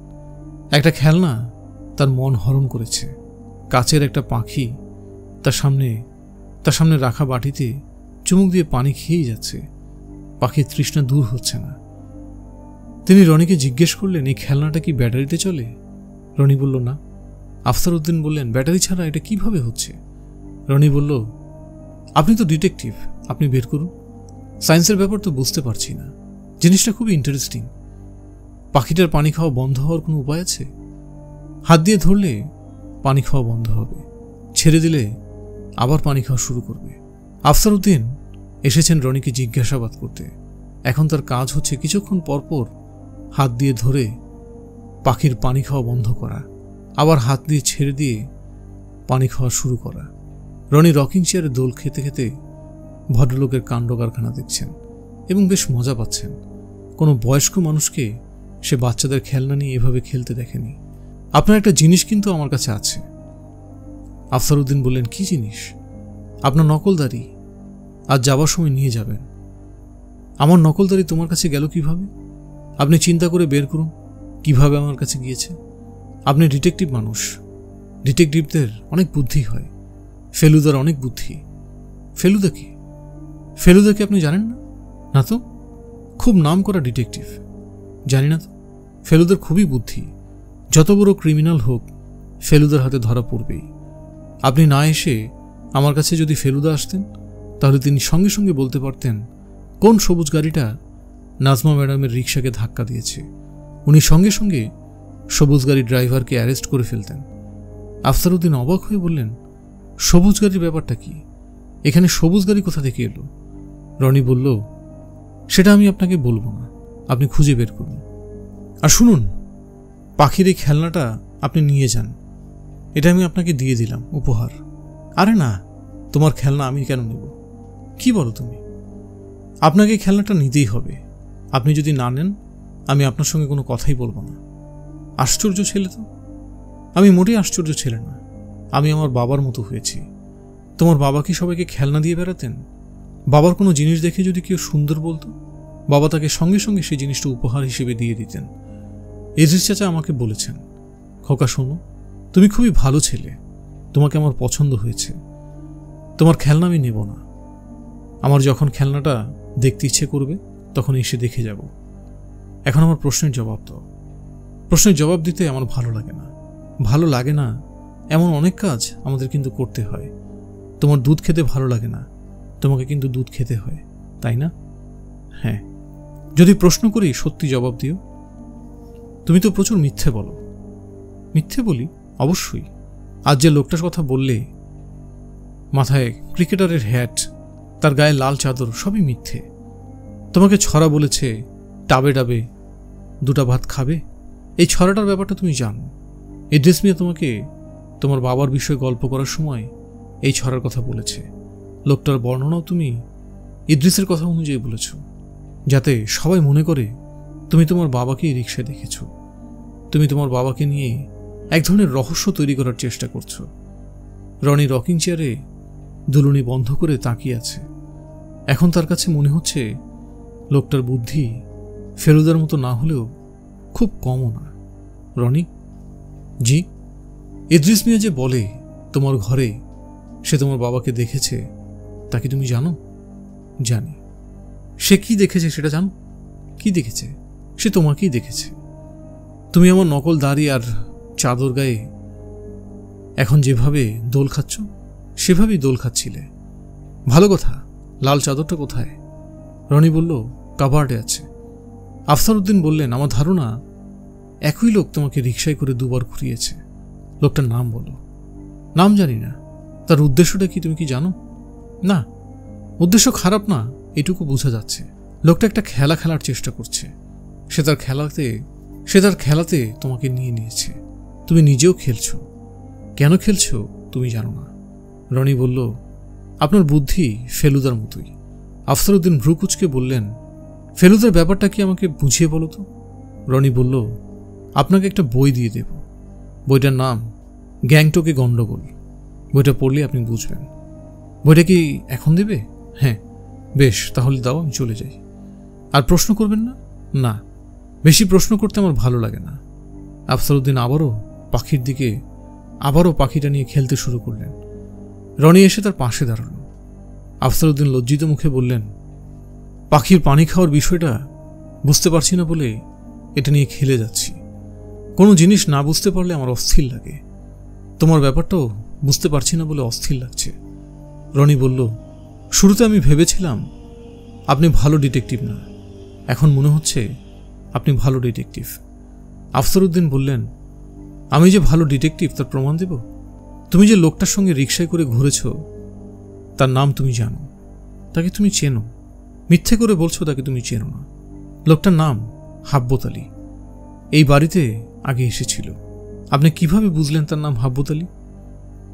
একটা খেলনা তার মন হরণ করেছে। কাচের একটা পাখি তার সামনে রাখা বাটিতে চুমুক দিয়ে পানি খেয়েই যাচ্ছে। পাখির তৃষ্ণা দূর হচ্ছে না। তিনি রনিকে জিজ্ঞেস করলেন, এই খেলনাটা কি ব্যাটারিতে চলে? রনি বলল, না। আফসার উদ্দিন বললেন, ব্যাটারি ছাড়া এটা কিভাবে হচ্ছে? রনি বলল, আপনি তো ডিটেকটিভ, আপনি বের করুন। সায়েন্সের ব্যাপার তো বুঝতে পারছি না। জিনিসটা খুবই ইন্টারেস্টিং। পাখিটার পানি খাওয়া বন্ধ হওয়ার কোনো উপায় আছে? হাত দিয়ে ধরলে পানি খাওয়া বন্ধ হবে, ছেড়ে দিলে আবার পানি খাওয়া শুরু করবে। আফসার উদ্দিন এসেছেন রনিকে জিজ্ঞাসাবাদ করতে। এখন তার কাজ হচ্ছে কিছুক্ষণ পরপর হাত দিয়ে ধরে পাখির পানি খাওয়া বন্ধ করা, আবার হাত দিয়ে ছেড়ে দিয়ে পানি খাওয়া শুরু করা। রনি রকিং চেয়ারে দোল খেতে খেতে ভদ্রলোকের কাণ্ড কারখানা দেখছেন এবং বেশ মজা পাচ্ছেন। কোনো বয়স্ক মানুষকে সে বাচ্চাদের খেলনা নিয়ে এভাবে খেলতে দেখেনি। আপনার একটা জিনিস কিন্তু আমার কাছে আছে। আফসার উদ্দিন বললেন, কি জিনিস? আপনার নকলদারি। আজ যাবার সময় নিয়ে যাবেন। আমার নকলদারি তোমার কাছে গেল কিভাবে? আপনি চিন্তা করে বের করুন কিভাবে আমার কাছে গিয়েছে। আপনি ডিটেকটিভ মানুষ, ডিটেকটিভদের অনেক বুদ্ধি হয়। ফেলুদার অনেক বুদ্ধি। ফেলুদা কি? ফেলুদাকে আপনি জানেন না? না তো? খুব নাম করা ডিটেকটিভ। জানি না তো? ফেলুদার খুবই বুদ্ধি। যত বড় ক্রিমিনাল হোক ফেলুদার হাতে ধরা পড়বেই। আপনি না এসে আমার কাছে যদি ফেলুদা আসতেন তাহলে তিনি সঙ্গে সঙ্গে বলতে পারতেন কোন সবুজ গাড়িটা নাজমা ম্যাডামের রিকশাকে ধাক্কা দিয়েছে। উনি সঙ্গে সঙ্গে সবুজ গাড়ির ড্রাইভারকে অ্যারেস্ট করে ফেলতেন। আফসার উদ্দিন অবাক হয়ে বললেন, সবুজ গাড়ির ব্যাপারটা কি? এখানে সবুজ গাড়ি কোথা থেকে এলো? রনি বলল, সেটা আমি আপনাকে বলবো না, আপনি খুঁজে বের করুন। আর শুনুন, পাখির এই খেলনাটা আপনি নিয়ে যান। এটা আমি আপনাকে দিয়ে দিলাম উপহার। আরে না, তোমার খেলনা আমি কেন নেব? কি বলো তুমি? আপনাকে খেলনাটা নিতেই হবে। আপনি যদি না নেন আমি আপনার সঙ্গে কোনো কথাই বলবো না। আশ্চর্য ছেলে তো। আমি মোটেই আশ্চর্য ছেলে না। আমি আমার বাবার মতো হয়েছি। তোমার বাবা কি সবাইকে খেলনা দিয়ে বেড়াতেন? বাবার কোনো জিনিস দেখে যদি কেউ সুন্দর বলতো, বাবা তাকে সঙ্গে সঙ্গে সেই জিনিসটা উপহার হিসেবে দিয়ে দিতেন। ইদ্রিস চাচা আমাকে বলেছেন খোকা শোনো, তুমি খুবই ভালো ছেলে, তোমাকে আমার পছন্দ হয়েছে। তোমার খেলনা আমি নেব না। আমার যখন খেলনাটা দেখতে ইচ্ছে করবে তখন এসে দেখে যাব। এখন আমার প্রশ্নের জবাব দাও। প্রশ্নের জবাব দিতে আমার ভালো লাগে না। ভালো লাগে না এমন অনেক কাজ আমাদের কিন্তু করতে হয়। তোমার দুধ খেতে ভালো লাগে না, তোমাকে কিন্তু দুধ খেতে হয়, তাই না? হ্যাঁ। যদি প্রশ্ন করি সত্যি জবাব দিও। তুমি তো প্রচুর মিথ্যে বলো। মিথ্যে বলি? অবশ্যই। আজ যে লোকটার কথা বললে, মাথায় ক্রিকেটারের হ্যাট, তার গায়ে লাল চাদর, সবই মিথ্যে। তোমাকে ছড়া বলেছে, ডাবে ডাবে দুটা ভাত খাবে, এই ছড়াটার ব্যাপারটা তুমি জানো। ইদ্রিস মিয়া তোমাকে তোমার বাবার বিষয়ে গল্প করার সময় এই ছড়ার কথা বলেছে। লোকটার বর্ণনাও তুমি ইদ্রিসের কথা অনুযায়ী বলেছ, যাতে সবাই মনে করে তুমি তোমার বাবাকে রিকশায় দেখেছ। তুমি তোমার বাবাকে নিয়ে এক ধরনের রহস্য তৈরি করার চেষ্টা করছো। রনি রকিং চেয়ারে দুলুনি বন্ধ করে তাকিয়ে আছে। এখন তার কাছে মনে হচ্ছে লোকটার বুদ্ধি ফেলুদার মতো না হলেও খুব কমও না। রনি? জি? ইদ্রিস মিয়া যে বলে তোমার ঘরে সে তোমার বাবাকে দেখেছে, তা কি তুমি জানো? জানি। সে কি দেখেছে সেটা জানো? কি দেখেছে? সে তোমাকেই দেখেছে। তুমি আমার নকল দাড়ি আর চাদর গায়ে এখন যেভাবে দোল খাচ্ছ, সেভাবেই দোল খাচ্ছিলে। ভালো কথা, লাল চাদরটা কোথায়? রনি বলল, কাবার্ডে আছে। আফসার উদ্দিন বললেন, আমার ধারণা একই লোক তোমাকে রিকশায় করে দুবার ঘুরিয়েছে। লোকটার নাম বলো। নাম জানি না। তার উদ্দেশ্যটা কি তুমি কি জানো? না, উদ্দেশ্য খারাপ না, এটুকু বোঝা যাচ্ছে। লোকটা একটা খেলা খেলার চেষ্টা করছে। সে তার খেলাতে তোমাকে নিয়ে নিয়েছে। তুমি নিজেও খেলছো। কেন খেলছো তুমি জানো না। রনি বলল, আপনার বুদ্ধি ফেলুদার মতোই। আফসার উদ্দিন ভ্রুকুচকে বললেন, ফেলুদার ব্যাপারটা কি আমাকে বুঝিয়ে বলো তো। রনি বলল, আপনাকে একটা বই দিয়ে দেব। বইটার নাম গ্যাংটকে গন্ডগোল। বইটা পড়লে আপনি বুঝবেন। বইটা কি এখন দেবে? হ্যাঁ। বেশ, তাহলে দাও, আমি চলে যাই। আর প্রশ্ন করবেন না? না, বেশি প্রশ্ন করতে আমার ভালো লাগে না। আফসার উদ্দিন আবারও পাখিটা নিয়ে খেলতে শুরু করলেন। রনি এসে তার পাশে দাঁড়াল। আফসার উদ্দিন লজ্জিত মুখে বললেন, পাখির পানি খাওয়ার বিষয়টা বুঝতে পারছি না বলে এটা নিয়ে খেলে যাচ্ছি। কোনো জিনিস না বুঝতে পারলে আমার অস্থির লাগে। তোমার ব্যাপারটাও বুঝতে পারছি না বলে অস্থির লাগছে। রনি বলল, শুরুতে আমি ভেবেছিলাম আপনি ভালো ডিটেকটিভ না, এখন মনে হচ্ছে আপনি ভালো ডিটেকটিভ। আফসার উদ্দিন বললেন, আমি যে ভালো ডিটেকটিভ তার প্রমাণ দেব? তুমি যে লোকটার সঙ্গে রিকশায় করে ঘুরেছ, তার নাম তুমি জানো, তাকে তুমি চেনো। মিথ্যে করে বলছো তাকে তুমি চেনো না। লোকটার নাম হাব্বত আলী। এই বাড়িতে আগে এসেছিল। আপনি কিভাবে বুঝলেন তার নাম হাব্বত আলী?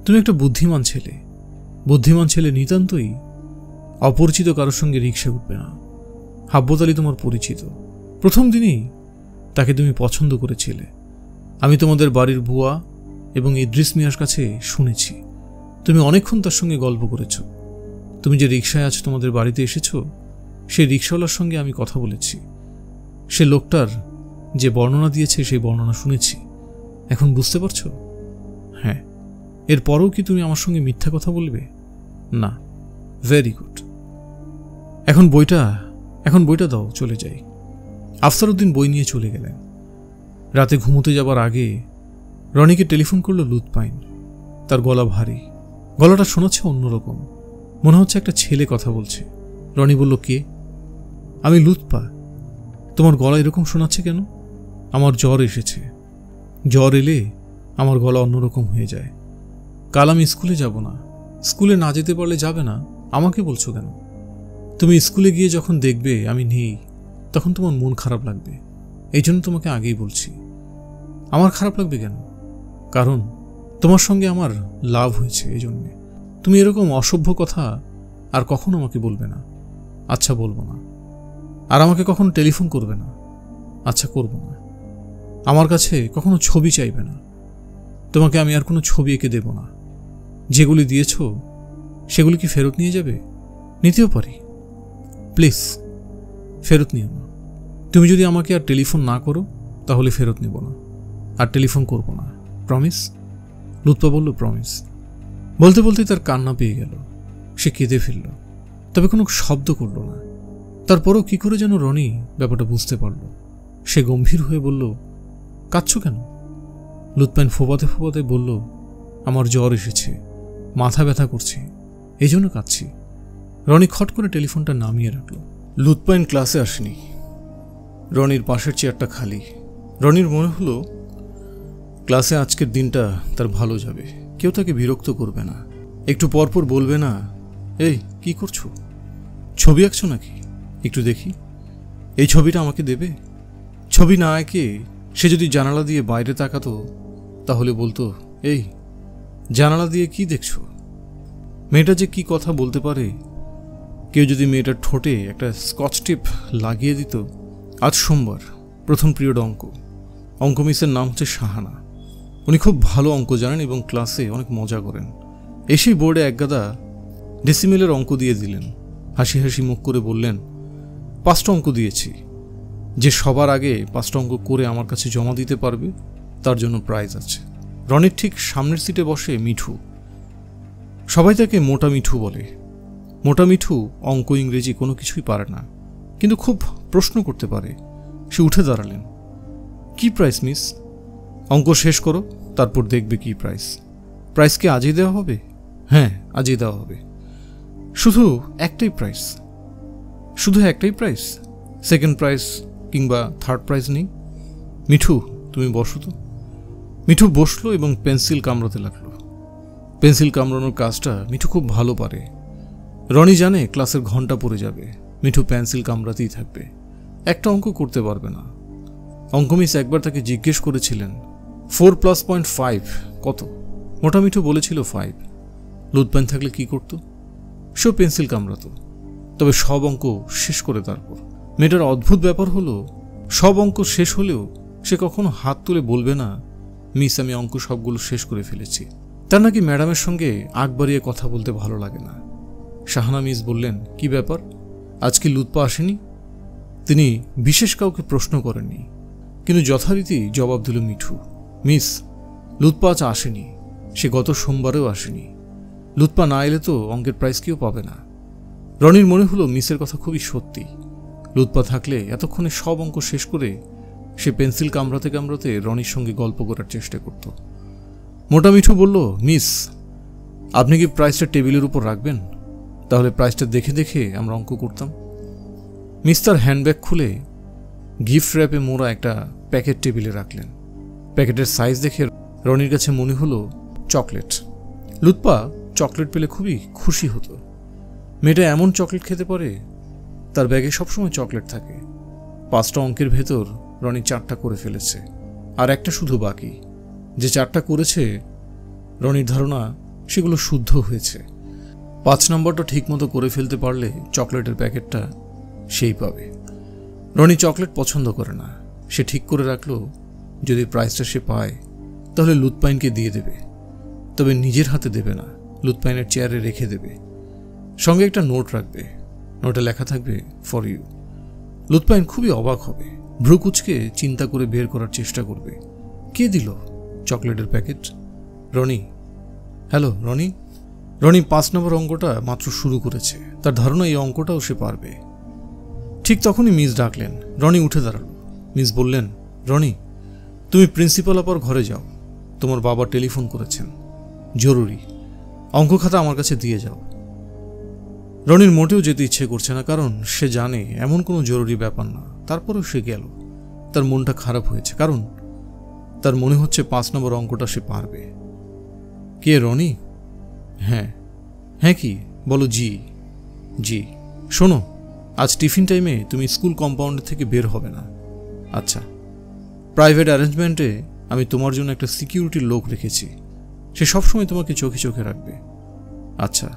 তুমি একটা বুদ্ধিমান ছেলে নিতান্তই অপরিচিত কারোর সঙ্গে রিকশা উঠবে না। হাব্বত আলী তোমার পরিচিত। প্রথম দিনেই তাকে তুমি পছন্দ করেছিলে। আমি তোমাদের বাড়ির বুয়া এবং ইদ্রিস মিয়ার কাছে শুনেছি তুমি অনেকক্ষণ তার সঙ্গে গল্প করেছ। তুমি যে রিকশায় আজ তোমাদের বাড়িতে এসেছ, সেই রিকশাওয়ালার সঙ্গে আমি কথা বলেছি। সে লোকটার যে বর্ণনা দিয়েছে সেই বর্ণনা শুনেছি। এখন বুঝতে পারছো? হ্যাঁ। এরপরও কি তুমি আমার সঙ্গে মিথ্যা কথা বলবে? না। Very good. এখন বইটা দাও, চলে যাই। আফসার উদ্দিন বই নিয়ে চলে গেলেন। রাতে ঘুমোতে যাবার আগে রনিকে টেলিফোন করল লুৎপাইন। তার গলা ভারী, গলাটা শোনাচ্ছে অন্যরকম, মনে হচ্ছে একটা ছেলে কথা বলছে। রনি বলল, কে? আমি লুৎপা। তোমার গলা এরকম শোনাচ্ছে কেন? আমার জ্বর এসেছে। জ্বর এলে আমার গলা অন্যরকম হয়ে যায়। কাল আমি স্কুলে যাব না। স্কুলে না যেতে পারলে যাবে না, আমাকে বলছো কেন? তুমি স্কুলে গিয়ে যখন দেখবে আমি নেই, তখন তোমার মন খারাপ লাগবে। এই জন্য তোমাকে আগেই বলছি। আমার খারাপ লাগবে কেন? কারণ তোমার সঙ্গে আমার লাভ হয়েছে, এই জন্যে। তুমি এরকম অসভ্য কথা আর কখনো আমাকে বলবে না। আচ্ছা, বলবো না। আর আমাকে কখনো টেলিফোন করবে না। আচ্ছা, করব না। আমার কাছে কখনো ছবি চাইবে না। তোমাকে আমি আর কোনো ছবি এঁকে দেব না। যেগুলি দিয়েছ সেগুলি কি ফেরত নিয়ে যাবে? নিতেও পারি। প্লিজ ফেরত নিও না। তুমি যদি আমাকে আর টেলিফোন না করো তাহলে ফেরত নেব না, আর টেলিফোন করব না। প্রমিস? লুৎপা বলল, প্রমিস। বলতে বলতে তার কান্না পেয়ে গেল। সে কেঁদে ফেলল, তবে কোনো শব্দ করল না। তারপরও কি করে যেন রনি ব্যাপারটা বুঝতে পারল। সে গম্ভীর হয়ে বলল, কাঁদছো কেন? লুৎপাইন ফোবাতে ফোবাতে বলল, আমার জ্বর এসেছে, মাথা ব্যথা করছে, এই জন্য কাঁদছি। রনি খট করে টেলিফোনটা নামিয়ে রাখল। লুৎপাইন ক্লাসে আসেনি। রনির পাশের চেয়ারটা খালি। রনির মনে হলো ক্লাসে আজকের দিনটা তার ভালো যাবে। কেউ তাকে বিরক্ত করবে না, একটু পরপর বলবে না, এই কি করছো, ছবি আঁকছো নাকি, একটু দেখি, এই ছবিটা আমাকে দেবে। ছবি না এঁকে সে যদি জানালা দিয়ে বাইরে তাকাতো তাহলে বলতো, এই জানালা দিয়ে কি দেখছো। মেয়েটা যে কি কথা বলতে পারে। কেউ যদি মেয়েটার ঠোঁটে একটা স্কচ টেপ লাগিয়ে দিত। আজ সোমবার, প্রথম পিরিয়ড অঙ্ক মিসের নাম হচ্ছে শাহানা। উনি খুব ভালো অঙ্ক জানেন এবং ক্লাসে অনেক মজা করেন। এসেই বোর্ডে একগাদা ডেসিমেলের অঙ্ক দিয়ে দিলেন। হাসি হাসি মুখ করে বললেন, 5টা অঙ্ক দিয়েছি, যে সবার আগে 5টা অঙ্ক করে আমার কাছে জমা দিতে পারবে তার জন্য প্রাইজ আছে। রনির ঠিক সামনের সিটে বসে মিঠু। সবাই তাকে মোটা মিঠু বলে। মোটা মিঠু অঙ্ক ইংরেজি কোনো কিছুই পারে না, কিন্তু খুব প্রশ্ন করতে পারে। সে উঠে দাঁড়ালেন। কি প্রাইস মিস? অঙ্ক শেষ করো, তারপর দেখবে কি প্রাইস। প্রাইস কি আজই দেওয়া হবে? হ্যাঁ, আজই দেওয়া হবে। শুধু একটাই প্রাইস? শুধু একটাই প্রাইস? সেকেন্ড প্রাইস কিংবা থার্ড প্রাইজ নেই? মিঠু, তুমি বসো তো। মিঠু বসলো এবং পেন্সিল কামড়াতে লাগলো। পেন্সিল কামড়ানোর কাজটা মিঠু খুব ভালো পারে। রনি জানে ক্লাসের ঘন্টা পড়ে যাবে, মিঠু পেন্সিল কামড়াতেই থাকবে, একটা অঙ্ক করতে পারবে না। অঙ্ক মিস একবার তাকে জিজ্ঞেস করেছিলেন, 4 + 0.5 কত? মোটা মিঠু বলেছিল 5। লুৎপাইন থাকলে কি করত? সেও পেন্সিল কামড়াতো, তবে সব অঙ্ক শেষ করে। তারপর মেয়েটার অদ্ভুত ব্যাপার হলো, সব অঙ্ক শেষ হলেও সে কখনো হাত তুলে বলবে না, মিস আমি অঙ্ক সবগুলো শেষ করে ফেলেছি। তার নাকি ম্যাডামের সঙ্গে আগ বাড়িয়ে কথা বলতে ভালো লাগে না। শাহানা মিস বললেন, কি ব্যাপার, আজকে লুৎপা আসেনি? তিনি বিশেষ কাউকে প্রশ্ন করেননি, কিন্তু যথারীতি জবাব দিল মিঠু, মিস লুৎপা আজ আসেনি, সে গত সোমবারেও আসেনি। লুৎপা না এলে তো অঙ্কের প্রাইজ কেউ পাবে না। রনির মনে হলো মিসের কথা খুবই সত্যি। লুৎপা থাকলে এতক্ষণে সব অঙ্ক শেষ করে সে পেন্সিল কামড়াতে কামড়াতে রনির সঙ্গে গল্প করার চেষ্টা করত। মোটা মিঠু বলল, মিস আপনি কি প্রাইসটা টেবিলের উপর রাখবেন? তাহলে প্রাইসটা দেখে দেখে আমরা অঙ্ক করতাম। মিস তার হ্যান্ডব্যাগ খুলে গিফট র্যাপে মোড়া একটা প্যাকেট টেবিলে রাখলেন। প্যাকেটের সাইজ দেখে রনির কাছে মনে হলো চকলেট। লুৎপা চকলেট পেলে খুবই খুশি হতো। মেয়েটা এমন চকলেট খেতে পারে, তার ব্যাগে সবসময় চকলেট থাকে। 5টা অঙ্কের ভেতর রনি 4টা করে ফেলেছে, আর একটা শুধু বাকি। যে 4টা করেছে রনির ধারণা সেগুলো শুদ্ধ হয়েছে। 5 নম্বরটা ঠিকমতো করে ফেলতে পারলে চকলেটের প্যাকেটটা সেই পাবে। রনি চকলেট পছন্দ করে না। সে ঠিক করে রাখলো, যদি প্রাইসটা সে পায় তাহলে লুৎপাইনকে দিয়ে দেবে, তবে নিজের হাতে দেবে না, লুৎপাইনের চেয়ারে রেখে দেবে। সঙ্গে একটা নোট রাখবে, নোটে লেখা থাকবে ফর ইউ। লুৎপাইন খুবই অবাক হবে, ভ্রু কুচকে চিন্তা করে বের করার চেষ্টা করবে, কে দিল চকলেটের প্যাকেট? রনি। হ্যালো রনি। রনি 5 নম্বর অঙ্কটা মাত্র শুরু করেছে, তার ধারণা এই অঙ্কটাও সে পারবে। ঠিক তখনই মিস ডাকলেন। রনি উঠে দাঁড়ালো। মিস বললেন, রনি তুমি প্রিন্সিপাল আপার ঘরে যাও, তোমার বাবা টেলিফোন করেছেন, জরুরি, অঙ্ক খাতা আমার কাছে দিয়ে যাও। রনির মোটেও যেতে ইচ্ছে করছে না, কারণ সে জানে এমন কোনো জরুরি ব্যাপার না। তারপরেও সে গেল। তার মনটা খারাপ হয়েছে, কারণ তার মনে হচ্ছে 5 নম্বর অঙ্কটা সে পারবে। কে রনি? হ্যাঁ। হ্যাঁ কি বলো? জি জি। শোনো, আজ টিফিন টাইমে তুমি স্কুল কম্পাউন্ড থেকে বের হবে না। আচ্ছা। প্রাইভেট অ্যারেঞ্জমেন্টে আমি তোমার জন্য একটা সিকিউরিটির লোক রেখেছি, সে সবসময় তোমাকে চোখে চোখে রাখবে। আচ্ছা।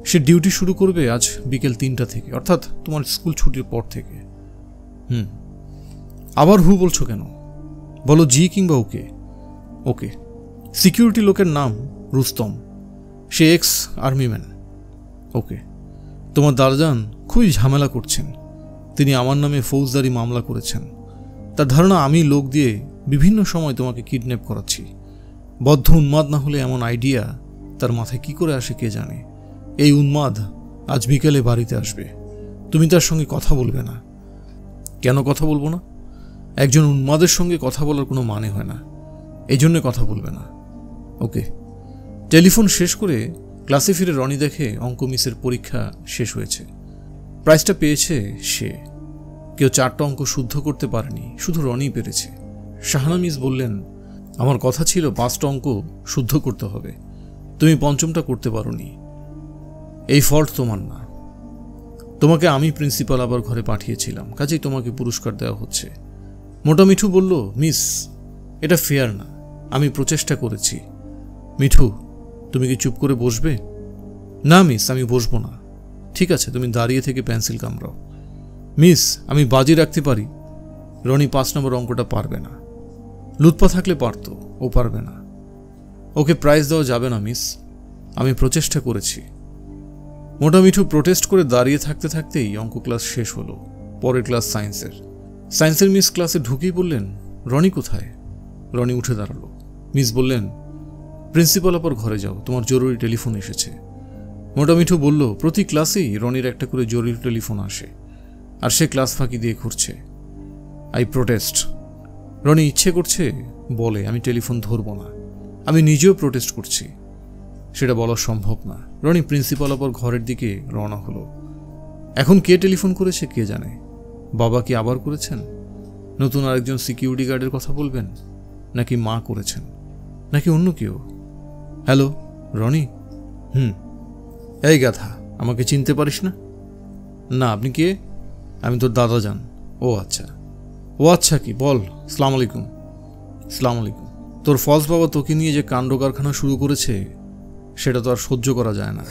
সে ডিউটি শুরু করবে আজ বিকেল 3টা থেকে, অর্থাৎ তোমার স্কুল ছুটির পর থেকে। আবার হু বলছো কেন? বলো জি কিংবা ওকে। ওকে। সিকিউরিটি লোকের নাম রুস্তম, সে এক্স আর্মিম্যান। ওকে। তোমার দারজান খুবই ঝামেলা করছেন, তিনি আমার নামে ফৌজদারি মামলা করেছেন। তার ধারণা আমি লোক দিয়ে বিভিন্ন সময় তোমাকে কিডন্যাপ করাচ্ছি। বদ্ধ উন্মাদ না হলে এমন আইডিয়া তার মাথায় কি করে আসে কে জানে। এই উন্মাদ আজ বিকেলে বাড়িতে আসবে, তুমি তার সঙ্গে কথা বলবে না। কেন কথা বলবো না? একজন উন্মাদের সঙ্গে কথা বলার কোনো মানে হয় না, এই জন্যে কথা বলবে না। ওকে। টেলিফোন শেষ করে ক্লাসে ফিরে রনি দেখে অঙ্ক মিসের পরীক্ষা শেষ হয়েছে। প্রাইজটা পেয়েছে সে। কেউ 4টা অঙ্ক শুদ্ধ করতে পারেনি, শুধু রনি পেরেছে। শাহানা মিস বললেন, আমার কথা ছিল 5টা অঙ্ক শুদ্ধ করতে হবে, তুমি 5টা করতে পারোনি। এই ফল্ট তোমার না, তোমাকে আমি প্রিন্সিপাল আবার ঘরে পাঠিয়েছিলাম, কাজেই তোমাকে পুরস্কার দেওয়া হচ্ছে। মোটা মিঠু বলল, মিস এটা ফেয়ার না, আমি প্রচেষ্টা করেছি। মিঠু, তুমি কি চুপ করে বসবে? না মিস, আমি বসবো না। ঠিক আছে, তুমি দাঁড়িয়ে থেকে পেন্সিল কামড়াও। মিস, আমি বাজি রাখতে পারি রনি 5 নম্বর অঙ্কটা পারবে না। লুৎপা থাকলে পারত, ও পারবে না। ওকে প্রাইজ দেওয়া যাবে না মিস, আমি প্রচেষ্টা করেছি। মোটা মিঠু প্রোটেস্ট করে দাঁড়িয়ে থাকতে থাকতেই অঙ্ক ক্লাস শেষ হলো। পরের ক্লাস সায়েন্সের মিস ক্লাসে ঢুকেই বললেন, রনি কোথায়? রনি উঠে দাঁড়ালো। মিস বললেন, প্রিন্সিপাল আপার ঘরে যাও, তোমার জরুরি টেলিফোন এসেছে। মোটা মিঠু বলল, প্রতি ক্লাসেই রনির একটা করে জরুরি টেলিফোন আসে, আর সে ক্লাস ফাঁকি দিয়ে ঘুরছে। I protest. রনি ইচ্ছে করছে বলে, আমি টেলিফোন ধরব না। আমি নিজেও প্রোটেস্ট করছি, সেটা বলা সম্ভব না। রনি প্রিন্সিপাল আপার ঘরের দিকে রওনা হলো। এখন কে টেলিফোন করেছে কে জানে। বাবা কি আবার করেছেন? নতুন আরেকজন সিকিউরিটি গার্ডের কথা বলবেন? নাকি মা করেছেন? নাকি অন্য কেউ? হ্যালো রনি। এই গাধা, আমাকে চিনতে পারিস না? না, আপনি কে? আমি তোর দাদা যান। ও আচ্ছা কি বল। সালাম আলাইকুম। সালাম আলাইকুম। তোর ফলস বাবা তোকে নিয়ে যে কাণ্ড কারখানা শুরু করেছে সেটা তো আর সহ্য করা যায় না।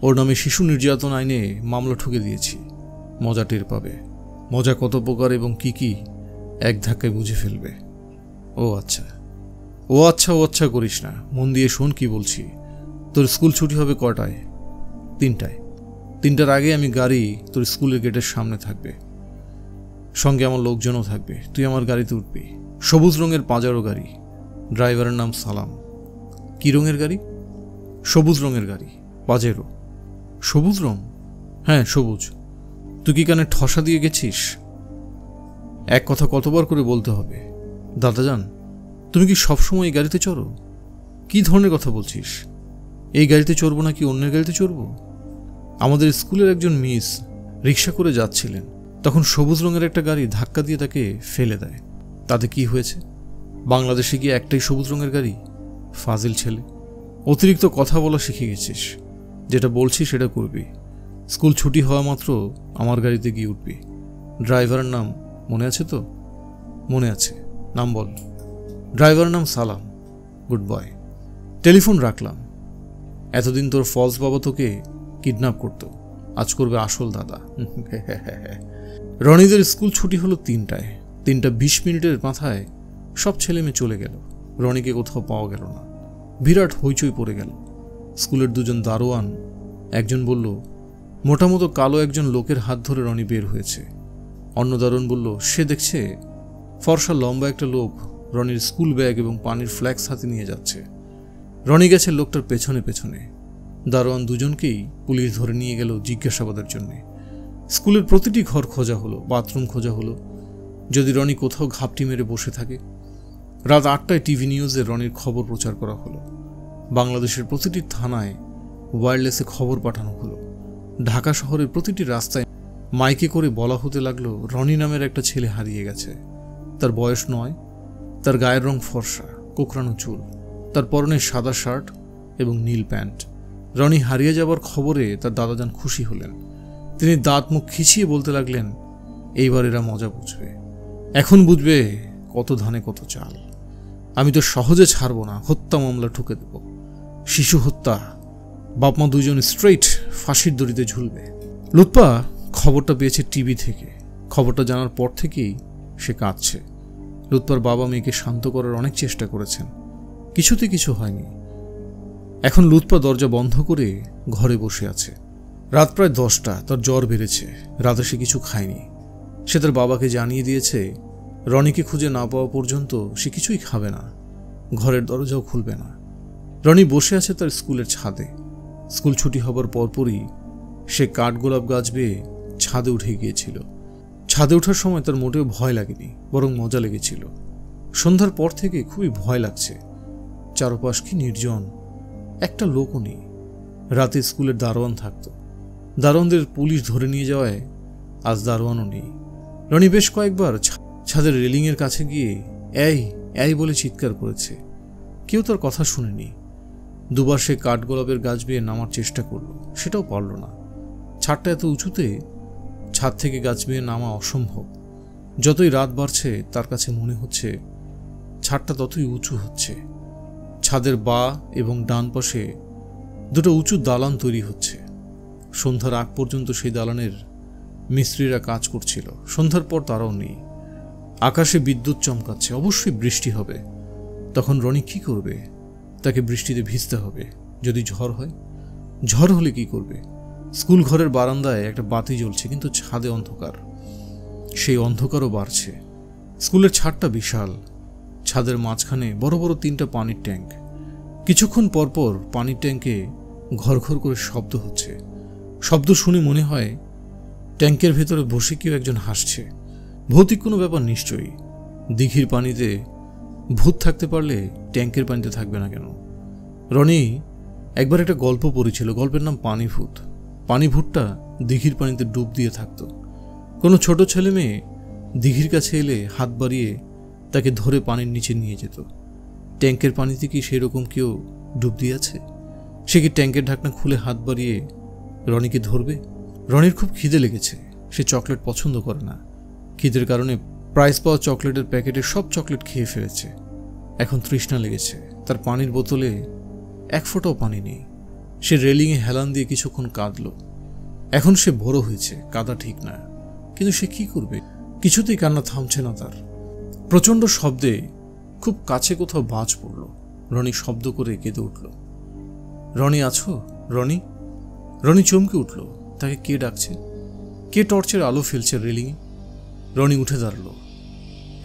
ওর নামে শিশু নির্যাতন আইনে মামলা ঠুকে দিয়েছি। মজা টের পাবে, মজা কত প্রকার এবং কি এক ধাক্কায় বুঝে ফেলবে। ও আচ্ছা করিস না, মন দিয়ে শোন কি বলছি। তোর স্কুল ছুটি হবে কটায়? 3টায়। 3টার আগে আমি গাড়ি তোর স্কুলের গেটের সামনে থাকবে, সঙ্গে আমার লোকজনও থাকবে। তুই আমার গাড়িতে উঠবি, সবুজ রঙের পাজারো গাড়ি, ড্রাইভারের নাম সালাম। কি রঙের গাড়ি? সবুজ রঙের গাড়ি, পাজেরো। সবুজ রং? হ্যাঁ সবুজ। তুই কি কানে ঠসা দিয়ে গেছিস? এক কথা কতবার করে বলতে হবে? দাদাজান, তুমি কি সবসময় এই গাড়িতে চড়ো? কি ধরনের কথা বলছিস? এই গাড়িতে চড়বো নাকি অন্যের গাড়িতে চড়বো? আমাদের স্কুলের একজন মিস রিক্সা করে যাচ্ছিলেন, তখন সবুজ রঙের একটা গাড়ি ধাক্কা দিয়ে তাকে ফেলে দেয়। তাতে কি হয়েছে? বাংলাদেশে গিয়ে একটাই সবুজ রঙের গাড়ি? ফাজিল ছেলে, অতিরিক্ত কথা বলা শিখে গেছিস। যেটা বলছি সেটা করবি। স্কুল ছুটি হওয়া মাত্র আমার গাড়িতে গিয়ে উঠবি। ড্রাইভারের নাম মনে আছে তো? মনে আছে। নাম বল। ড্রাইভারের নাম সালাম। Good boy. টেলিফোন রাখলাম। এতদিন তোর ফলস বাবা তোকে কিডন্যাপ করত, আজ করবে আসল দাদা। রনিদের স্কুল ছুটি হলো 3টায়। 3:20 মাথায় সব ছেলে মেয়ে চলে গেল। রনিকে কোথাও পাওয়া গেল না। বিরাট হইচই পড়ে গেল। স্কুলের 2জন দারোয়ান, একজন বলল, মোটামতো কালো একজন লোকের হাত ধরে রনি বের হয়েছে। অন্য দারোয়ান বলল, সে দেখছে ফর্সা লম্বা একটা লোক রনির স্কুল ব্যাগ এবং পানির ফ্ল্যাক্স হাতে নিয়ে যাচ্ছে। রনি গেছে লোকটার পেছনে। দারোয়ান 2জনকেই পুলিশ ধরে নিয়ে গেল জিজ্ঞাসাবাদের জন্য। স্কুলের প্রতিটি ঘর খোঁজা হলো, বাথরুম খোঁজা হলো, যদি রনি কোথাও ঘাপটি মেরে বসে থাকে। রাত 8টায় টিভি নিউজে রনির খবর প্রচার করা হলো। বাংলাদেশের প্রতিটি থানায় ওয়্যারলেসে খবর পাঠানো হলো। ঢাকা শহরের প্রতিটি রাস্তায় মাইকে করে বলা হতে লাগলো, রনি নামের একটা ছেলে হারিয়ে গেছে। তার বয়স 9, তার গায়ের রং ফর্সা, কোকড়ানো চুল, তার পরনে সাদা শার্ট এবং নীল প্যান্ট। রনি হারিয়ে যাবার খবরে তার দাদাজান খুশি হলেন। তিনি দাঁত মুখ খিচিয়ে বলতে লাগলেন, এইবার এরা মজা বুঝবে, এখন বুঝবে কত ধানে কত চাল। আমি তো সহজে ছাড়ব না, হত্যা মামলা ঠুকে দেব। শিশু হত্যা, বাপমা 2জন স্ট্রেইট ফাঁসির দড়িতে ঝুলবে। লুৎপা খবরটা পেয়েছে টিভি থেকে। খবরটা জানার পর থেকেই সে কাঁদছে। লুৎপার বাবা মেয়েকে শান্ত করার অনেক চেষ্টা করেছেন, কিছুতে কিছু হয়নি। এখন লুৎপা দরজা বন্ধ করে ঘরে বসে আছে। রাত প্রায় 10টা। তার জ্বর বেড়েছে। রাতে সে কিছু খায়নি। সে তার বাবাকে জানিয়ে দিয়েছে রনিকে খুঁজে না পাওয়া পর্যন্ত সে কিছুই খাবে না। ঘরের দরজাও খুলবে না। রনি বসে আছে তার স্কুলের ছাদে। স্কুল ছুটি হবার পরপরই সে কাঠগোলাপ গাছ বেয়ে ছাদে উঠে গিয়েছিল। ছাদে ওঠার সময় তার মোটেও ভয় লাগেনি, বরং মজা লেগেছিল। সন্ধ্যার পর থেকে খুবই ভয় লাগছে। চারপাশ কি নির্জন, একটা লোকও নেই। রাতে স্কুলের দারোয়ান থাকতো, দারোয়ানদের পুলিশ ধরে নিয়ে যাওয়ায় আজ দারোয়ানও নেই। রনি বেশ কয়েকবার ছাদের রেলিংয়ের কাছে গিয়ে এই এই বলে চিৎকার করেছে, কেউ তার কথা শুনেনি। দুবার সে কাঠগোলাপের গাছ বেয়ে নামার চেষ্টা করল, সেটাও পারল না। ছাদটা এত উঁচুতে, ছাদ থেকে গাছ বেয়ে নামা অসম্ভব। যতই রাত বাড়ছে তার কাছে মনে হচ্ছে ছাদটা ততই উঁচু হচ্ছে। ছাদের বাঁ এবং ডান পাশে দুটো উঁচু দালান তৈরি হচ্ছে। সন্ধ্যার আগ পর্যন্ত সেই দালানের মিস্ত্রিরা কাজ করছিল। সন্ধ্যার পর তারাও নেই। আকাশে বিদ্যুৎ চমকাচ্ছে, অবশ্যই বৃষ্টি হবে। তখন রনি কি করবে? তাকে বৃষ্টিতে ভিজতে হবে। যদি ঝড় হয়, ঝড় হলে কি করবে? স্কুল ঘরের বারান্দায় একটা বাতি জ্বলছে, কিন্তু ছাদে অন্ধকার। সেই অন্ধকারও বাড়ছে। স্কুলের ছাদটা বিশাল। ছাদের মাঝখানে বড় বড় 3টা পানির ট্যাঙ্ক। কিছুক্ষণ পরপর পানির ট্যাঙ্কে ঘরঘর করে শব্দ হচ্ছে। শব্দ শুনে মনে হয় ট্যাঙ্কের ভেতরে বসে কেউ একজন হাসছে। ভৌতিক কোনো ব্যাপার নিশ্চয়ই। দিঘির পানিতে ভূত থাকতে পারলে ট্যাঙ্কের পানিতে থাকবে না কেন? রনি একবার একটা গল্প পড়েছিল, গল্পের নাম পানিভূত। পানিভূতটা দিঘির পানিতে ডুব দিয়ে থাকত। কোনো ছোট ছেলে মেয়ে দিঘির কাছে এলে হাত বাড়িয়ে তাকে ধরে পানির নিচে নিয়ে যেত। ট্যাঙ্কের পানিতে কি সেরকম কেউ ডুব দিয়ে আছে? সে কি ট্যাঙ্কের ঢাকনা খুলে হাত বাড়িয়ে রনিকে ধরবে? রনির খুব খিদে লেগেছে। সে চকলেট পছন্দ করে না। খিদের কারণে প্রাইস পাওয়া চকলেটের প্যাকেটে সব চকলেট খেয়ে ফেলেছে। এখন তৃষ্ণা লেগেছে। তার পানির বোতলে 1 ফোঁটাও পানি নেই। সে রেলিংয়ে হেলান দিয়ে কিছুক্ষণ কাঁদল। এখন সে বড় হয়েছে, কাঁদা ঠিক না, কিন্তু সে কি করবে? কিছুতেই কান্না থামছে না তার। প্রচণ্ড শব্দে খুব কাছে কোথাও বাজ পড়ল। রনি শব্দ করে কেঁদে উঠল। রনি আছো? রনি? রনি চমকে উঠল। তাকে কে ডাকছে? কে টর্চের আলো ফেলছে রেলিংয়ে? রনি উঠে দাঁড়ালো।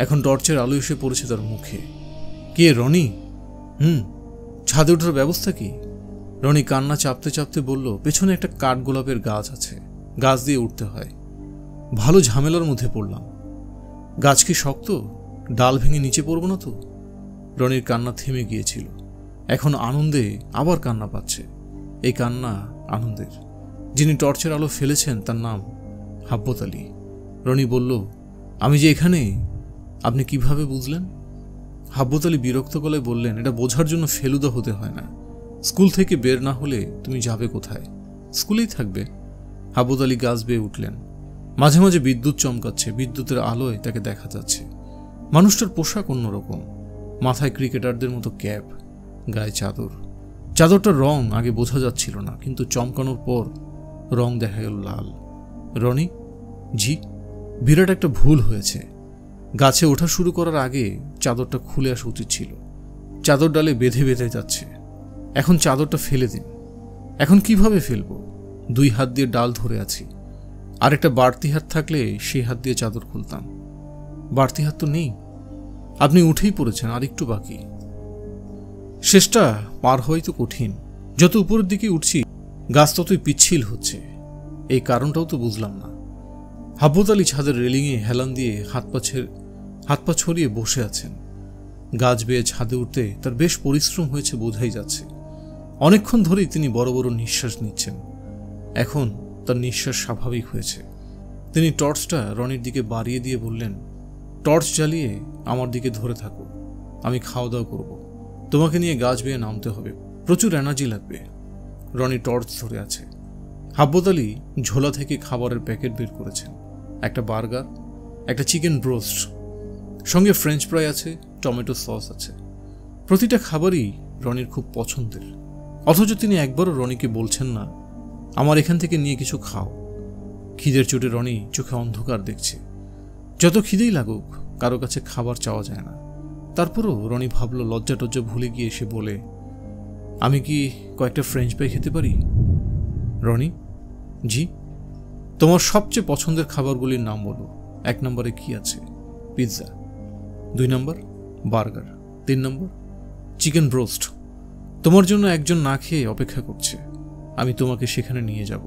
এখন টর্চের আলো এসে পড়েছে তার মুখে। কে? রনি? ছাদে ওঠার ব্যবস্থা কি? রনি কান্না চাপতে চাপতে বলল, পেছনে একটা কাঠগোলাপের গাছ আছে, গাছ দিয়ে উঠতে হয়। ভালো ঝামেলার মধ্যে পড়লাম। গাছ কি শক্ত? ডাল ভেঙে নিচে পড়ব না তো? রনির কান্না থেমে গিয়েছিল। এখন আনন্দে আবার কান্না পাচ্ছে। এই কান্না আনন্দের। যিনি টর্চের আলো ফেলেছেন তার নাম হাব্বত আলী। রনি বলল, আমি যে এখানে, আপনি কিভাবে বুঝলেন? হাব্বত আলী বিরক্ত গলায় বললেন, এটা বোঝার জন্য ফেলুদা হতে হয় না। স্কুল থেকে বের না হলে তুমি যাবে কোথায়? স্কুলেই থাকবে। হাব্বত আলী গাছ বেয়ে উঠলেন। মাঝে মাঝে বিদ্যুৎ চমকাচ্ছে, বিদ্যুতের আলোয় তাকে দেখা যাচ্ছে। মানুষটার পোশাক অন্যরকম। মাথায় ক্রিকেটারদের মতো ক্যাপ, গায়ে চাদর। চাদরটার রং আগে বোঝা যাচ্ছিল না, কিন্তু চমকানোর পর রং দেখা গেল লাল। রনি? জি। বিরাট একটা ভুল হয়েছে। গাছে ওঠা শুরু করার আগে চাদরটা খুলে আসা উচিত ছিল। চাদর ডালে বেঁধে বেঁধে যাচ্ছে। এখন চাদরটা ফেলে দিন। এখন কিভাবে ফেলবো? 2 হাত দিয়ে ডাল ধরে আছি। আর একটা বাড়তি হাত থাকলে সেই হাত দিয়ে চাদর খুলতাম। বাড়তি হাত তো নেই। আপনি উঠেই পড়েছেন, আর একটু বাকি। শেষটা পার হওয়াই তো কঠিন। যত উপরের দিকে উঠছি গাছ ততই পিচ্ছিল হচ্ছে। এই কারণটাও তো বুঝলাম না। হাব্বত আলী ছাদের রেলিংয়ে হেলান দিয়ে হাত পা ছড়িয়ে বসে আছেন। গাছ বেয়ে ছাদে উঠতে তার বেশ পরিশ্রম হয়েছে বোঝাই যাচ্ছে। অনেকক্ষণ ধরেই তিনি বড় বড় নিঃশ্বাস নিচ্ছেন। এখন তার নিঃশ্বাস স্বাভাবিক হয়েছে। তিনি টর্চটা রনির দিকে বাড়িয়ে দিয়ে বললেন, টর্চ জ্বালিয়ে আমার দিকে ধরে থাকো, আমি খাওয়া দাওয়া করব। তোমাকে নিয়ে গাছ বেয়ে নামতে হবে, প্রচুর এনার্জি লাগবে। রনি টর্চ ধরে আছে। হাব্বত আলী ঝোলা থেকে খাবারের প্যাকেট বের করেছেন। একটা বার্গার, একটা চিকেন ব্রোস্ট, সঙ্গে ফ্রেঞ্চ ফ্রাই আছে, টমেটো সস আছে। প্রতিটা খাবারই রনির খুব পছন্দের। অথচ তিনি একবারও রনিকে বলছেন না, আমার এখান থেকে নিয়ে কিছু খাও। খিদের চোটে রনি চোখে অন্ধকার দেখছে। যত খিদেই লাগুক, কারো কাছে খাবার চাওয়া যায় না। তারপরও রনি ভাবল, লজ্জা টজ্জা ভুলে গিয়ে সে বলে, আমি কি কয়েকটা ফ্রেঞ্চ ফ্রাই খেতে পারি? রনি? জি। তোমার সবচেয়ে পছন্দের খাবারগুলির নাম বলো। 1 নম্বরে কি আছে? পিৎজা। 2 নম্বর বার্গার। 3 নম্বর চিকেন ব্রোস্ট। তোমার জন্য একজন না খেয়ে অপেক্ষা করছে। আমি তোমাকে সেখানে নিয়ে যাব।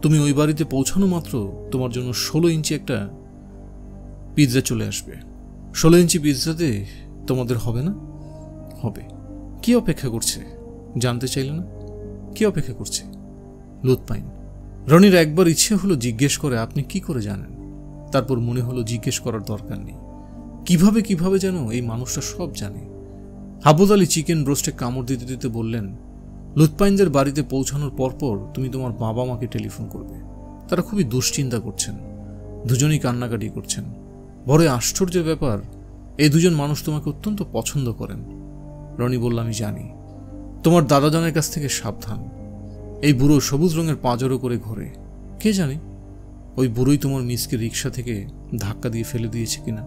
তুমি ওই বাড়িতে পৌঁছানো মাত্র তোমার জন্য 16 ইঞ্চি একটা পিৎজা চলে আসবে। 16 ইঞ্চি পিৎজাতে তোমাদের হবে না? হবে। কি অপেক্ষা করছে জানতে চাইলে না? কি অপেক্ষা করছে? লুৎপাইন। রনির একবার ইচ্ছে হলো জিজ্ঞেস করে আপনি কি করে জানেন। তারপর মনে হলো জিজ্ঞেস করার দরকার নেই। কিভাবে যেন এই মানুষটা সব জানে। হাবুদ আলী চিকেন ব্রোস্টে কামড় দিতে দিতে বললেন, লুৎপাইনদের বাড়িতে পৌঁছানোর পরপর তুমি তোমার বাবা মাকে টেলিফোন করবে। তারা খুবই দুশ্চিন্তা করছেন, দুজনেই কান্নাকাটি করছেন। বড় আশ্চর্যের ব্যাপার, এই দুজন মানুষ তোমাকে অত্যন্ত পছন্দ করেন। রনি বলল, আমি জানি। তোমার দাদাজানের কাছ থেকে সাবধান। এই বুড়ো সবুজ রঙের পাঁজরও করে ঘোরে। কে জানে ওই বুড়োই তোমার মিসকে রিক্সা থেকে ধাক্কা দিয়ে ফেলে দিয়েছে কিনা।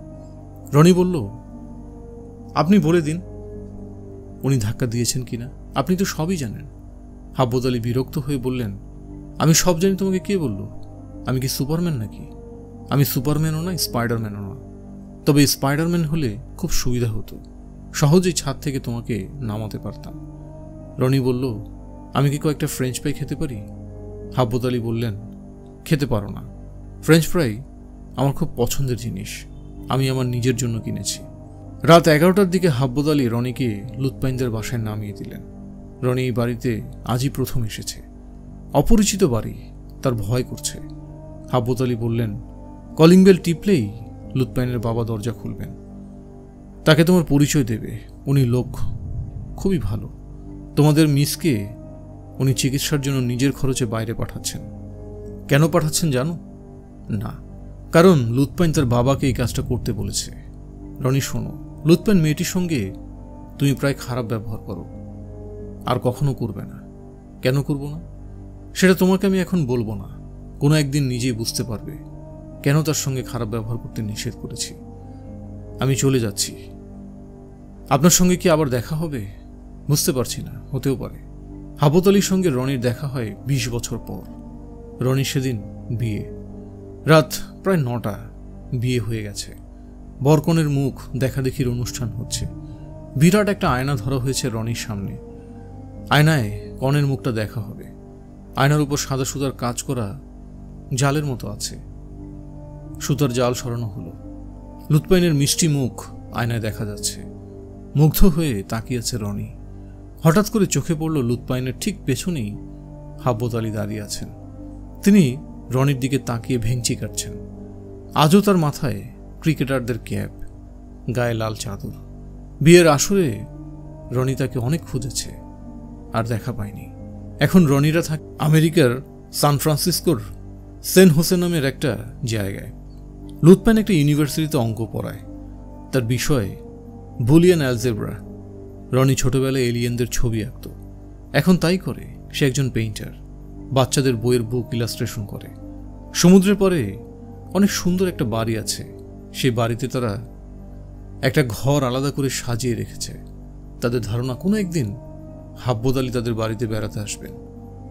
রনি বলল, আপনি বলে দিন উনি ধাক্কা দিয়েছেন কিনা। আপনি তো সবই জানেন। হাবুদ আলী বিরক্ত হয়ে বললেন, আমি সব জানি তোমাকে কে বলল? আমি কি সুপারম্যান নাকি? আমি সুপারম্যানও না, স্পাইডারম্যানও না। তবে স্পাইডারম্যান হলে খুব সুবিধা হতো, সহজেই ছাদ থেকে তোমাকে নামাতে পারতাম। রনি বলল, আমি কি কয়েকটা ফ্রেঞ্চ ফ্রাই খেতে পারি? হাবুদ আলী বললেন, খেতে পারো না। ফ্রেঞ্চ ফ্রাই আমার খুব পছন্দের জিনিস, আমি আমার নিজের জন্য কিনেছি। রাত 11টার দিকে হাবুদ আলী রনিকে লুৎপাইনদের বাসায় নামিয়ে দিলেন। রনি এই বাড়িতে আজই প্রথম এসেছে। অপরিচিত বাড়ি, তার ভয় করছে। হাবুদ আলী বললেন, কলিং বেল টিপলেই লুৎপাইনের বাবা দরজা খুলবেন। তাকে তোমার পরিচয় দেবে। উনি লোক খুবই ভালো। তোমাদের মিসকে উনি চিকিৎসার জন্য নিজের খরচে বাইরে পাঠাচ্ছেন। কেন পাঠাচ্ছেন জানো? না, কারণ লুৎপাইন তার বাবাকে এই কাজটা করতে বলেছে। রনি শোনো, লুৎপাইন মেয়েটির সঙ্গে তুমি প্রায় খারাপ ব্যবহার করো, আর কখনো করবে না। কেন করব না সেটা তোমাকে আমি এখন বলবো না। কোনো একদিন নিজেই বুঝতে পারবে কেন তার সঙ্গে খারাপ ব্যবহার করতে নিষেধ করেছি। আমি চলে যাচ্ছি। আপনার সঙ্গে কি আবার দেখা হবে? বুঝতে পারছি না, হতেও পারে। হাবুদ আলীর সঙ্গে রনির দেখা হয় 20 বছর পর। রনি সেদিন বিয়ে। রাত প্রায় 9টা। বিয়ে হয়ে গেছে। বরকনের মুখ দেখাদেখির অনুষ্ঠান হচ্ছে। বিরাট একটা আয়না ধরা হয়েছে রনির সামনে। আয়নায় কনের মুখটা দেখা হবে। আয়নার উপর সাদা সুতার কাজ করা জালের মতো আছে। সুতার জাল সরানো হলো। লুৎপাইনের মিষ্টি মুখ আয়নায় দেখা যাচ্ছে। মুগ্ধ হয়ে তাকিয়ে আছে রনি। হঠাৎ করে চোখে পড়ল লুৎপাইনের ঠিক পেছনেই হাবুদ আলী দাঁড়িয়ে আছেন। তিনি রনির দিকে তাকিয়ে ভেঙচি কাটছেন। আজও তার মাথায় ক্রিকেটারদের ক্যাপ, গায়ে লাল চাদর। বিয়ের আসরে রনি তাকে অনেক খুঁজেছে, আর দেখা পায়নি। এখন রনিরা থাকে আমেরিকার সান ফ্রান্সিসকোর সেন্ট হোসে নামের একটা জায়গায়। লুৎপাইন একটা ইউনিভার্সিটিতে অঙ্ক পড়ায়। তার বিষয় বুলিয়ান অ্যালজেব্রা। রনি ছোটবেলায় এলিয়েনদের ছবি আঁকত, এখন তাই করে। সে একজন পেইন্টার। বাচ্চাদের বইয়ের বুক ইলাস্ট্রেশন করে। সমুদ্রের পরে অনেক সুন্দর একটা বাড়ি আছে। সেই বাড়িতে তারা একটা ঘর আলাদা করে সাজিয়ে রেখেছে। তাদের ধারণা কোনো একদিন হাবুদ আলী তাদের বাড়িতে বেড়াতে আসবেন,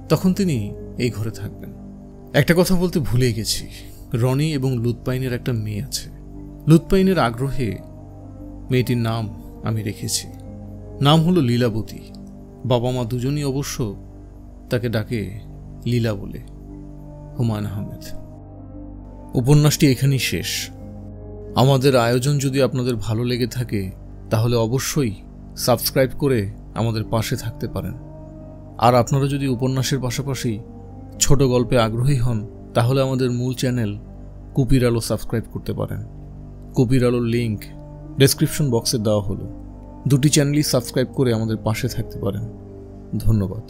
তখন তিনি এই ঘরে থাকবেন। একটা কথা বলতে ভুলে গেছি, রনি এবং লুৎপাইনের একটা মেয়ে আছে। লুৎপাইনের আগ্রহে মেয়েটির নাম আমি রেখেছি। নাম হলো লীলাবতী। বাবা মা দুজনই অবশ্য তাকে ডাকে লীলা বলে। হুমায়ুন আহমেদ। উপন্যাসটি এখানেই শেষ। আমাদের আয়োজন যদি আপনাদের ভালো লেগে থাকে তাহলে অবশ্যই সাবস্ক্রাইব করে আমাদের পাশে থাকতে পারেন। আর আপনারা যদি উপন্যাসের পাশাপাশি ছোট গল্পে আগ্রহী হন তাহলে আমাদের মূল চ্যানেল কুপির আলো সাবস্ক্রাইব করতে পারেন। কুপির আলোর লিঙ্ক ডেসক্রিপশন বক্সে দেওয়া হলো। দুটি চ্যানেলই সাবস্ক্রাইব করে আমাদের পাশে থাকতে পারেন। ধন্যবাদ।